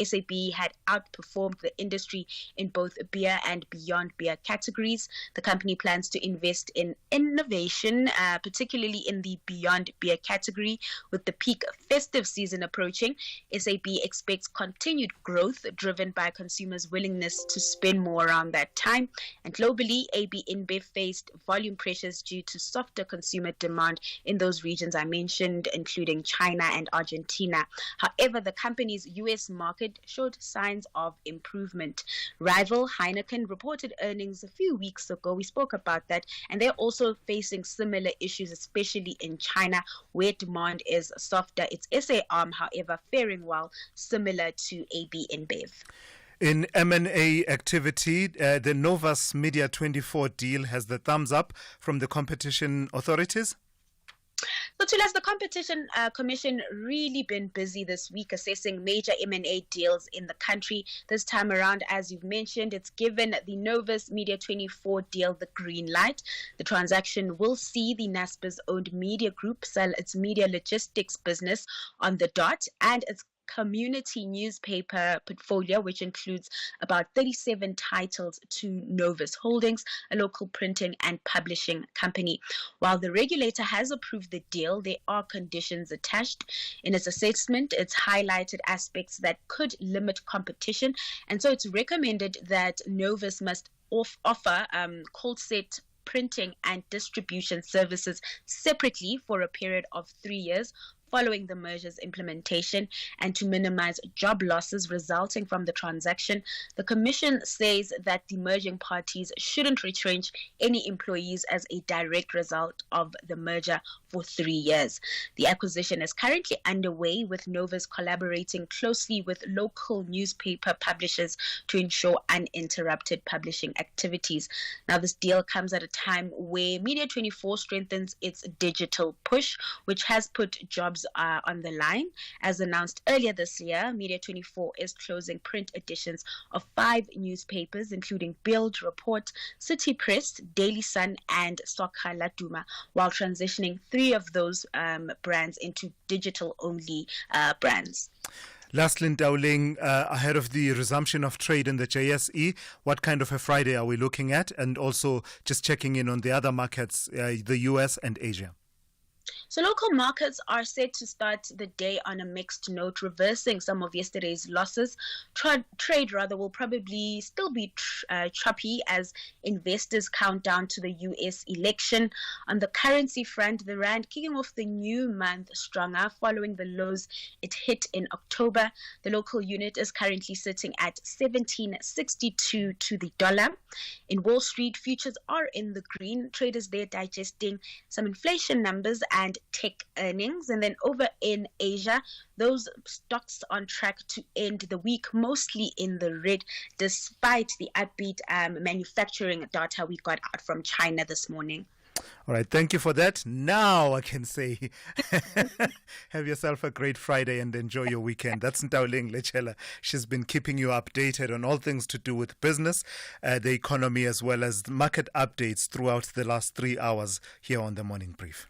[SPEAKER 4] SAB had outperformed the industry in both beer and beyond beer categories. The company plans to invest in innovation, particularly in the beyond beer category. With the peak festive season approaching, SAB expects continued growth driven by consumers' willingness to spend more around that time. And globally, AB InBev faced volume pressures due to softer consumer demand in those regions I mentioned, including China and Argentina. However, the company's US market showed signs of improvement. Rival Heineken reported earnings a few weeks ago. We spoke about that, and they're also facing similar issues, especially in China, where demand is softer. Its SA arm, however, faring well, similar to AB InBev.
[SPEAKER 6] In M&A activity, the Novus Media 24 deal has the thumbs up from the competition authorities.
[SPEAKER 4] So, Thulas, the Competition Commission really been busy this week assessing major M&A deals in the country. This time around, as you've mentioned, it's given the Novus Media 24 deal the green light. The transaction will see the Naspers-owned media group sell its media logistics business on the dot and its community newspaper portfolio, which includes about 37 titles, to Novus Holdings, a local printing and publishing company. While the regulator has approved the deal, there are conditions attached. In its assessment, it's highlighted aspects that could limit competition, and so it's recommended that Novus must offer cold set printing and distribution services separately for a period of 3 years following the merger's implementation, and to minimize job losses resulting from the transaction. The Commission says that the merging parties shouldn't retrench any employees as a direct result of the merger for 3 years. The acquisition is currently underway, with Novus collaborating closely with local newspaper publishers to ensure uninterrupted publishing activities. Now, this deal comes at a time where Media 24 strengthens its digital push, which has put jobs on the line. As announced earlier this year, Media 24 is closing print editions of 5 newspapers, including Build, Report, City Press, Daily Sun, and Soccer Laduma, while transitioning 3 of those brands into digital-only brands.
[SPEAKER 6] Lastly, Dowling, ahead of the resumption of trade in the JSE, what kind of a Friday are we looking at? And also just checking in on the other markets, the US and Asia.
[SPEAKER 4] So local markets are set to start the day on a mixed note, reversing some of yesterday's losses. Trade will probably still be choppy as investors count down to the US election. On the currency front, the rand kicking off the new month stronger following the lows it hit in October. The local unit is currently sitting at 17.62 to the dollar. In Wall Street, futures are in the green. Traders there digesting some inflation numbers and tech earnings. And then over in Asia, those stocks on track to end the week mostly in the red, despite the upbeat manufacturing data we got out from China this morning.
[SPEAKER 6] All right, thank you for that. Now I can say, have yourself a great Friday and enjoy your weekend. That's Ntauleng Lechela. She's been keeping you updated on all things to do with business, the economy, as well as market updates throughout the last 3 hours here on the Morning Brief.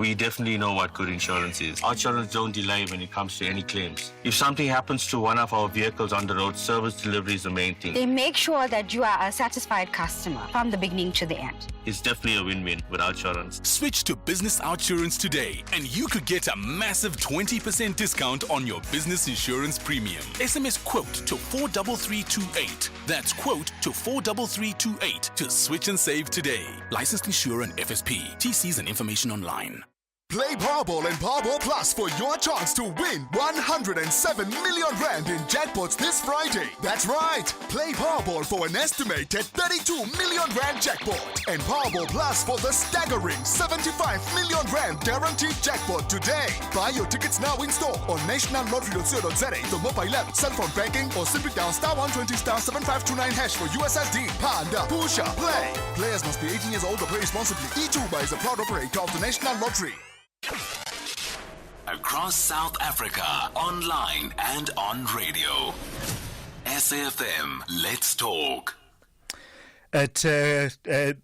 [SPEAKER 8] We definitely know what good insurance is. Our insurance don't delay when it comes to any claims. If something happens to one of our vehicles on the road, service delivery is the main thing.
[SPEAKER 9] They make sure that you are a satisfied customer from the beginning to the end.
[SPEAKER 8] It's definitely a win-win with our insurance.
[SPEAKER 10] Switch to Business Outsurance today, and you could get a massive 20% discount on your business insurance premium. SMS quote to 43328. That's quote to 43328 to switch and save today. Licensed insurer and FSP. TCs and information online.
[SPEAKER 13] Play Powerball and Powerball Plus for your chance to win 107 million rand in jackpots this Friday. That's right. Play Powerball for an estimated 32 million rand jackpot and Powerball Plus for the staggering 75 million rand guaranteed jackpot today. Buy your tickets now in store on nationallottery.co.za, the mobile app, cell phone banking, or simply dial *120 *7529# for USSD. Panda, Pusha, play. Players must be 18 years old or play responsibly. eTuba is a proud operator of the National Lottery.
[SPEAKER 3] Across South Africa, online and on radio. SAFM, let's talk.
[SPEAKER 6] At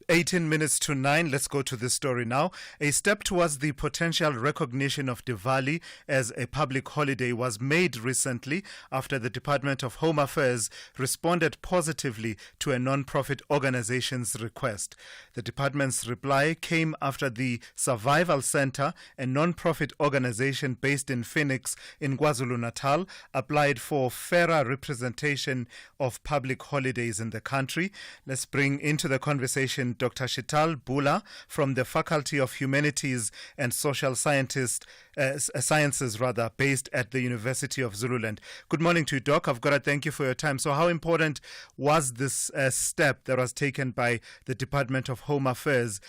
[SPEAKER 6] 18 minutes to 9, let's go to this story now. A step towards the potential recognition of Diwali as a public holiday was made recently after the Department of Home Affairs responded positively to a non-profit organization's request. The department's reply came after the Survival Center, a non-profit organization based in Phoenix in KwaZulu-Natal, applied for fairer representation of public holidays in the country. Let's bring into the conversation Dr. Shital Bula from the Faculty of Humanities and Social Sciences, based at the University of Zululand. Good morning to you, Doc. I've got to thank you for your time. So how important was this step that was taken by the Department of Home Affairs,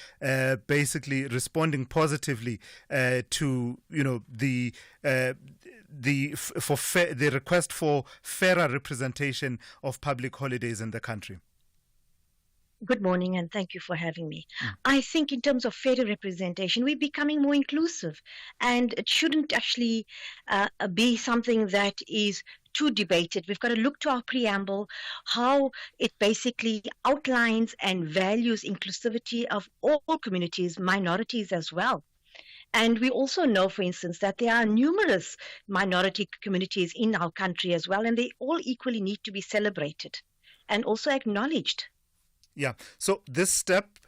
[SPEAKER 6] basically responding positively to the request for fairer representation of public holidays in the country?
[SPEAKER 17] Good morning, and thank you for having me. I think in terms of fairer representation, we're becoming more inclusive, and it shouldn't actually be something that is too debated. We've got to look to our preamble, how it basically outlines and values inclusivity of all communities, minorities as well. And we also know, for instance, that there are numerous minority communities in our country as well, and they all equally need to be celebrated and also acknowledged.
[SPEAKER 6] Yeah. So this step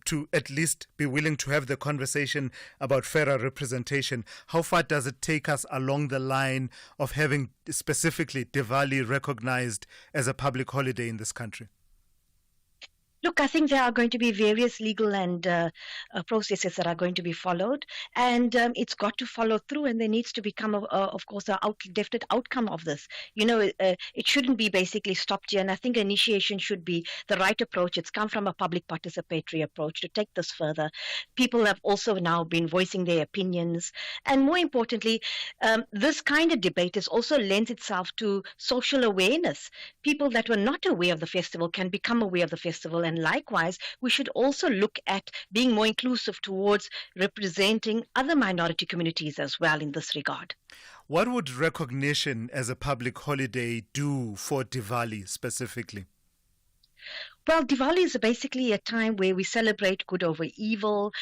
[SPEAKER 6] to at least be willing to have the conversation about fairer representation, how far does it take us along the line of having specifically Diwali recognized as a public holiday in this country?
[SPEAKER 17] Look, I think there are going to be various legal and processes that are going to be followed, and it's got to follow through, and there needs to become, of course, a definite outcome of this. It shouldn't be basically stopped here, and I think initiation should be the right approach. It's come from a public participatory approach to take this further. People have also now been voicing their opinions, and more importantly, this kind of debate has also lends itself to social awareness. People that were not aware of the festival can become aware of the festival, and likewise, we should also look at being more inclusive towards representing other minority communities as well in this regard.
[SPEAKER 6] What would recognition as a public holiday do for Diwali specifically?
[SPEAKER 17] Well, Diwali is basically a time where we celebrate good over evil,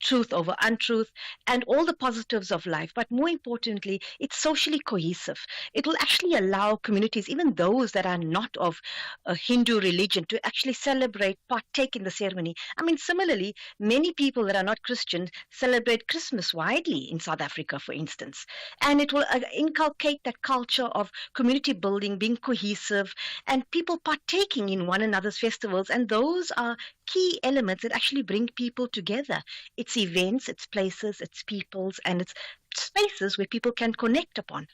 [SPEAKER 17] truth over untruth, and all the positives of life. But more importantly, it's socially cohesive. It will actually allow communities, even those that are not of a Hindu religion, to actually celebrate, partake in the ceremony. I mean, similarly, many people that are not Christian celebrate Christmas widely in South Africa, for instance. And it will inculcate that culture of community building, being cohesive, and people partaking in one another's festivals. And those are key elements that actually bring people together. It's events, it's places, it's peoples, and it's spaces where people can connect upon.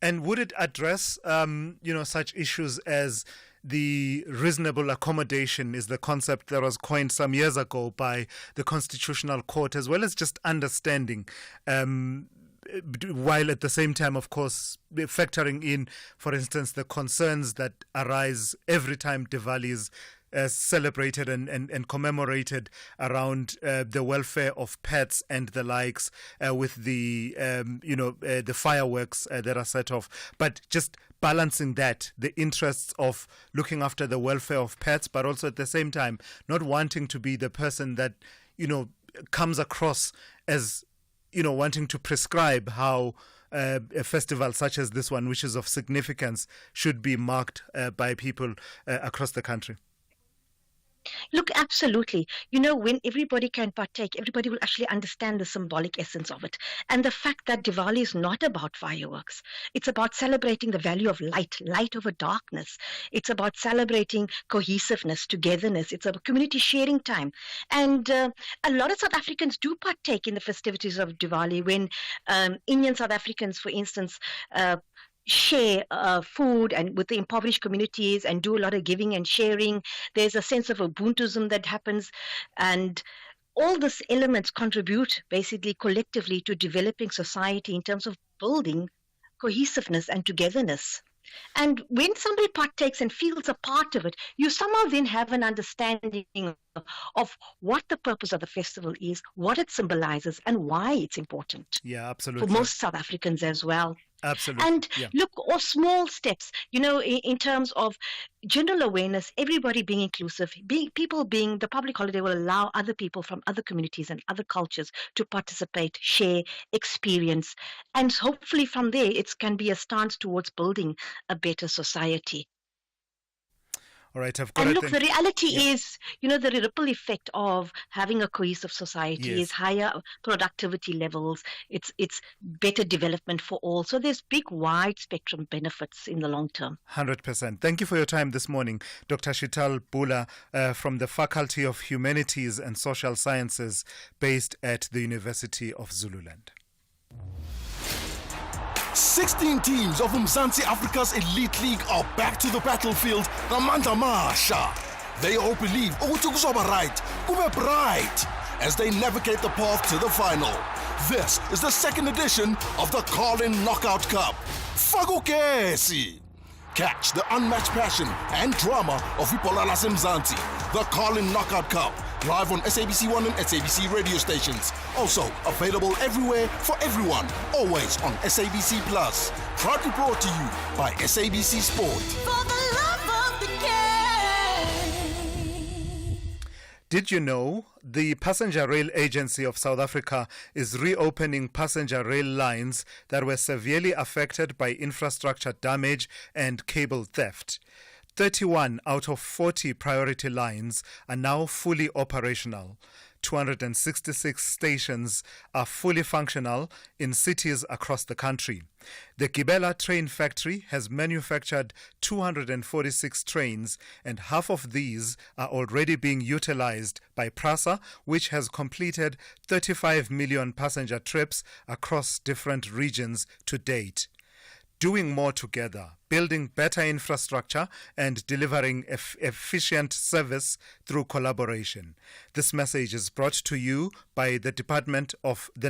[SPEAKER 6] And would it address, such issues as the reasonable accommodation is the concept that was coined some years ago by the Constitutional Court, as well as just understanding, while at the same time, of course, factoring in, for instance, the concerns that arise every time Diwali is celebrated and commemorated around the welfare of pets and the likes, with the fireworks that are set off, but just balancing that, the interests of looking after the welfare of pets, but also at the same time not wanting to be the person that comes across as wanting to prescribe how a festival such as this one, which is of significance, should be marked by people across the country.
[SPEAKER 17] Look, absolutely. When everybody can partake, everybody will actually understand the symbolic essence of it. And the fact that Diwali is not about fireworks. It's about celebrating the value of light over darkness. It's about celebrating cohesiveness, togetherness. It's a community sharing time. And a lot of South Africans do partake in the festivities of Diwali when Indian South Africans, for instance, share food and with the impoverished communities and do a lot of giving and sharing. There's a sense of Ubuntuism that happens, and all these elements contribute basically collectively to developing society in terms of building cohesiveness and togetherness. And when somebody partakes and feels a part of it, you somehow then have an understanding of what the purpose of the festival is, what it symbolizes, and why it's important.
[SPEAKER 6] Yeah, absolutely.
[SPEAKER 17] For most South Africans as well.
[SPEAKER 6] Absolutely.
[SPEAKER 17] And look, or small steps, in terms of general awareness, everybody being inclusive, the public holiday will allow other people from other communities and other cultures to participate, share, experience. And hopefully from there, it can be a stance towards building a better society.
[SPEAKER 6] All right, I've got
[SPEAKER 17] and
[SPEAKER 6] to
[SPEAKER 17] look, the reality is, the ripple effect of having a cohesive society is higher productivity levels. It's better development for all. So there's big, wide spectrum benefits in the long term.
[SPEAKER 6] 100%. Thank you for your time this morning, Dr. Shital Bula, from the Faculty of Humanities and Social Sciences, based at the University of Zululand.
[SPEAKER 10] 16 teams of Mzansi Africa's Elite League are back to the battlefield. Namandla Masha. They all believe Ukutukusoba right, Kube bright, as they navigate the path to the final. This is the second edition of the Carlin Knockout Cup. Fagukesi. Catch the unmatched passion and drama of Ibola Mzansi, the Carlin Knockout Cup, live on SABC 1 and SABC radio stations. Also available everywhere for everyone, always on SABC Plus. Proudly brought to you by SABC Sport.
[SPEAKER 7] For the love of the game.
[SPEAKER 6] Did you know the Passenger Rail Agency of South Africa is reopening passenger rail lines that were severely affected by infrastructure damage and cable theft? 31 out of 40 priority lines are now fully operational. 266 stations are fully functional in cities across the country. The Gibela Train Factory has manufactured 246 trains, and half of these are already being utilized by PRASA, which has completed 35 million passenger trips across different regions to date. Doing more together, building better infrastructure, and delivering efficient service through collaboration. This message is brought to you by the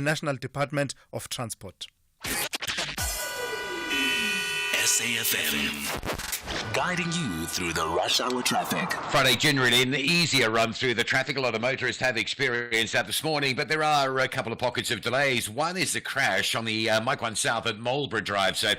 [SPEAKER 6] National Department of Transport.
[SPEAKER 3] SAFM, guiding you through the rush hour traffic.
[SPEAKER 1] Friday, generally an easier run through the traffic. A lot of motorists have experienced that this morning, but there are a couple of pockets of delays. One is the crash on the Mike 1 South at Marlborough Drive, so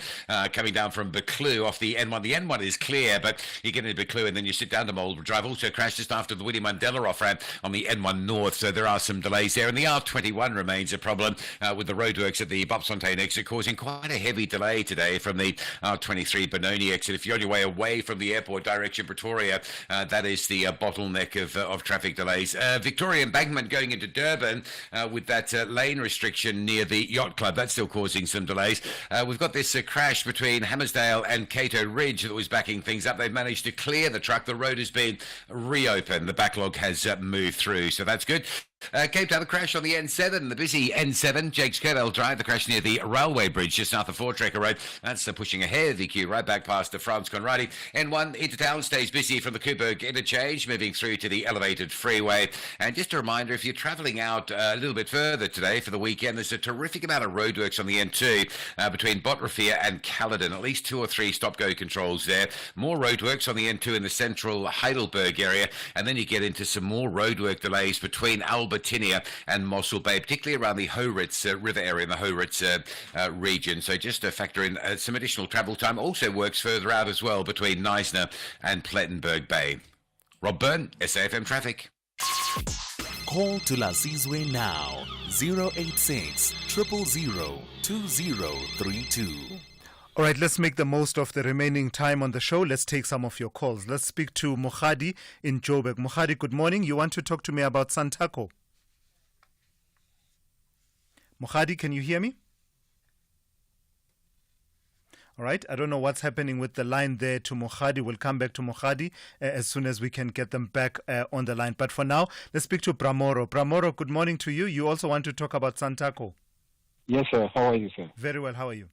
[SPEAKER 1] coming down from Buccleuch off the N1. The N1 is clear, but you get into Buccleuch and then you sit down to Marlborough Drive. Also crashed just after the William Mandela off-ramp on the N1 North, so there are some delays there. And the R21 remains a problem with the roadworks at the Bopsfontein exit, causing quite a heavy delay today from the R23 Benoni exit. If you're on your way away from the airport direction Pretoria, that is the bottleneck of traffic delays. Victoria Embankment going into Durban with that lane restriction near the Yacht Club, that's still causing some delays. We've got this crash between Hammersdale and Cato Ridge that was backing things up. They've managed to clear the truck. The road has been reopened. The backlog has moved through, so that's good. Cape Town, the crash on the N7, the busy N7, Jakes Kerwell Drive, the crash near the railway bridge just south of Voortrekker Road. That's pushing a heavy queue right back past the Frans Conradi. N1 into town stays busy from the Coburg interchange, moving through to the elevated freeway. And just a reminder, if you're travelling out a little bit further today for the weekend, there's a terrific amount of roadworks on the N2 between Botrefia and Caledon. At least 2 or 3 stop-go controls there. More roadworks on the N2 in the central Heidelberg area. And then you get into some more roadwork delays between Albertinia and Mossel Bay, particularly around the Horitz River area in the Horitz region. So just to factor in some additional travel time. Also works further out as well between Neisner and Plettenberg Bay. Rob Byrne, SAFM Traffic.
[SPEAKER 3] Call Thulasizwe now, 086 000 2032.
[SPEAKER 6] All right, let's make the most of the remaining time on the show. Let's take some of your calls. Let's speak to Mohadi in Joburg. Mohadi, good morning. You want to talk to me about Santaco? Mohadi, can you hear me? All right, I don't know what's happening with the line there to Mohadi. We'll come back to Mohadi as soon as we can get them back on the line. But for now, let's speak to Bramoro. Bramoro, good morning to you. You also want to talk about Santaco?
[SPEAKER 5] Yes, sir. How are you, sir?
[SPEAKER 6] Very well. How are you?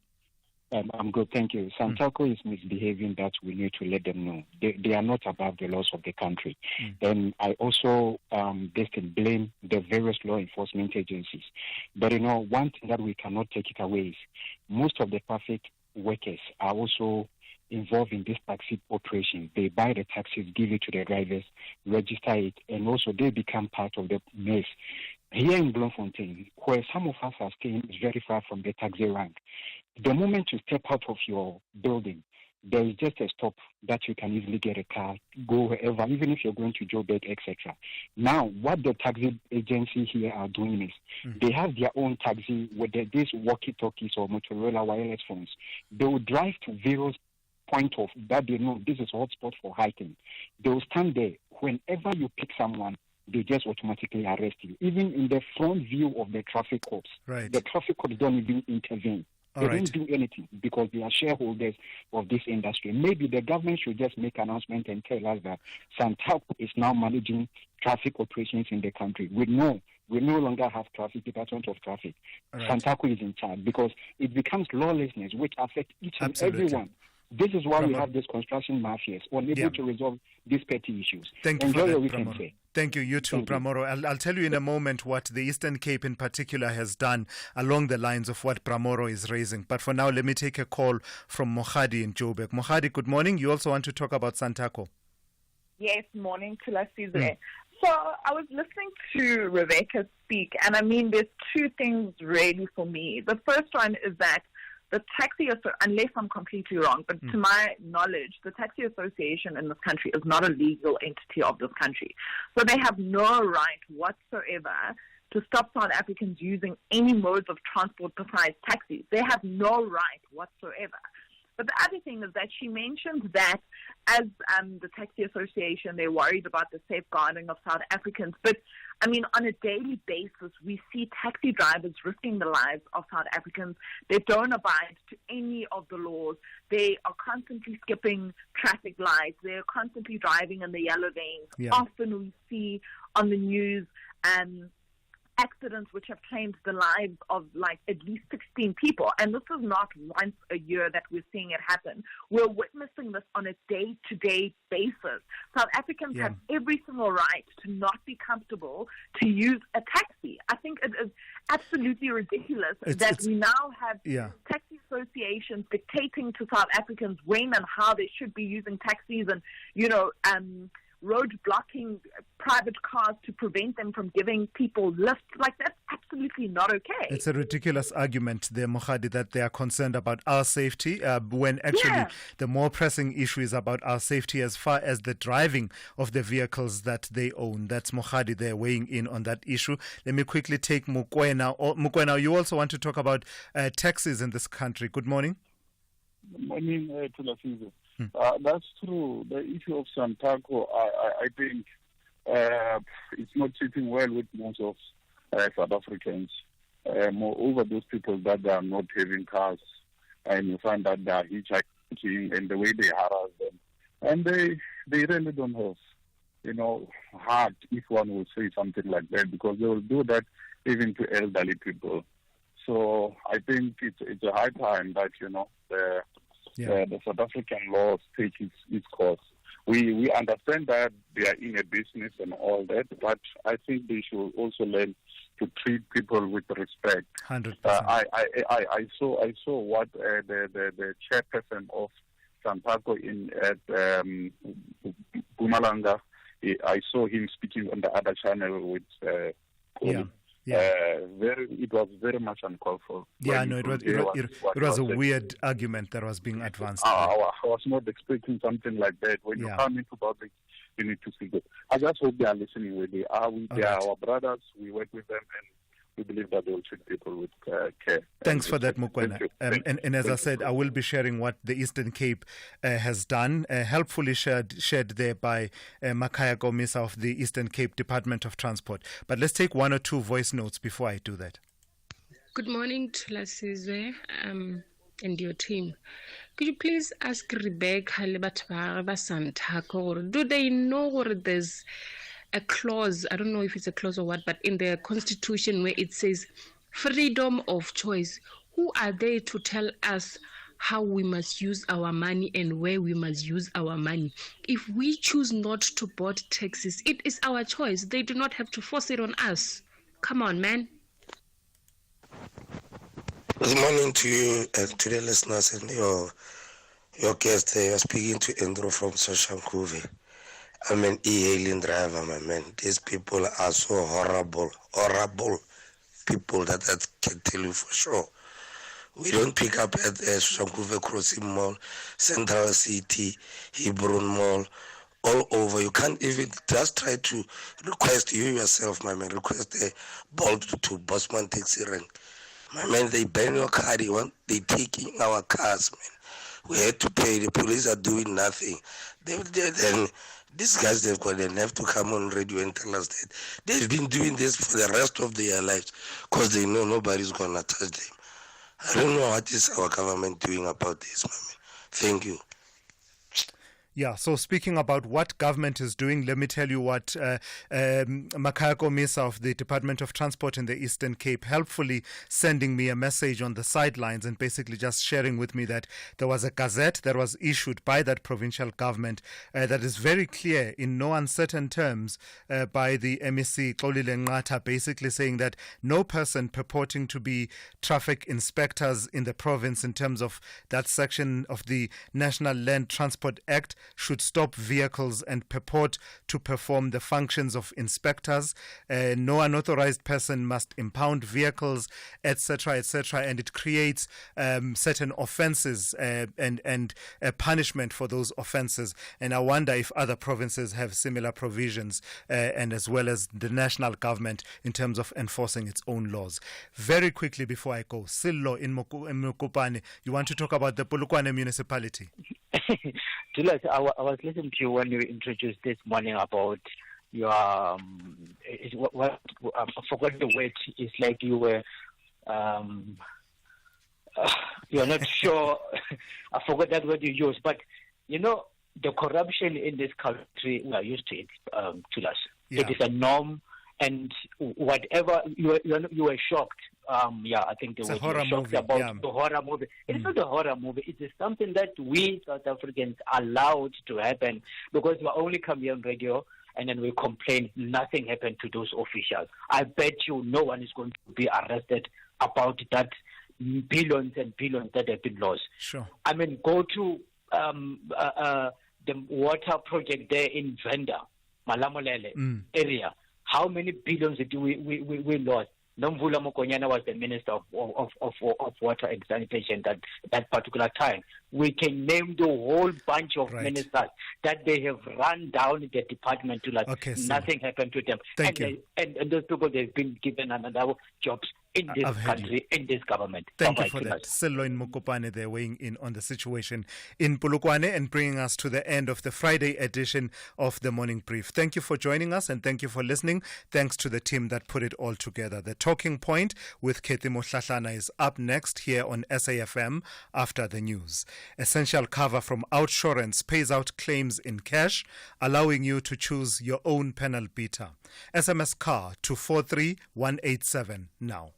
[SPEAKER 5] I'm good, thank you. Santaco is misbehaving. That we need to let them know. They are not above the laws of the country. And I also blame the various law enforcement agencies. But, one thing that we cannot take it away is most of the traffic workers are also involved in this taxi operation. They buy the taxis, give it to the drivers, register it, and also they become part of the mess. Here in Bloemfontein, where some of us are staying, is very far from the taxi rank. The moment you step out of your building, there is just a stop that you can easily get a car, go wherever, even if you're going to Joburg, etc. Now, what the taxi agency here are doing is they have their own taxi with these walkie-talkies or Motorola wireless phones. They will drive to various points of that they know this is a hotspot for hiking. They will stand there. Whenever you pick someone, they just automatically arrest you. Even in the front view of the traffic cops, the traffic cops don't even intervene. They don't do anything because they are shareholders of this industry. Maybe the government should just make an announcement and tell us that Santaco is now managing traffic operations in the country. We no longer have traffic department of traffic. Santaco is in charge because it becomes lawlessness which affects each and everyone. This is why we have these construction mafias unable to resolve these petty issues.
[SPEAKER 6] Thank you
[SPEAKER 5] Enjoy
[SPEAKER 6] for that,
[SPEAKER 5] your weekend,
[SPEAKER 6] Bramoro.
[SPEAKER 5] sir.
[SPEAKER 6] Thank you. You too, Bramoro. I'll tell you in a moment what the Eastern Cape in particular has done along the lines of what Bramoro is raising. But for now, let me take a call from Mohadi in Joburg. Mohadi, good morning. You also want to talk about Santaco?
[SPEAKER 14] Yes, morning, Thulasizwe. So I was listening to Rebecca speak, and I mean, there's two things really for me. The first one is that the taxi, unless I'm completely wrong, but to my knowledge, the taxi association in this country is not a legal entity of this country. So they have no right whatsoever to stop South Africans using any modes of transport besides taxis. They have no right whatsoever. But the other thing is that she mentioned that as the taxi association, they're worried about the safeguarding of South Africans. But, I mean, on a daily basis, we see taxi drivers risking the lives of South Africans. They don't abide to any of the laws. They are constantly skipping traffic lights. They're constantly driving in the yellow lanes. Often we see on the news accidents which have claimed the lives of like at least 16 people. And this is not once a year that we're seeing it happen. We're witnessing this on a day-to-day basis. South Africans have every single right to not be comfortable to use a taxi. I think it is absolutely ridiculous that we now have taxi associations dictating to South Africans when and how they should be using taxis and, road blocking private cars to prevent them from giving people lifts. Like, that's absolutely not okay.
[SPEAKER 6] It's a ridiculous argument there, Mohadi, that they are concerned about our safety when actually the more pressing issue is about our safety as far as the driving of the vehicles that they own. That's Mohadi there weighing in on that issue. Let me quickly take Mukwena. Mukwena, you also want to talk about taxis in this country. Good morning.
[SPEAKER 12] Good morning, Thulasizwe. That's true. The issue of Santaco, I think it's not sitting well with most of South Africans. Moreover, those people that are not having cars, and you find that they are hitchhiking and the way they harass them. And they really don't have, heart, if one will say something like that, because they will do that even to elderly people. So I think it's a high time that, the South African laws take its course. We understand that they are in a business and all that, but I think they should also learn to treat people with respect.
[SPEAKER 6] 100%.
[SPEAKER 12] I saw what the chairperson of Santaco at Mpumalanga. I saw him speaking on the other channel with. It was very much uncalled for.
[SPEAKER 6] Yeah, no, it was a weird argument that was being advanced.
[SPEAKER 12] I was not expecting something like that. When you come into public, you need to see that. I just hope they are listening where they are. They are our brothers. We work with them, and we believe that they will treat people with care.
[SPEAKER 6] Thanks for that, Mukwena. And as I said, I will be sharing what the Eastern Cape has done, helpfully shared there by Makaya Gomisa of the Eastern Cape Department of Transport. But let's take one or two voice notes before I do that.
[SPEAKER 15] Good morning, Thulasizwe, and your team. Could you please ask Rebecca Lebatwa Santako, do they know there's a clause, I don't know if it's a clause or what, but in the Constitution where it says freedom of choice? Who are they to tell us how we must use our money and where we must use our money? If we choose not to board taxis, it is our choice. They do not have to force it on us. Come on, man.
[SPEAKER 16] Good morning to you and to the listeners and your guest. You're speaking to Andrew from Soshankuve. I'm an e-hailing driver, my man. These people are so horrible people that I can tell you for sure. We don't pick up at Soshankuve Crossing Mall, Central City, Hebron Mall, all over. You can't even just try to request you yourself, my man. Request a Bolt to Bosman Taxi Rank. My man, they ban your car. They taking our cars, man. We had to pay. The police are doing nothing. Then these guys, they've got an have to come on radio and tell us that they've been doing this for the rest of their lives because they know nobody's going to touch them. I don't know what is our government doing about this, my man. Thank you.
[SPEAKER 6] Yeah, so speaking about what government is doing, let me tell you what Makaya Gomisa of the Department of Transport in the Eastern Cape helpfully sending me a message on the sidelines and basically just sharing with me that there was a gazette that was issued by that provincial government that is very clear in no uncertain terms by the MEC Xolile Nqatha, basically saying that no person purporting to be traffic inspectors in the province in terms of that section of the National Land Transport Act should stop vehicles and purport to perform the functions of inspectors. No unauthorized person must impound vehicles, etc., etc., and it creates certain offences and a punishment for those offences. And I wonder if other provinces have similar provisions, and as well as the national government in terms of enforcing its own laws. Very quickly before I go, Sillo in Mokopane, you want to talk about the Polokwane municipality?
[SPEAKER 18] I was listening to you when you introduced this morning about your I forgot the word. It's like you were you're not sure. I forgot that word you used, but the corruption in this country, we are used to it. To us, it is a norm, and whatever you were shocked. I think they were shocked about the horror movie. It's not a horror movie. It is something that we South Africans allowed to happen because we only come here on radio and then we complain. Nothing happened to those officials. I bet you no one is going to be arrested about that billions and billions that have been lost.
[SPEAKER 6] Sure.
[SPEAKER 18] I mean, go to the water project there in Venda, Malamolele area. How many billions did we lost? Nomvula Mokonyana was the Minister of Water and Sanitation that particular time. We can name the whole bunch of ministers that they have run down the department to nothing happened to them.
[SPEAKER 6] Thank you.
[SPEAKER 18] And those people, they've been given another jobs in this country, in this government.
[SPEAKER 6] Thank you for that. Siloin Mokopane there weighing in on the situation in Polokwane and bringing us to the end of the Friday edition of the Morning Brief. Thank you for joining us and thank you for listening. Thanks to the team that put it all together. The Talking Point with Keti Mohlahlana is up next here on SAFM after the news. Essential cover from Outsurance pays out claims in cash, allowing you to choose your own panel beater. SMS car to 43187 now.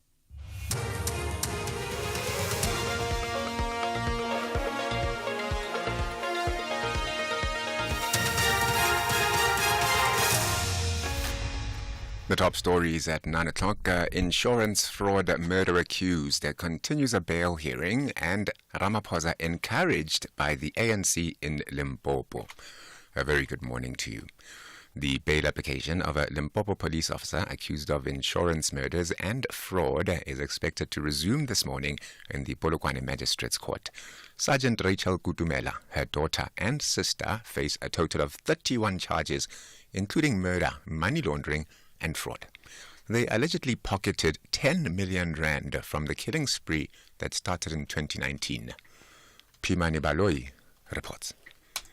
[SPEAKER 2] The top stories at 9 o'clock. Insurance fraud murder accused continues a bail hearing, and Ramaphosa encouraged by the ANC in Limpopo. A very good morning to you. The bail application of a Limpopo police officer accused of insurance murders and fraud is expected to resume this morning in the Polokwane Magistrates Court. Sergeant Rachel Kutumela, her daughter and sister face a total of 31 charges, including murder, money laundering, and fraud. They allegedly pocketed 10 million rand from the killing spree that started in 2019. Pimani Baloi reports.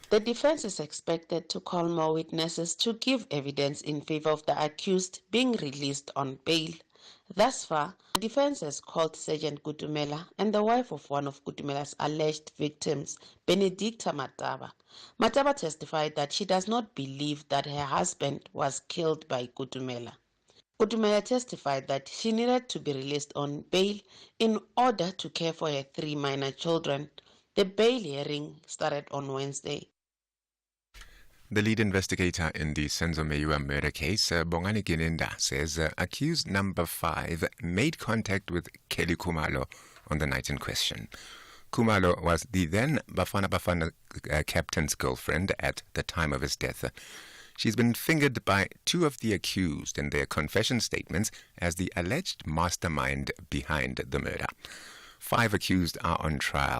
[SPEAKER 19] The defense is expected to call more witnesses to give evidence in favor of the accused being released on bail. Thus far, the defense has called Sergeant Kutumela and the wife of one of Kutumela's alleged victims, Benedicta Mataba. Mataba testified that she does not believe that her husband was killed by Kutumela. Kutumela testified that she needed to be released on bail in order to care for her 3 minor children. The bail hearing started on Wednesday.
[SPEAKER 2] The lead investigator in the Senzo Meiwa murder case, Bongani Gininda, says accused number 5 made contact with Kelly Kumalo on the night in question. Kumalo was the then Bafana Bafana captain's girlfriend at the time of his death. She's been fingered by 2 of the accused in their confession statements as the alleged mastermind behind the murder. 5 accused are on trial